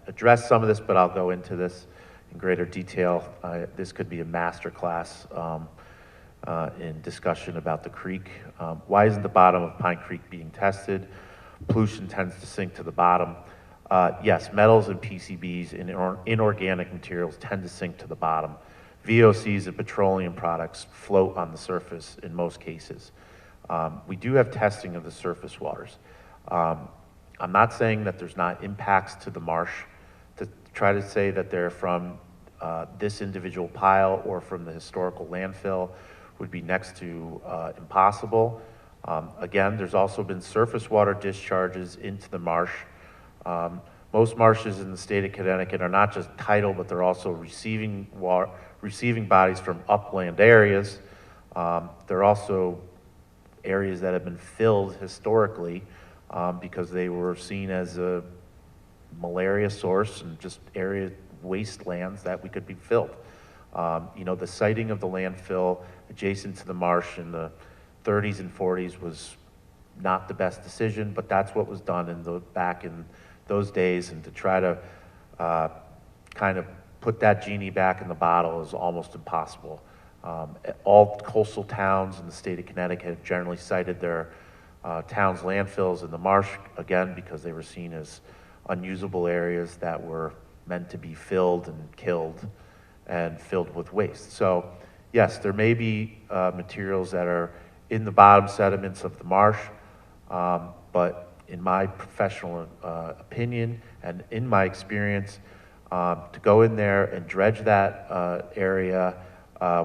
[SPEAKER 5] addressed some of this, but I'll go into this in greater detail. This could be a master class in discussion about the creek. Why isn't the bottom of Pine Creek being tested? Pollution tends to sink to the bottom. Yes, metals and PCBs and inorganic materials tend to sink to the bottom. VOCs and petroleum products float on the surface in most cases. We do have testing of the surface waters. I'm not saying that there's not impacts to the marsh. To try to say that they're from this individual pile or from the historical landfill would be next to impossible. Again, there's also been surface water discharges into the marsh. Most marshes in the state of Connecticut are not just tidal, but they're also receiving bodies from upland areas. They're also areas that have been filled historically because they were seen as a malaria source and just area wastelands that we could be filled. You know, the siting of the landfill adjacent to the marsh in the 30s and 40s was not the best decision, but that's what was done back in those days, and to try to kind of put that genie back in the bottle is almost impossible. All coastal towns in the state of Connecticut have generally cited their towns' landfills in the marsh, again, because they were seen as unusable areas that were meant to be filled and killed and filled with waste. So yes, there may be materials that are in the bottom sediments of the marsh, but in my professional opinion and in my experience, to go in there and dredge that area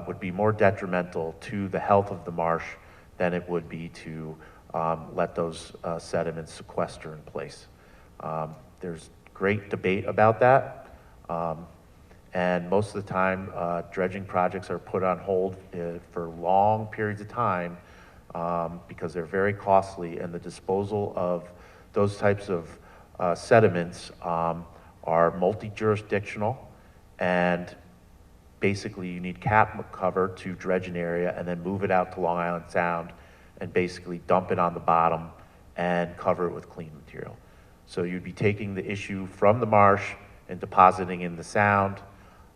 [SPEAKER 5] would be more detrimental to the health of the marsh than it would be to let those sediments sequester in place. There's great debate about that, and most of the time dredging projects are put on hold for long periods of time because they're very costly, and the disposal of those types of sediments are multi-jurisdictional, and basically you need cap cover to dredge an area and then move it out to Long Island Sound and basically dump it on the bottom and cover it with clean material. So you'd be taking the issue from the marsh and depositing in the sound,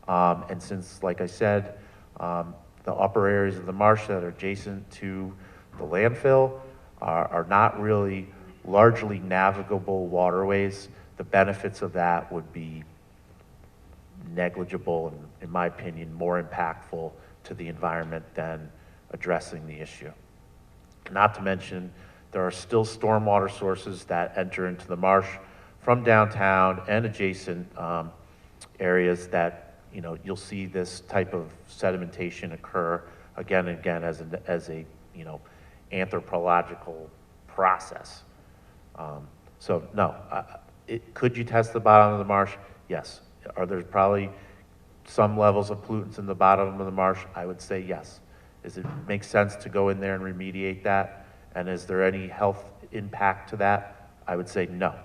[SPEAKER 5] and since, like I said, the upper areas of the marsh that are adjacent to the landfill are not really largely navigable waterways, the benefits of that would be negligible and, in my opinion, more impactful to the environment than addressing the issue. Not to mention, there are still stormwater sources that enter into the marsh from downtown and adjacent areas that, you know, you'll see this type of sedimentation occur again and again as a you know, anthropological process. So no, could you test the bottom of the marsh? Yes. Are there probably some levels of pollutants in the bottom of the marsh? I would say yes. Does it make sense to go in there and remediate that? And is there any health impact to that? I would say no.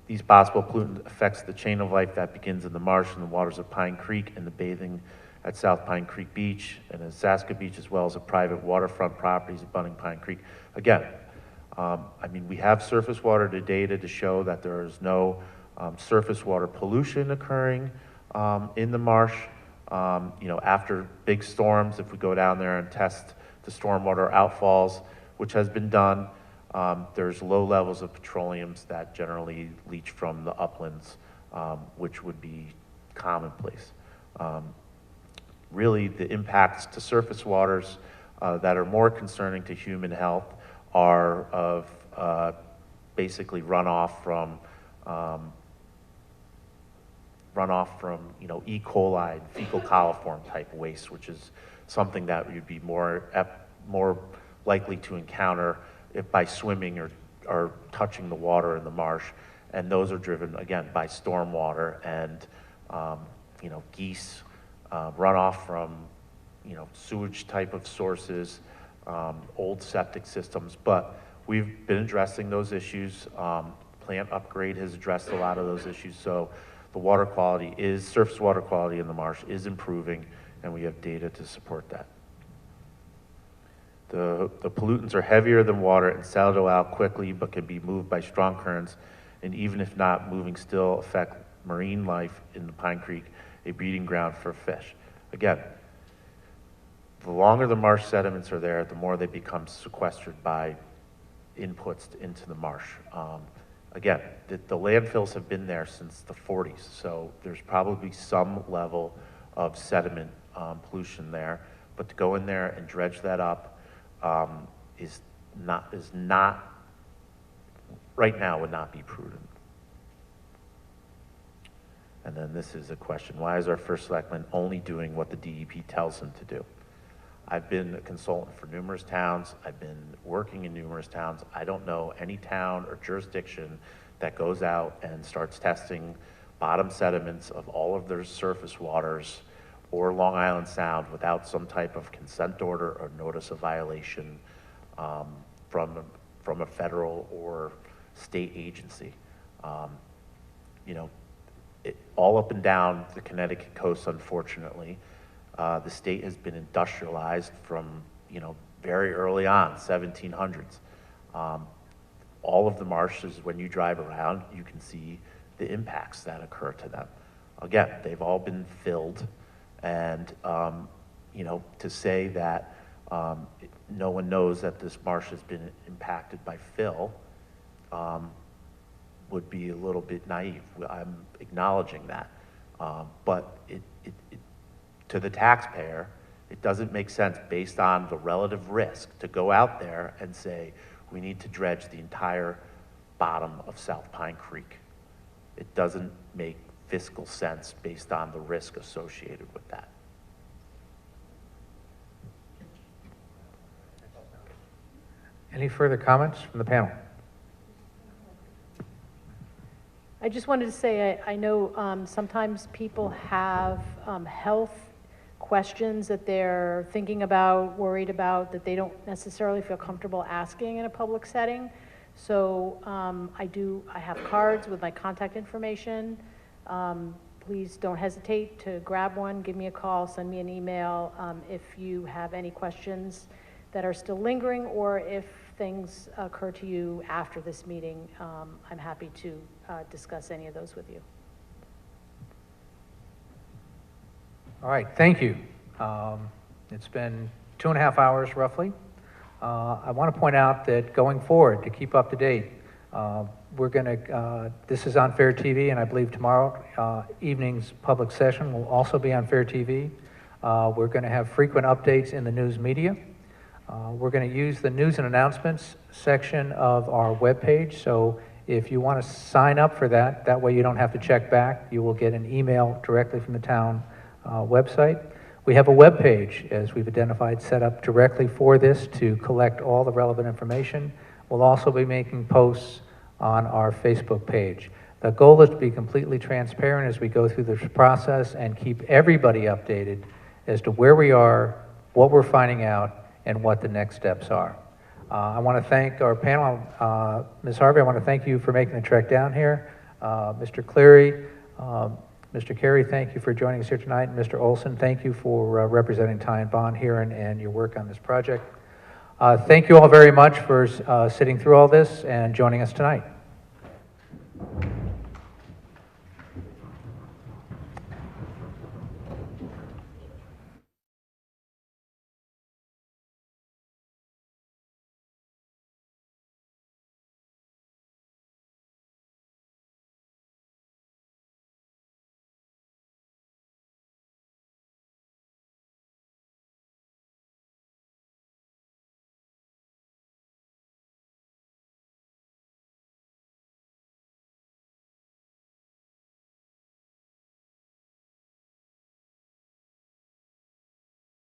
[SPEAKER 5] These possible pollutant affects the chain of life that begins in the marsh and the waters of Pine Creek and the bathing at South Pine Creek Beach and at Saska Beach, as well as the private waterfront properties abutting Pine Creek. Again, I mean, we have surface water data to show that there is no surface water pollution occurring in the marsh. You know, after big storms, if we go down there and test the stormwater outfalls, which has been done, there's low levels of petroleums that generally leach from the uplands, which would be commonplace. Really, the impacts to surface waters that are more concerning to human health are of basically runoff from you know, E. coli and fecal coliform type waste, which is something that you'd be more likely to encounter if by swimming or touching the water in the marsh. And those are driven, again, by stormwater and, you know, geese, runoff from, you know, sewage type of sources, old septic systems. But we've been addressing those issues. Plant upgrade has addressed a lot of those issues. So the water quality surface water quality in the marsh is improving, and we have data to support that. The pollutants are heavier than water and settle out quickly, but can be moved by strong currents, and even if not moving, still affect marine life in the Pine Creek, a breeding ground for fish. Again, the longer the marsh sediments are there, the more they become sequestered by inputs into the marsh. Again, the landfills have been there since the 40s, so there's probably some level of sediment pollution there, but to go in there and dredge that up is not right now would not be prudent. And then this is a question: why is our first selectman only doing what the DEP tells him to do? I've been a consultant for numerous towns. I've been working in numerous towns. I don't know any town or jurisdiction that goes out and starts testing bottom sediments of all of their surface waters or Long Island Sound without some type of consent order or notice of violation from a federal or state agency. You know, all up and down the Connecticut coast, unfortunately, the state has been industrialized from, you know, very early on, 1700s. All of the marshes, when you drive around, you can see the impacts that occur to them. Again, they've all been filled, and you know, to say that no one knows that this marsh has been impacted by fill would be a little bit naive. I'm acknowledging that, but to the taxpayer, it doesn't make sense based on the relative risk to go out there and say, we need to dredge the entire bottom of South Pine Creek. It doesn't make fiscal sense based on the risk associated with that.
[SPEAKER 1] Any further comments from the panel?
[SPEAKER 3] I just wanted to say, I know sometimes people have health questions that they're thinking about, worried about, that they don't necessarily feel comfortable asking in a public setting. So I have cards with my contact information. Please don't hesitate to grab one, give me a call, send me an email if you have any questions that are still lingering, or if things occur to you after this meeting. I'm happy to discuss any of those with you.
[SPEAKER 1] All right, thank you. It's been 2.5 hours roughly. I want to point out that going forward, to keep up to date, we're going to, this is on Fair TV, and I believe tomorrow evening's public session will also be on Fair TV. We're going to have frequent updates in the news media. We're going to use the news and announcements section of our webpage, so if you want to sign up for that, that way you don't have to check back. You will get an email directly from the town website. We have a web page, as we've identified, set up directly for this to collect all the relevant information. We'll also be making posts on our Facebook page. The goal is to be completely transparent as we go through this process and keep everybody updated as to where we are, what we're finding out, and what the next steps are. I want to thank our panel. Ms. Harvey, I want to thank you for making the trek down here. Mr. Cleary, Mr. Carey, thank you for joining us here tonight. And Mr. Olson, thank you for representing Ty and Bond here and your work on this project. Thank you all very much for sitting through all this and joining us tonight.